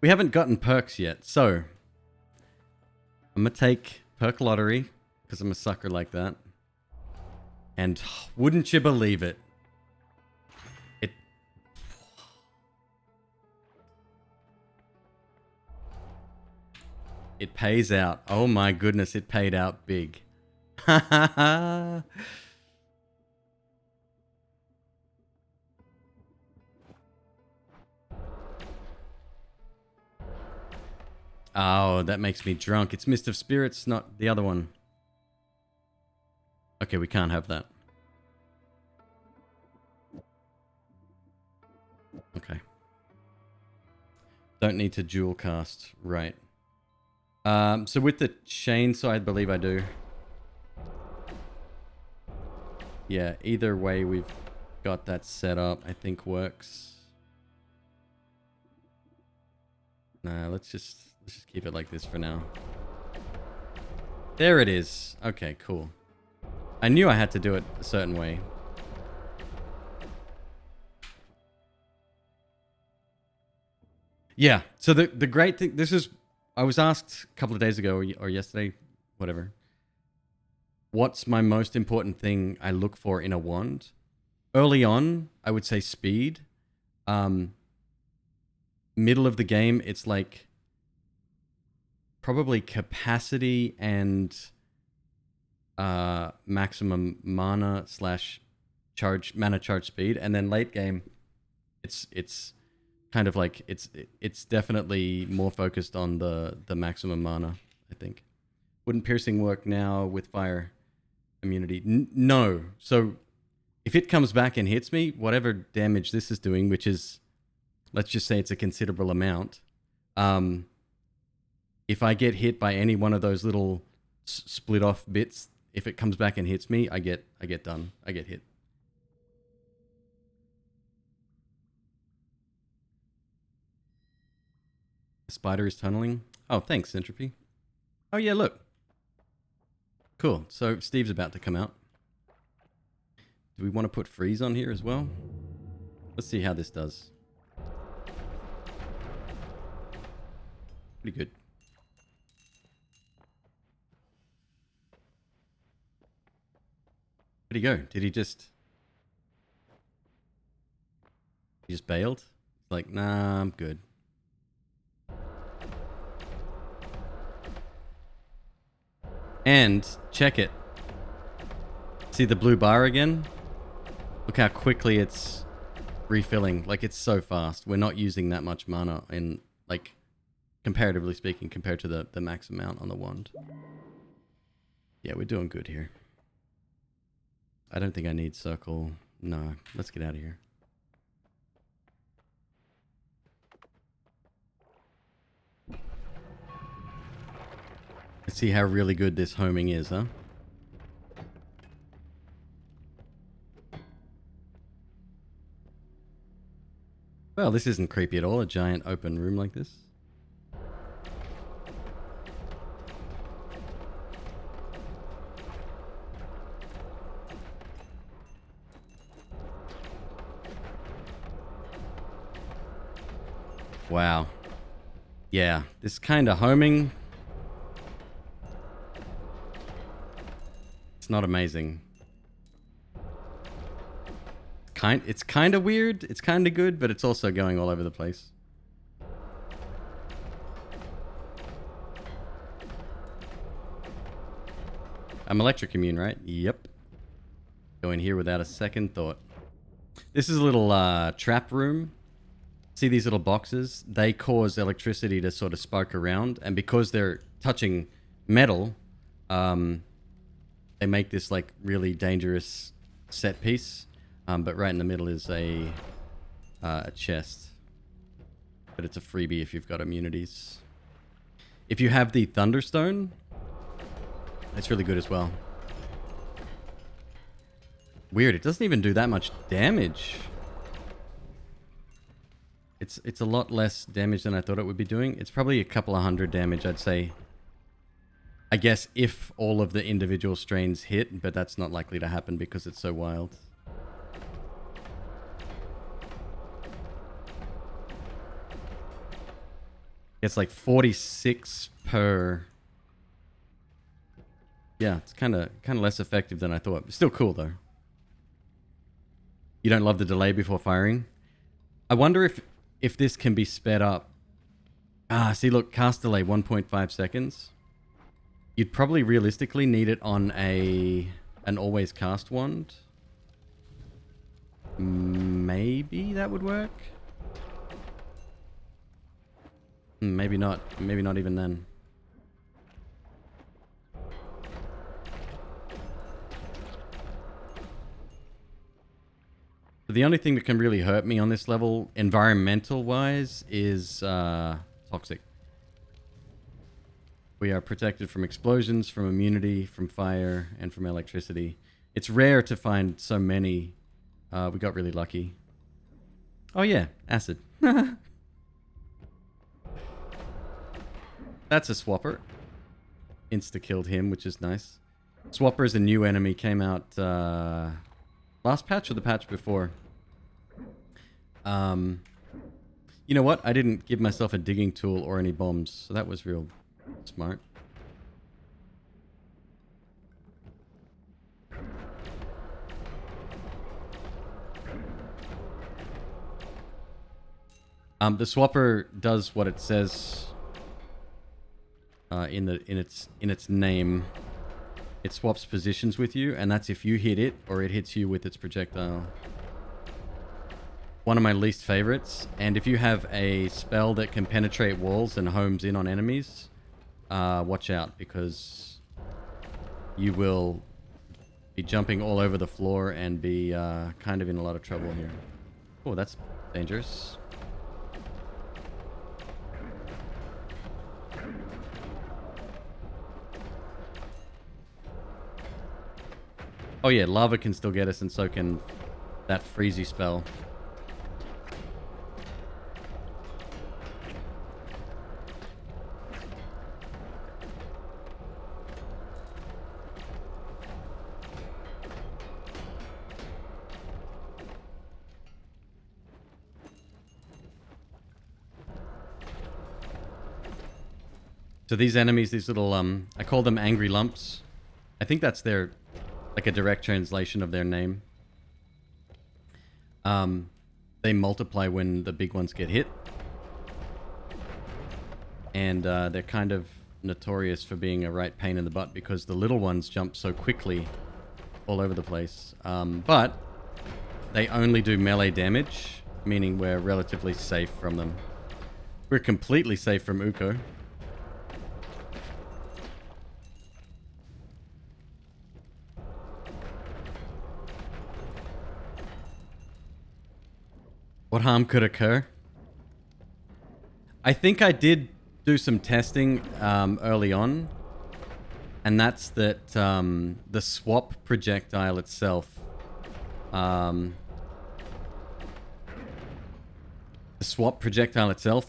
We haven't gotten perks yet, so I'm gonna take perk lottery because I'm a sucker like that. And wouldn't you believe it? It pays out. Oh my goodness, it paid out big. Oh, that makes me drunk. It's Mist of Spirits, not the other one. Okay, we can't have that. Okay. Don't need to dual cast. Right. So with the chainsaw, I believe I do. Yeah, either way we've got that set up, I think works. Nah, let's just keep it like this for now. There it is. Okay, cool. I knew I had to do it a certain way. Yeah, so the great thing, this is, I was asked a couple of days ago or yesterday, whatever, what's my most important thing I look for in a wand? Early on, I would say speed. Middle of the game, it's like probably capacity and maximum mana / mana charge speed, and then late game, it's kind of like it's definitely more focused on the maximum mana, I think. Wouldn't piercing work now with fire immunity? No. So if it comes back and hits me, whatever damage this is doing, which is, let's just say it's a considerable amount, if I get hit by any one of those little split off bits, if it comes back and hits me, I get done. I get hit. The spider is tunneling. Oh, thanks, Entropy. Oh yeah, look. Cool. So Steve's about to come out. Do we want to put freeze on here as well? Let's see how this does. Pretty good. Where'd he go? Did he just... He just bailed? Like, nah, I'm good. And check it. See the blue bar again? Look how quickly it's refilling. Like, it's so fast. We're not using that much mana in, like, comparatively speaking, compared to the max amount on the wand. Yeah, we're doing good here. I don't think I need circle. No, let's get out of here. Let's see how really good this homing is, huh? Well, this isn't creepy at all, a giant open room like this. Wow. Yeah, this kind of homing... It's not amazing. It's kind of weird, it's kind of good, but it's also going all over the place. I'm electric immune, right? Yep. Go in here without a second thought. This is a little trap room. See these little boxes? They cause electricity to sort of spark around, and because they're touching metal, they make this like really dangerous set piece. But right in the middle is a chest. But it's a freebie if you've got immunities. If you have the Thunderstone, it's really good as well. Weird, it doesn't even do that much damage. It's a lot less damage than I thought it would be doing. It's probably a couple of hundred damage, I'd say. I guess if all of the individual strains hit, but that's not likely to happen because it's so wild. It's like 46 per... Yeah, it's kind of less effective than I thought. Still cool, though. You don't love the delay before firing? I wonder if this can be sped up. Ah, see, look, cast delay 1.5 seconds. You'd probably realistically need it on an always cast wand. Maybe that would work. Maybe not. Maybe not even then. The only thing that can really hurt me on this level, environmental-wise, is toxic. We are protected from explosions, from immunity, from fire, and from electricity. It's rare to find so many. We got really lucky. Oh yeah, acid. That's a Swapper. Insta-killed him, which is nice. Swapper is a new enemy, came out last patch or the patch before. You know what? I didn't give myself a digging tool or any bombs, so that was real smart. The Swapper does what it says in its name. It swaps positions with you, and that's if you hit it or it hits you with its projectile. One of my least favorites. And if you have a spell that can penetrate walls and homes in on enemies, watch out, because you will be jumping all over the floor and be kind of in a lot of trouble here. Oh, that's dangerous. Oh yeah, lava can still get us, and so can that freezy spell. So these enemies, these little, I call them angry lumps. I think that's their, like a direct translation of their name. They multiply when the big ones get hit. And they're kind of notorious for being a right pain in the butt because the little ones jump so quickly all over the place. But they only do melee damage, meaning we're relatively safe from them. We're completely safe from Uko. What harm could occur? I think I did do some testing early on, and that's that the swap projectile itself,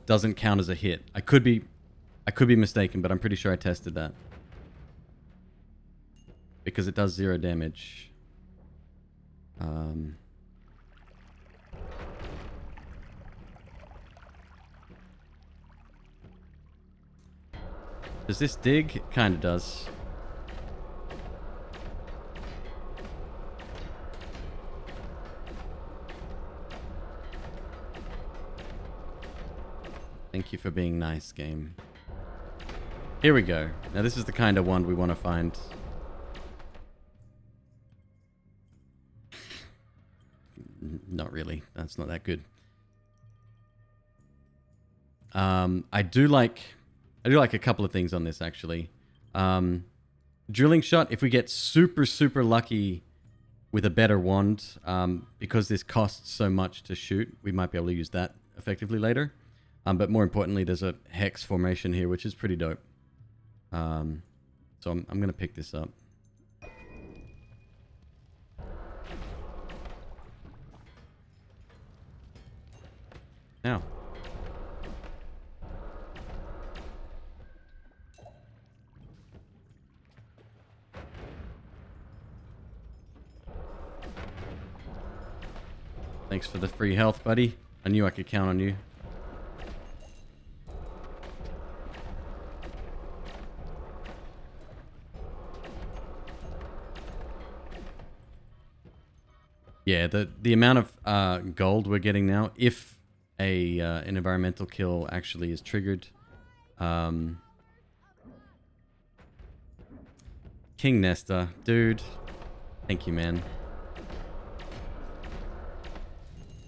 doesn't count as a hit. I could be mistaken, but I'm pretty sure I tested that because it does 0 damage. Does this dig? It kind of does. Thank you for being nice, game. Here we go. Now this is the kind of one we want to find. Not really. That's not that good. I do like a couple of things on this actually. Drilling shot, if we get super, super lucky with a better wand, because this costs so much to shoot, we might be able to use that effectively later. But more importantly, there's a hex formation here, which is pretty dope. So I'm going to pick this up. Now. Thanks for the free health, buddy. I knew I could count on you. Yeah, the amount of gold we're getting now, if an environmental kill actually is triggered. King Nesta, dude. Thank you, man.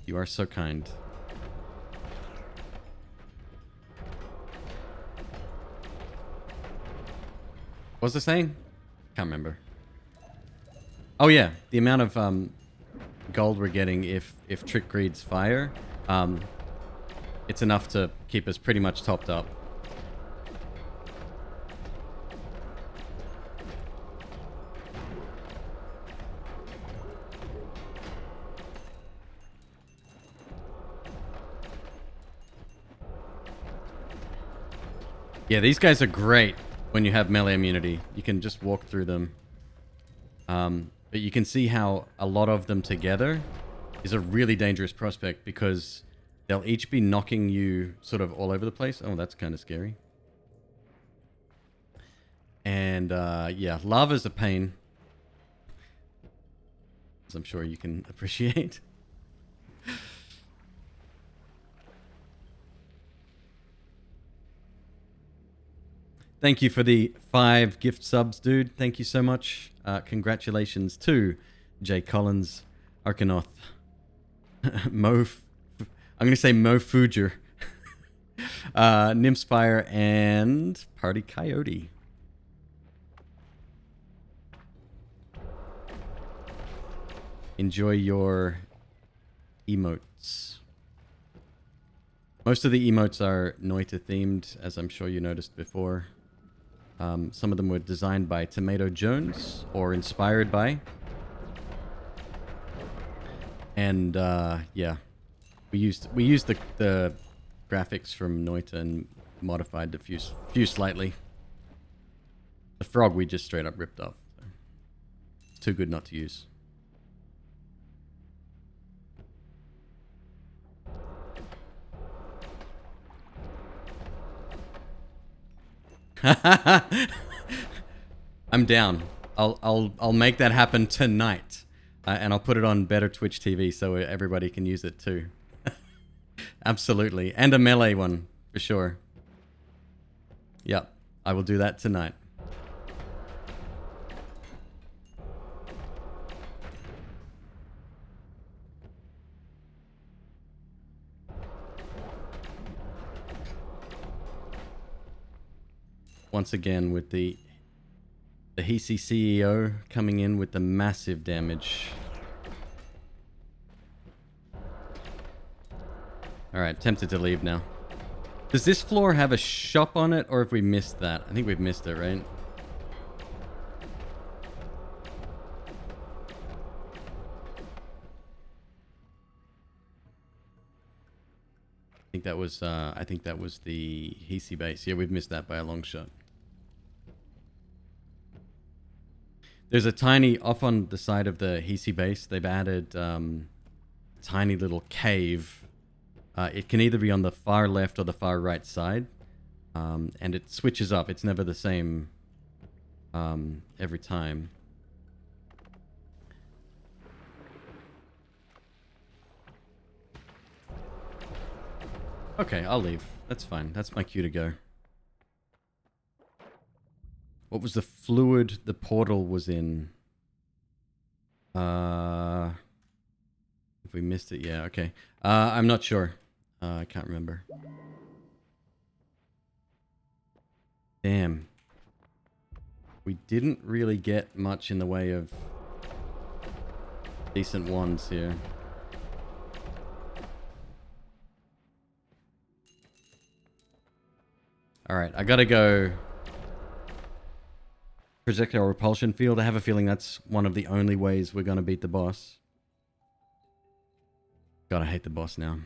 You are so kind. What was I saying? Can't remember. Oh yeah, the amount of gold we're getting if Trick Greed's fire, it's enough to keep us pretty much topped up. Yeah, these guys are great when you have melee immunity. You can just walk through them. But you can see how a lot of them together is a really dangerous prospect because they'll each be knocking you sort of all over the place. Oh, that's kind of scary. And yeah, lava's a pain, as I'm sure you can appreciate. Thank you for the 5 gift subs, dude. Thank you so much. Congratulations to Jay Collins, Arkanoth, I'm going to say Mo Fuger, Nymphspire, and Party Coyote. Enjoy your emotes. Most of the emotes are Noita themed, as I'm sure you noticed before. Some of them were designed by Tomato Jones or inspired by. And yeah, we used the graphics from Noita and modified the few slightly. The frog we just straight up ripped off. It's too good not to use. I'm down. I'll make that happen tonight, and I'll put it on better Twitch TV so everybody can use it too. Absolutely, and a melee one for sure. Yep, I will do that tonight. Once again with the Hisi CEO coming in with the massive damage. Alright, tempted to leave now. Does this floor have a shop on it, or have we missed that? I think we've missed it, right? I think that was the Hisi base. Yeah, we've missed that by a long shot. There's a tiny, off on the side of the Hisi base, they've added a tiny little cave. It can either be on the far left or the far right side. And it switches up. It's never the same every time. Okay, I'll leave. That's fine. That's my cue to go. What was the fluid the portal was in? If we missed it? Yeah, okay. I'm not sure. I can't remember. Damn. We didn't really get much in the way of decent ones here. Alright, I gotta go projectile repulsion field. I have a feeling that's one of the only ways we're gonna beat the boss. God, I hate the boss now.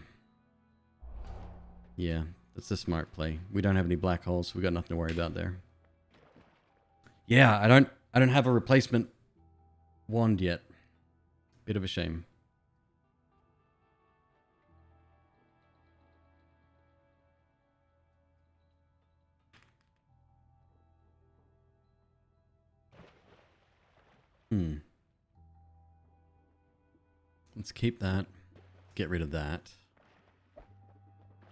Yeah, that's a smart play. We don't have any black holes, so we got nothing to worry about there. Yeah, I don't have a replacement wand yet. Bit of a shame. Let's keep that. Get rid of that.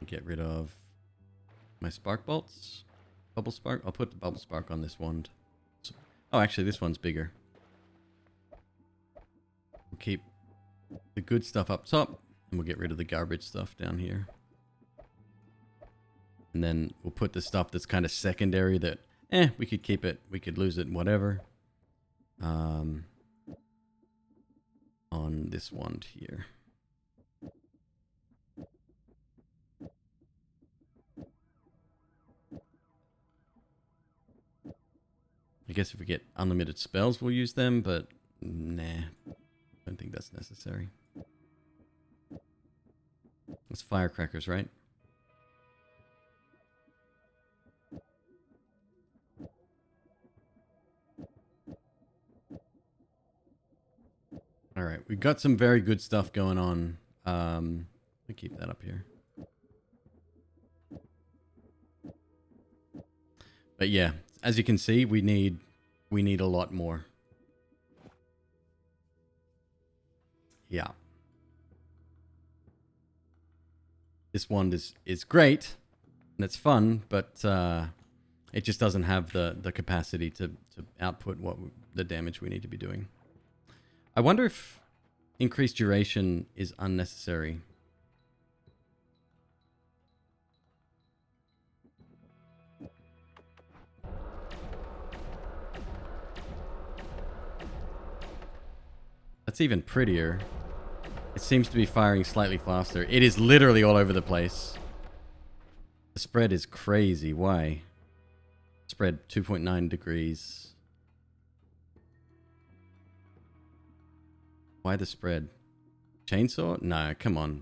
Get rid of my spark bolts. Bubble spark. I'll put the bubble spark on this wand. Oh, actually, this one's bigger. We'll keep the good stuff up top, and we'll get rid of the garbage stuff down here. And then we'll put the stuff that's kind of secondary that, we could keep it, we could lose it, whatever. On this wand here. I guess if we get unlimited spells, we'll use them, but nah. Don't think that's necessary. It's firecrackers, right? Alright, we've got some very good stuff going on. Let me keep that up here. But yeah, as you can see, we need a lot more. Yeah. This wand is great, and it's fun, but it just doesn't have the capacity to output the damage we need to be doing. I wonder if increased duration is unnecessary. That's even prettier. It seems to be firing slightly faster. It is literally all over the place. The spread is crazy. Why? Spread 2.9 degrees. Why the spread? Chainsaw? No, come on.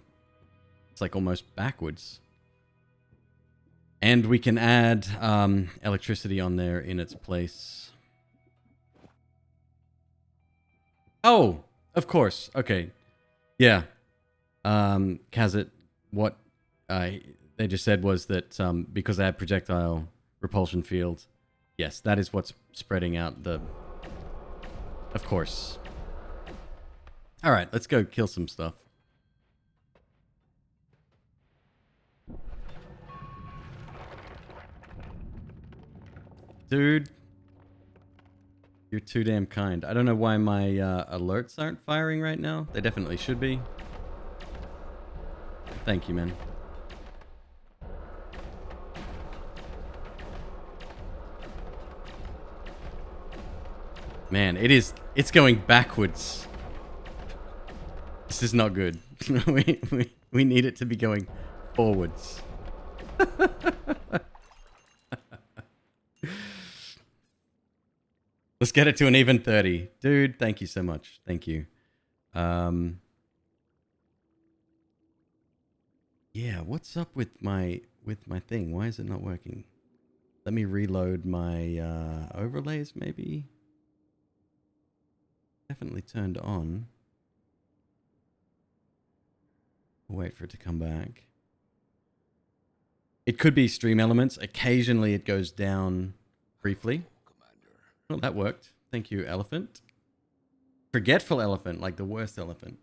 It's like almost backwards. And we can add electricity on there in its place. Oh, of course. Okay. Yeah. Kazit, what they just said was that because I have projectile repulsion field, yes, that is what's spreading out the... Of course. Alright, let's go kill some stuff. Dude. You're too damn kind. I don't know why my alerts aren't firing right now. They definitely should be. Thank you, man. Man, it's going backwards. This is not good. we need it to be going forwards. Let's get it to an even 30. Dude, thank you so much. Thank you. Yeah, what's up with my thing? Why is it not working? Let me reload my overlays, maybe. Definitely turned on. Wait for it to come back. It could be stream elements. Occasionally it goes down briefly. Well, that worked. Thank you, elephant. Forgetful elephant, like the worst elephant.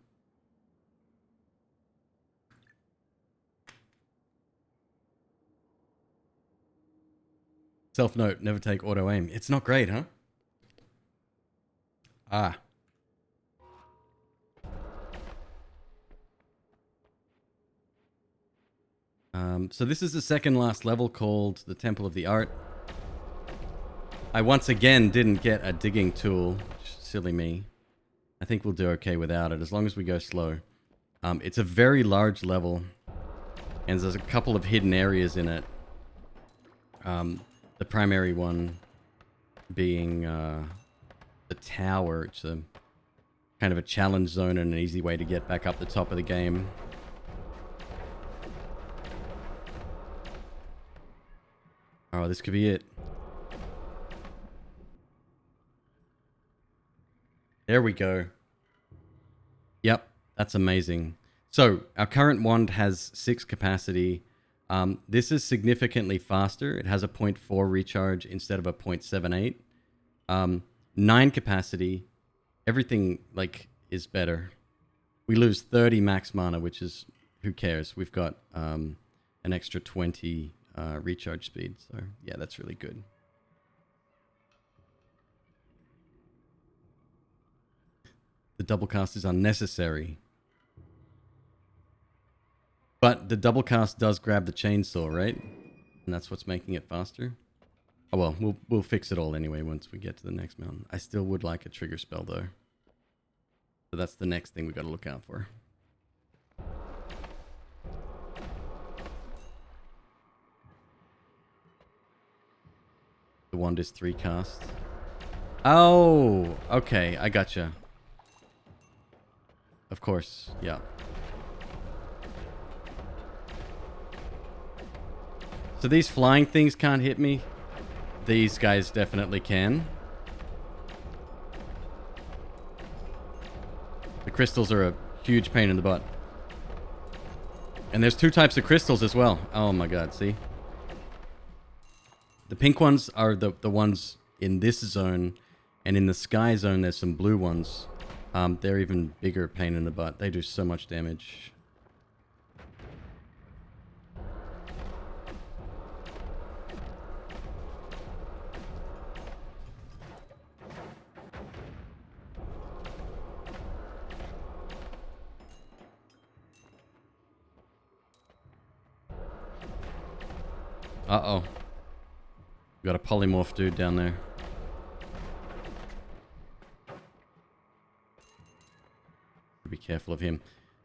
Self-note, never take auto-aim. It's not great, huh? Ah. So this is the second last level called the Temple of the Art. I once again didn't get a digging tool. Silly me. I think we'll do okay without it, as long as we go slow. It's a very large level, and there's a couple of hidden areas in it. The primary one being the tower. It's a kind of a challenge zone and an easy way to get back up the top of the game. Oh, this could be it. There we go. Yep, that's amazing. So, our current wand has 6 capacity. This is significantly faster. It has a 0.4 recharge instead of a 0.78. 9 capacity. Everything, like, is better. We lose 30 max mana, which is... who cares? We've got an extra 20 recharge speed. So, yeah, that's really good. The double cast is unnecessary. But the double cast does grab the chainsaw, right? And that's what's making it faster. Oh well, we'll fix it all anyway once we get to the next mountain. I still would like a trigger spell though. So that's the next thing we got to look out for. The wand is 3 casts. Oh, okay, I gotcha. Of course, yeah. So these flying things can't hit me. These guys definitely can. The crystals are a huge pain in the butt. And there's 2 types of crystals as well. Oh my god, see? The pink ones are the ones in this zone. And in the sky zone, there's some blue ones. They're even bigger pain in the butt. They do so much damage. Uh-oh. We got a polymorph dude down there. Be careful of him.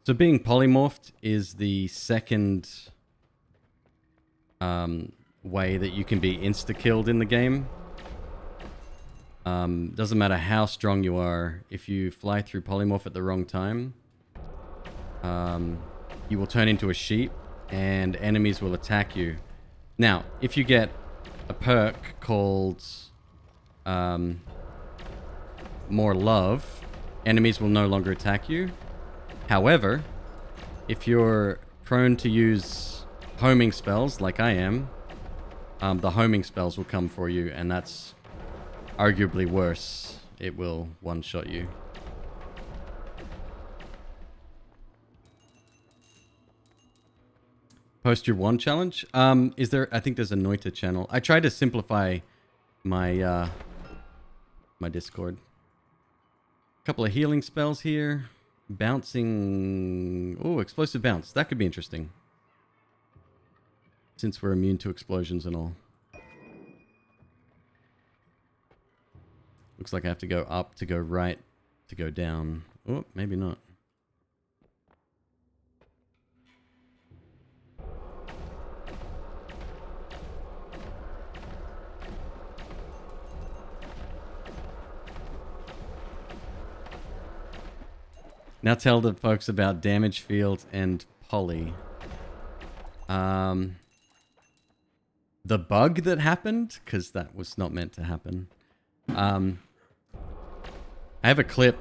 So being polymorphed is the second way that you can be insta-killed in the game. Doesn't matter how strong you are, if you fly through polymorph at the wrong time, you will turn into a sheep and enemies will attack you. Now, if you get a perk called More Love, enemies will no longer attack you. However, if you're prone to use homing spells, like I am, the homing spells will come for you, and that's arguably worse. It will one-shot you. Post your wand challenge? Is there... I think there's a Noita channel. I tried to simplify my my Discord. Couple of healing spells here. Bouncing... Oh, explosive bounce. That could be interesting. Since we're immune to explosions and all. Looks like I have to go up to go right to go down. Oh, maybe not. Now tell the folks about damage field and poly. The bug that happened, because that was not meant to happen. I have a clip,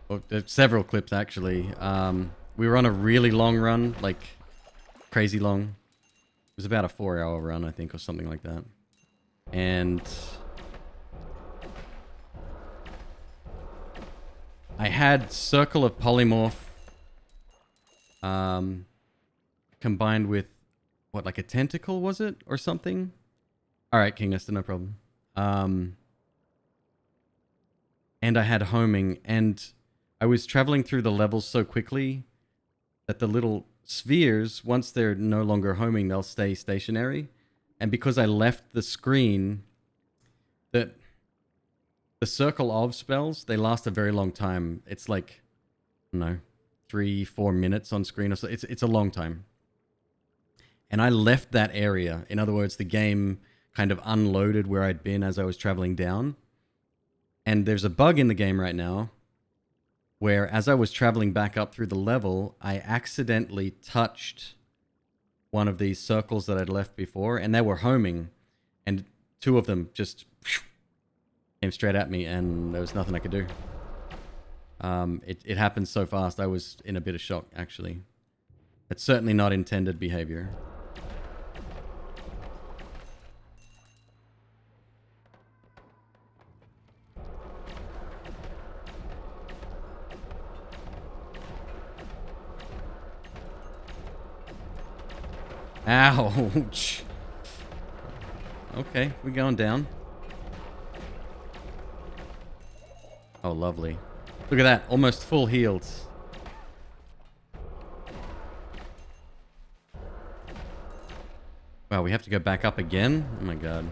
or several clips actually. We were on a really long run, like crazy long. It was about a 4-hour run, I think, or something like that. And I had Circle of Polymorph combined with, what, like a tentacle, was it? Or something? Alright, King Esther, no problem. And I had homing, and I was traveling through the levels so quickly that the little spheres, once they're no longer homing, they'll stay stationary. And because I left the screen, that the circle of spells, they last a very long time. It's like, I don't know, 3-4 minutes on screen or so. It's a long time. And I left that area. In other words, the game kind of unloaded where I'd been as I was traveling down. And there's a bug in the game right now where as I was traveling back up through the level, I accidentally touched one of these circles that I'd left before, and they were homing, and 2 of them just came straight at me, and there was nothing I could do. It happened so fast, I was in a bit of shock, actually. It's certainly not intended behavior. Ouch. Okay, we're going down. Oh, lovely. Look at that, almost full healed. Wow, we have to go back up again? Oh my god.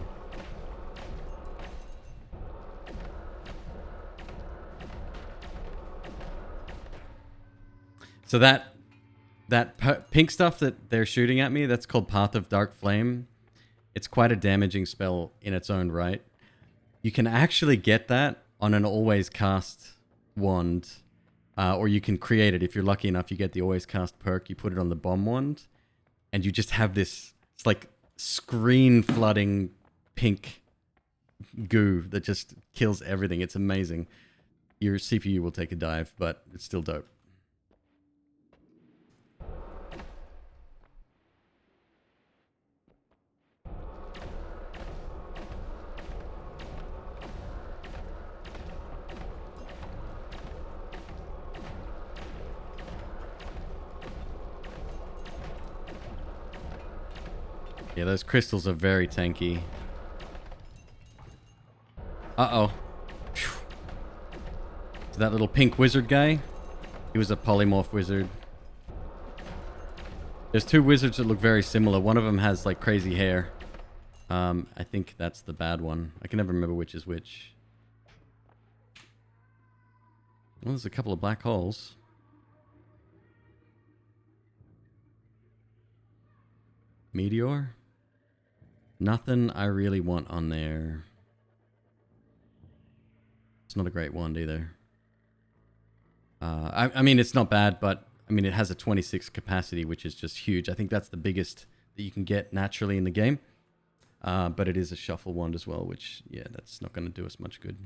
So that pink stuff that they're shooting at me, that's called Path of Dark Flame. It's quite a damaging spell in its own right. You can actually get that on an always cast wand, or you can create it. If you're lucky enough, you get the always cast perk, you put it on the bomb wand, and you just have this, it's like screen flooding pink goo that just kills everything. It's amazing. Your CPU will take a dive, but it's still dope. Yeah, those crystals are very tanky. Uh-oh. So that little pink wizard guy, he was a polymorph wizard. There's 2 wizards that look very similar. One of them has like crazy hair. I think that's the bad one. I can never remember which is which. Well, there's a couple of black holes. Meteor? Nothing I really want on there. It's not a great wand either. I mean, it's not bad, but I mean, it has a 26 capacity, which is just huge. I think that's the biggest that you can get naturally in the game. But it is a shuffle wand as well, which, yeah, that's not going to do us much good.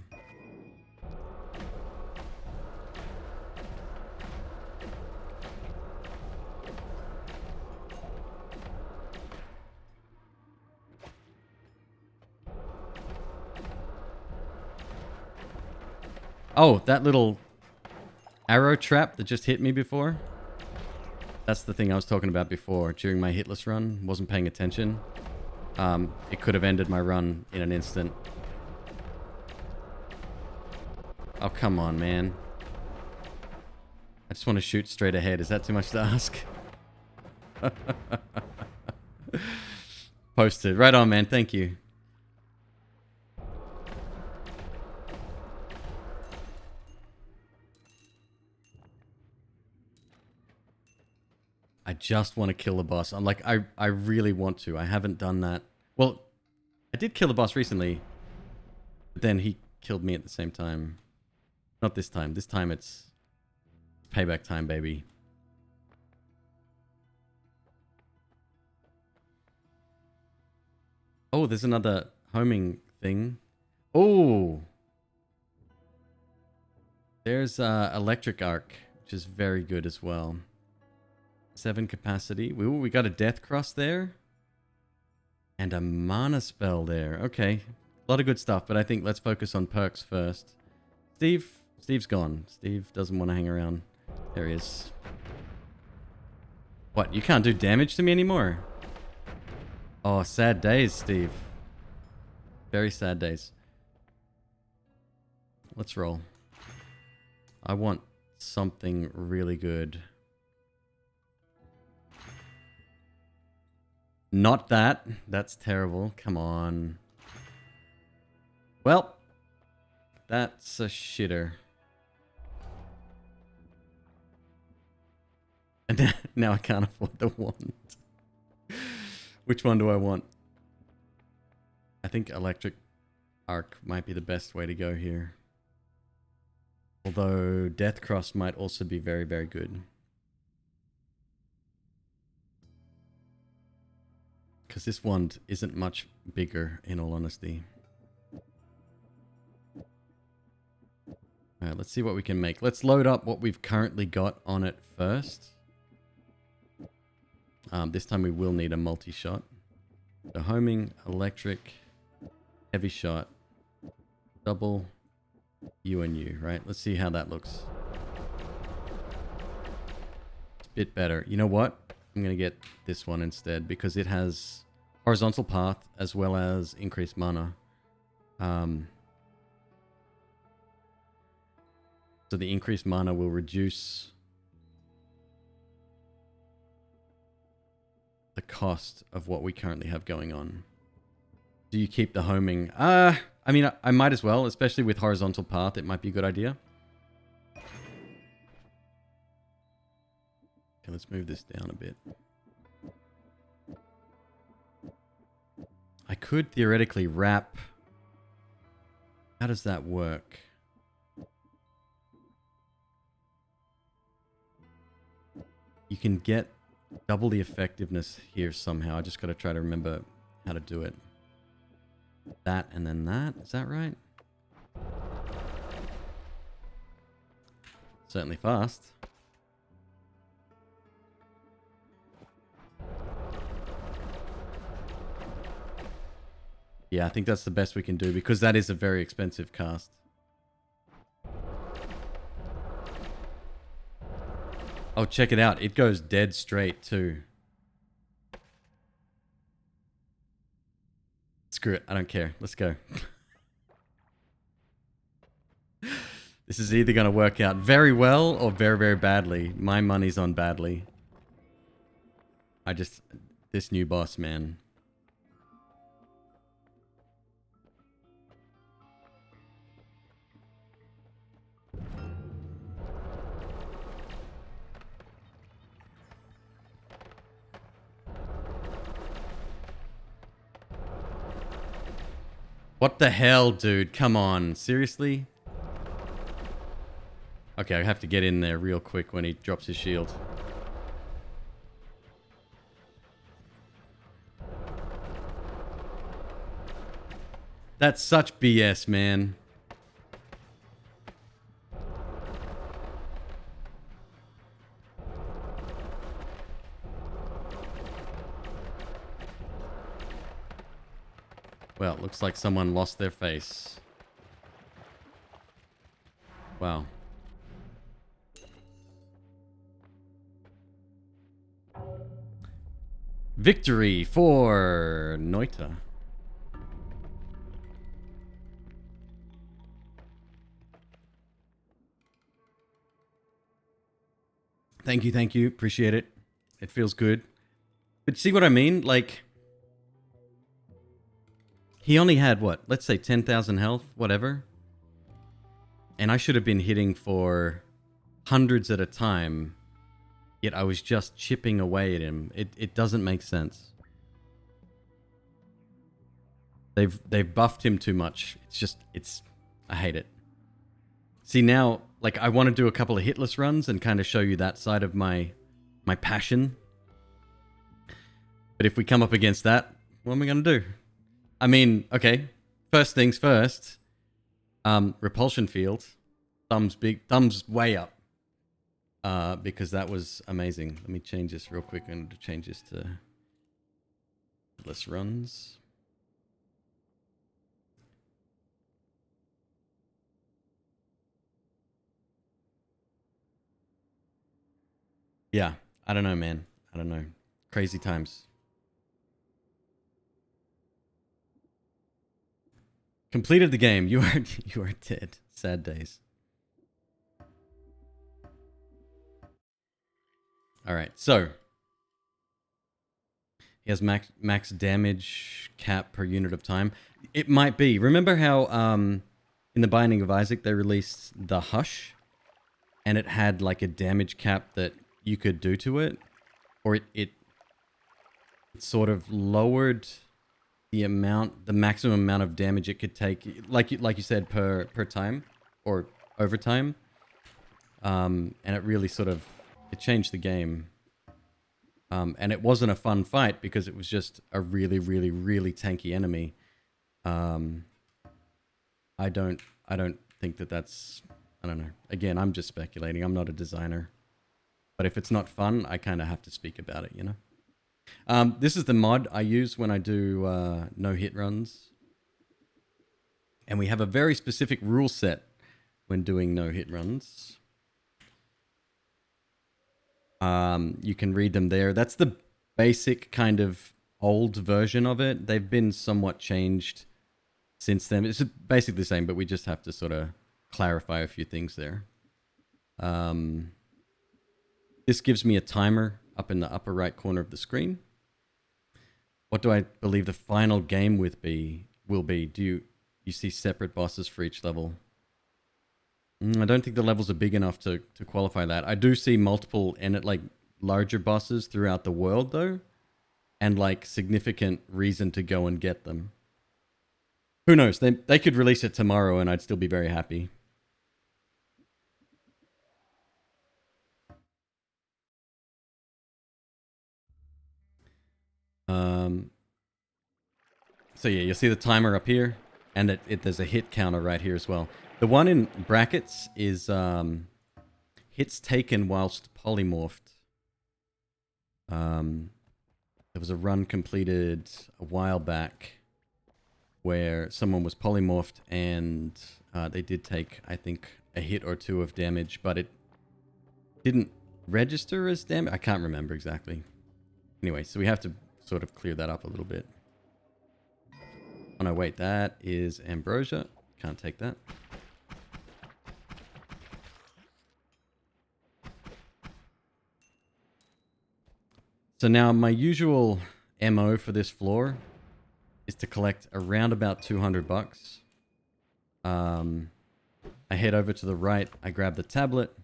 Oh, that little arrow trap that just hit me before. That's the thing I was talking about before. During my hitless run, wasn't paying attention. It could have ended my run in an instant. Oh, come on, man. I just want to shoot straight ahead. Is that too much to ask? Posted. Right on, man. Thank you. I just want to kill the boss. I'm like, I really want to. I haven't done that. Well, I did kill the boss recently, but then he killed me at the same time. Not this time. This time it's payback time, baby. Oh, there's another homing thing. Oh! There's electric arc, which is very good as well. 7 capacity. We got a death cross there. And a mana spell there. Okay. A lot of good stuff, but I think let's focus on perks first. Steve's gone. Steve doesn't want to hang around. There he is. What? You can't do damage to me anymore? Oh, sad days, Steve. Very sad days. Let's roll. I want something really good. Not that. That's terrible. Come on. Well, that's a shitter. And now I can't afford the wand. Which one do I want? I think electric arc might be the best way to go here. Although Death Cross might also be very, very good. Because this wand isn't much bigger, in all honesty. Alright, let's see what we can make. Let's load up what we've currently got on it first. This time we will need a multi-shot. So homing, electric, heavy shot, double, U and U, right? Let's see how that looks. It's a bit better. You know what? I'm going to get this one instead because it has horizontal path as well as increased mana. So the increased mana will reduce the cost of what we currently have going on. Do you keep the homing? I mean, I might as well, especially with horizontal path. It might be a good idea. Okay, let's move this down a bit. I could theoretically wrap. How does that work? You can get double the effectiveness here somehow. I just got to try to remember how to do it. That and then that. Is that right? Certainly fast. Yeah, I think that's the best we can do because that is a very expensive cast. Oh, check it out. It goes dead straight too. Screw it. I don't care. Let's go. This is either going to work out very well or very, very badly. My money's on badly. This new boss, man. What the hell, dude? Come on. Seriously? Okay, I have to get in there real quick when he drops his shield. That's such BS, man. Well, it looks like someone lost their face. Wow. Victory for Noita. Thank you, thank you. Appreciate it. It feels good. But see what I mean? Like, he only had, what? Let's say 10,000 health, whatever. And I should have been hitting for hundreds at a time. Yet I was just chipping away at him. It doesn't make sense. They've buffed him too much. I hate it. See now, like I want to do a couple of hitless runs and kind of show you that side of my passion. But if we come up against that, what am I going to do? I mean, okay, first things first. Repulsion field. Thumbs way up. Because that was amazing. Let me change this real quick. I'm going to change this to hitless runs. Yeah, I don't know, man. I don't know. Crazy times. Completed the game. You are dead. Sad days. All right, so He has max damage cap per unit of time. It might be. Remember how in the Binding of Isaac they released the Hush, and it had like a damage cap that you could do to it, or it sort of lowered the maximum amount of damage it could take, like you said, per time or over time. And it really it changed the game. And it wasn't a fun fight because it was just a really, really, really tanky enemy. I don't think that's, I don't know. Again, I'm just speculating. I'm not a designer. But if it's not fun, I kind of have to speak about it, you know? This is the mod I use when I do no-hit runs. And we have a very specific rule set when doing no-hit runs. You can read them there. That's the basic kind of old version of it. They've been somewhat changed since then. It's basically the same, but we just have to sort of clarify a few things there. This gives me a timer up in the upper right corner of the screen. What do I believe the final game will be? Do you see separate bosses for each level? I don't think the levels are big enough to qualify that. I do see multiple and like larger bosses throughout the world though, and like significant reason to go and get them. Who knows? They could release it tomorrow and I'd still be very happy. So yeah, you'll see the timer up here, and there's a hit counter right here as well. The one in brackets is hits taken whilst polymorphed. There was a run completed a while back where someone was polymorphed and they did take, I think, a hit or two of damage, but it didn't register as damage. I can't remember exactly. Anyway, so we have to sort of clear that up a little bit. Oh no, wait, that is ambrosia. Can't take that. So now my usual MO for this floor is to collect around about 200 bucks. I head over to the right, I grab the tablet.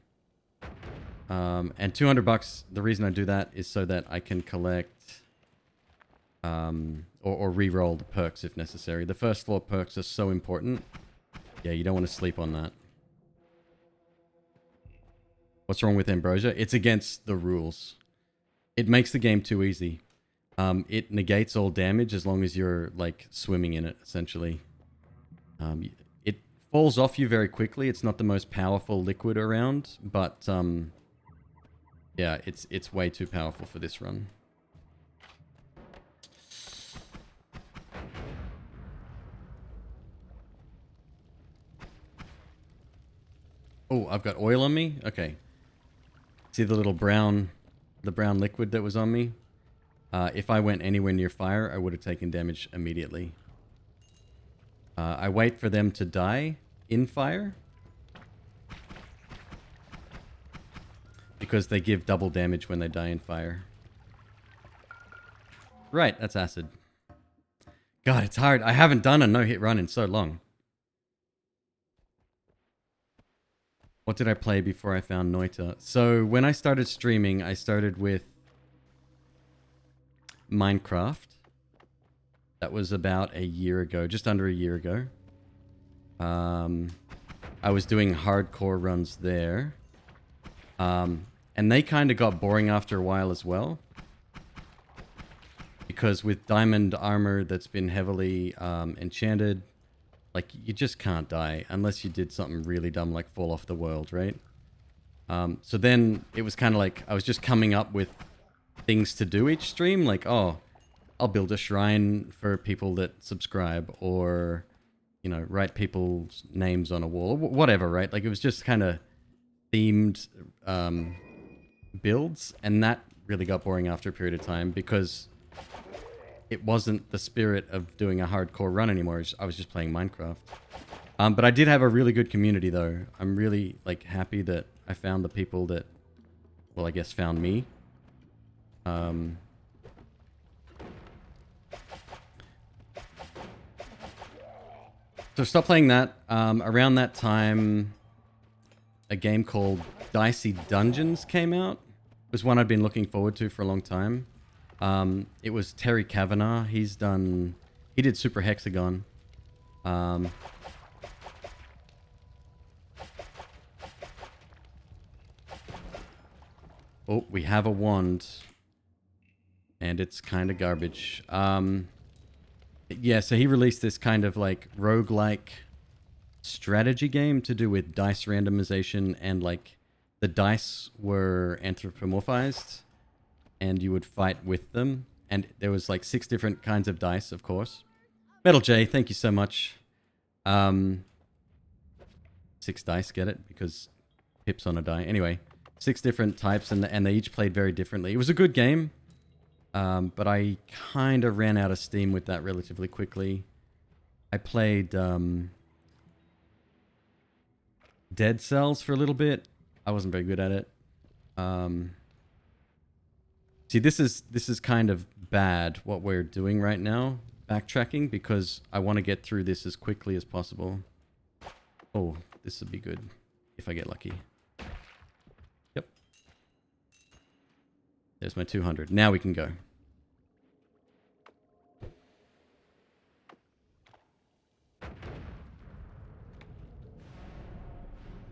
And 200 bucks, the reason I do that is so that I can collect or re-roll the perks if necessary. The first floor perks are so important. Yeah, you don't want to sleep on that. What's wrong with ambrosia? It's against the rules. It makes the game too easy. It negates all damage as long as you're like swimming in it, essentially. It falls off you very quickly. It's not the most powerful liquid around, but yeah, it's way too powerful for this run. Oh, I've got oil on me? Okay. See the little brown liquid that was on me? If I went anywhere near fire, I would have taken damage immediately. I wait for them to die in fire, because they give double damage when they die in fire. Right, that's acid. God, it's hard. I haven't done a no-hit run in so long. What did I play before I found Noita? So when I started streaming, I started with Minecraft. That was about a year ago, just under a year ago. I was doing hardcore runs there. And they kind of got boring after a while as well. Because with diamond armor that's been heavily enchanted, like, you just can't die unless you did something really dumb like fall off the world, right? So then it was kind of like I was just coming up with things to do each stream. Like, oh, I'll build a shrine for people that subscribe, or, you know, write people's names on a wall, or whatever, right? Like, it was just kind of themed builds, and that really got boring after a period of time because it wasn't the spirit of doing a hardcore run anymore. I was just playing Minecraft. But I did have a really good community, though. I'm really, like, happy that I found the people that, well, I guess found me. So stop playing that. Around that time, a game called Dicey Dungeons came out. It was one I'd been looking forward to for a long time. It was Terry Kavanagh. He did Super Hexagon. Oh, we have a wand. And it's kind of garbage. Yeah, so he released this kind of like roguelike strategy game to do with dice randomization, and like the dice were anthropomorphized and you would fight with them. And there was like 6 different kinds of dice, of course. Metal J, thank you so much. 6 dice, get it? Because pips on a die. Anyway, 6 different types, and they each played very differently. It was a good game. But I kind of ran out of steam with that relatively quickly. I played Dead Cells for a little bit. I wasn't very good at it. See, this is kind of bad what we're doing right now, backtracking, because I want to get through this as quickly as possible. Oh, this would be good if I get lucky. Yep. There's my 200. Now we can go.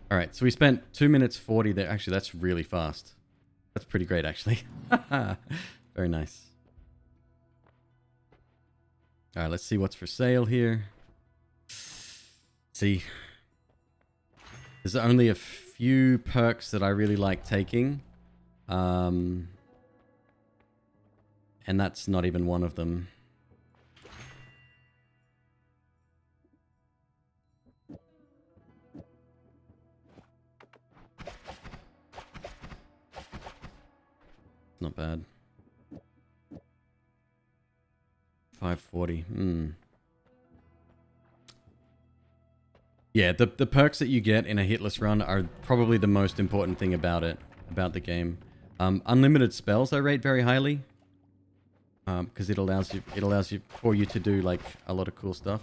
All right, so we spent 2 minutes 40 there. Actually, that's really fast. That's pretty great, actually. Very nice. All right, let's see what's for sale here. See, there's only a few perks that I really like taking. And that's not even one of them. Not bad. 540. Yeah, the perks that you get in a hitless run are probably the most important thing about it, about the game. Unlimited spells I rate very highly, because it allows you for you to do like a lot of cool stuff.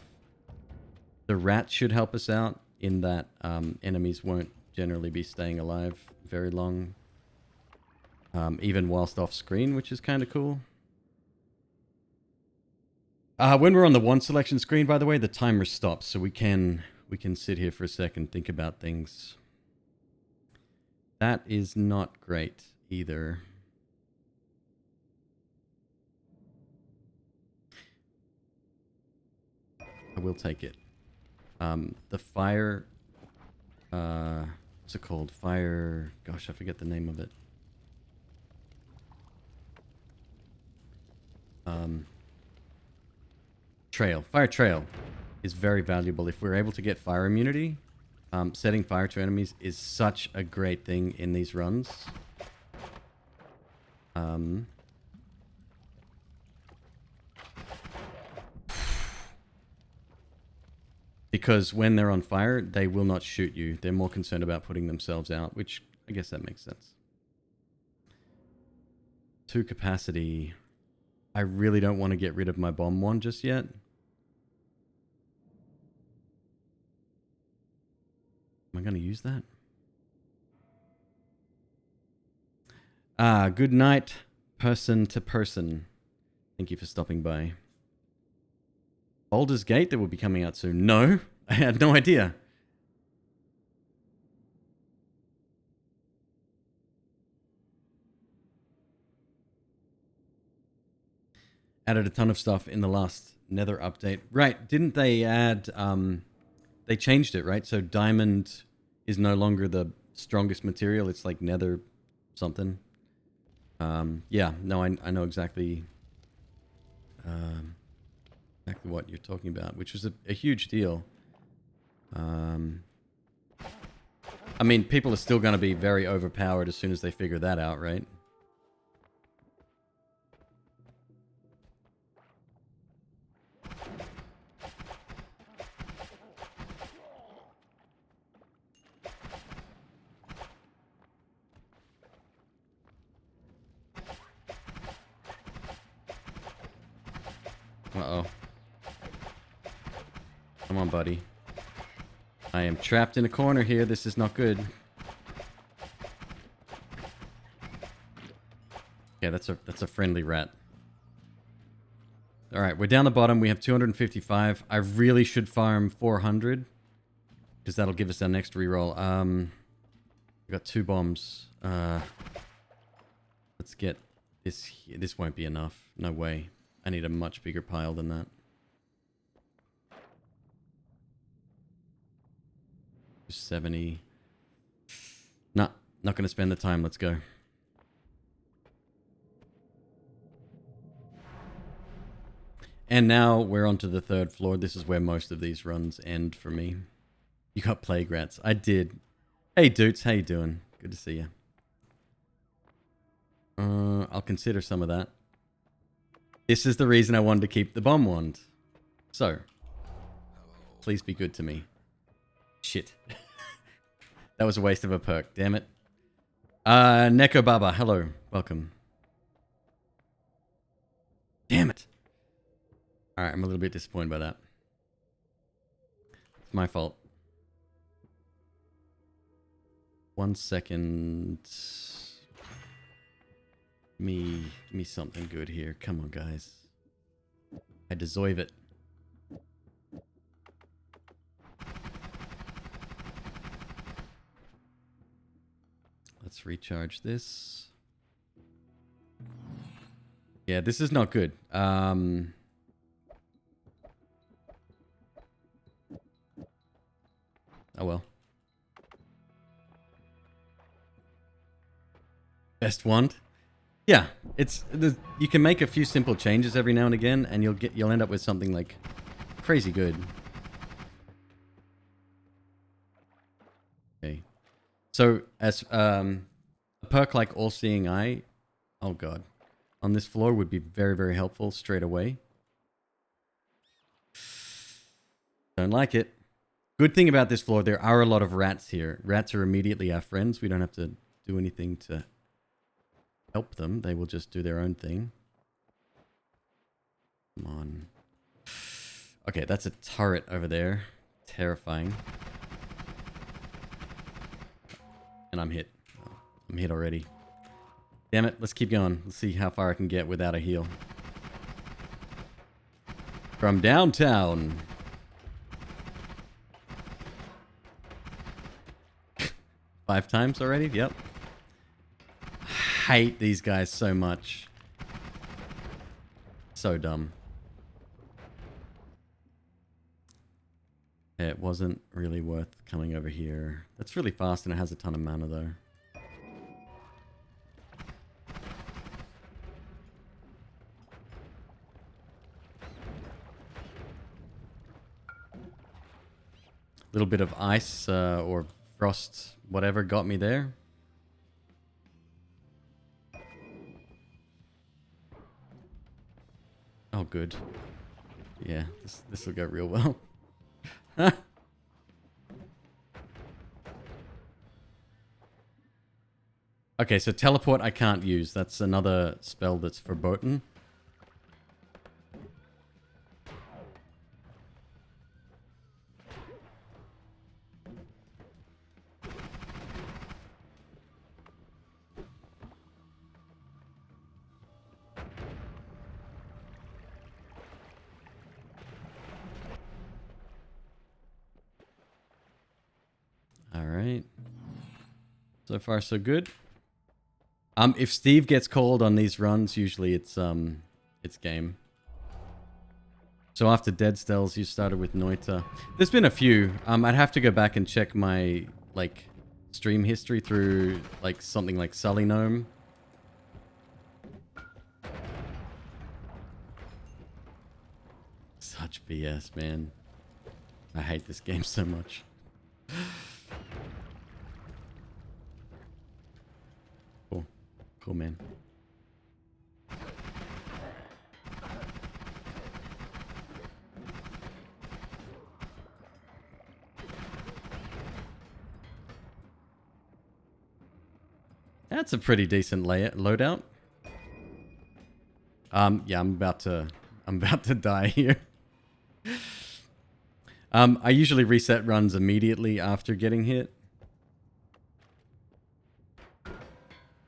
The rat should help us out in that enemies won't generally be staying alive very long, even whilst off screen, which is kind of cool. When we're on the one selection screen, by the way, the timer stops, so we can sit here for a second, think about things. That is not great either. I will take it. The fire... what's it called? Fire... Gosh, I forget the name of it. Trail. Fire trail is very valuable. If we're able to get fire immunity, setting fire to enemies is such a great thing in these runs. Because when they're on fire, they will not shoot you. They're more concerned about putting themselves out, which I guess that makes sense. 2 capacity. I really don't want to get rid of my bomb wand just yet. Am I going to use that? Good night, person to person. Thank you for stopping by. Baldur's Gate that will be coming out soon. No, I had no idea. Added a ton of stuff in the last Nether update. Right, didn't they add... they changed it, right? So diamond is no longer the strongest material. It's like nether something. Yeah, no, I know exactly exactly what you're talking about, which was a huge deal. I mean, people are still going to be very overpowered as soon as they figure that out, right? Uh-oh. Come on, buddy. I am trapped in a corner here. This is not good. Yeah, that's a friendly rat. All right, we're down the bottom. We have 255. I really should farm 400 because that'll give us our next reroll. We got 2 bombs. Let's get this here. This won't be enough. No way. I need a much bigger pile than that. 70. Nah, not going to spend the time. Let's go. And now we're onto the 3rd floor. This is where most of these runs end for me. You got plague rats. I did. Hey, dudes. How you doing? Good to see you. I'll consider some of that. This is the reason I wanted to keep the bomb wand. So, please be good to me. Shit. That was a waste of a perk. Damn it. Neko Baba. Hello. Welcome. Damn it. Alright, I'm a little bit disappointed by that. It's my fault. 1 second. Give me something good here. Come on, guys. I deserve it. Let's recharge this. Yeah, this is not good. Oh well. Best wand? Yeah, you can make a few simple changes every now and again, and you'll end up with something like crazy good. Okay, so as a perk like All Seeing Eye, oh god, on this floor would be very, very helpful straight away. Don't like it. Good thing about this floor, there are a lot of rats here. Rats are immediately our friends. We don't have to do anything to help them. They will just do their own thing. Come on. Okay, that's a turret over there. Terrifying. And I'm hit. Oh, I'm hit already. Damn it, let's keep going. Let's see how far I can get without a heal. From downtown. Five times already? Yep. Hate these guys so much. So dumb. It wasn't really worth coming over here. That's really fast and it has a ton of mana though. A little bit of ice or frost, whatever, got me there. Oh, good. Yeah, this will go real well. Okay, so teleport I can't use. That's another spell that's verboten. Alright. So far, so good. If Steve gets called on these runs, usually it's game. So after Dead Stells, you started with Noita. There's been a few. I'd have to go back and check my, like, stream history through, like, something like Sully Gnome. Such BS, man. I hate this game so much. Cool. Cool, man. That's a pretty decent loadout. Yeah, I'm about to die here. I usually reset runs immediately after getting hit.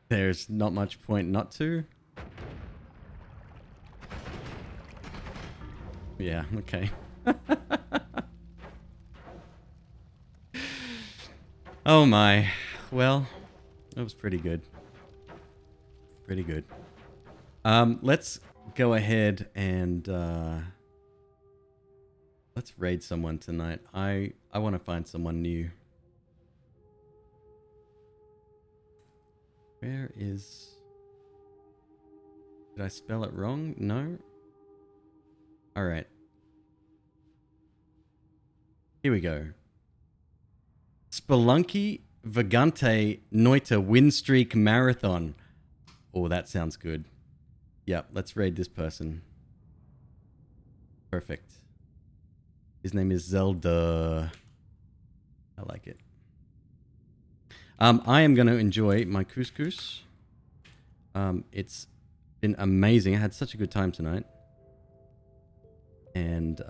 There's not much point not to. Yeah, okay. Oh my. Well, that was pretty good. Pretty good. Let's go ahead and let's raid someone tonight. I want to find someone new. Where is... Did I spell it wrong? No? Alright. Here we go. Spelunky Vagante Noita Win Streak Marathon. Oh, that sounds good. Yeah, let's raid this person. Perfect. His name is Zelda. I like it. I am going to enjoy my couscous. It's been amazing. I had such a good time tonight. And,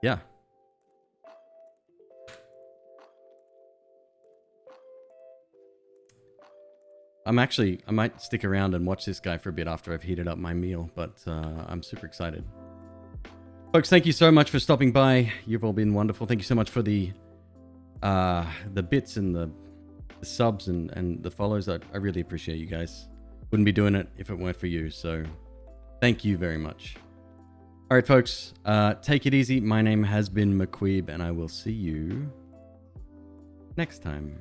yeah. I might stick around and watch this guy for a bit after I've heated up my meal, but I'm super excited. Folks, thank you so much for stopping by. You've all been wonderful. Thank you so much for the bits and the subs and the follows. I really appreciate you guys. Wouldn't be doing it if it weren't for you, so thank you very much. All right, folks, take it easy. My name has been McQueeb, and I will see you next time.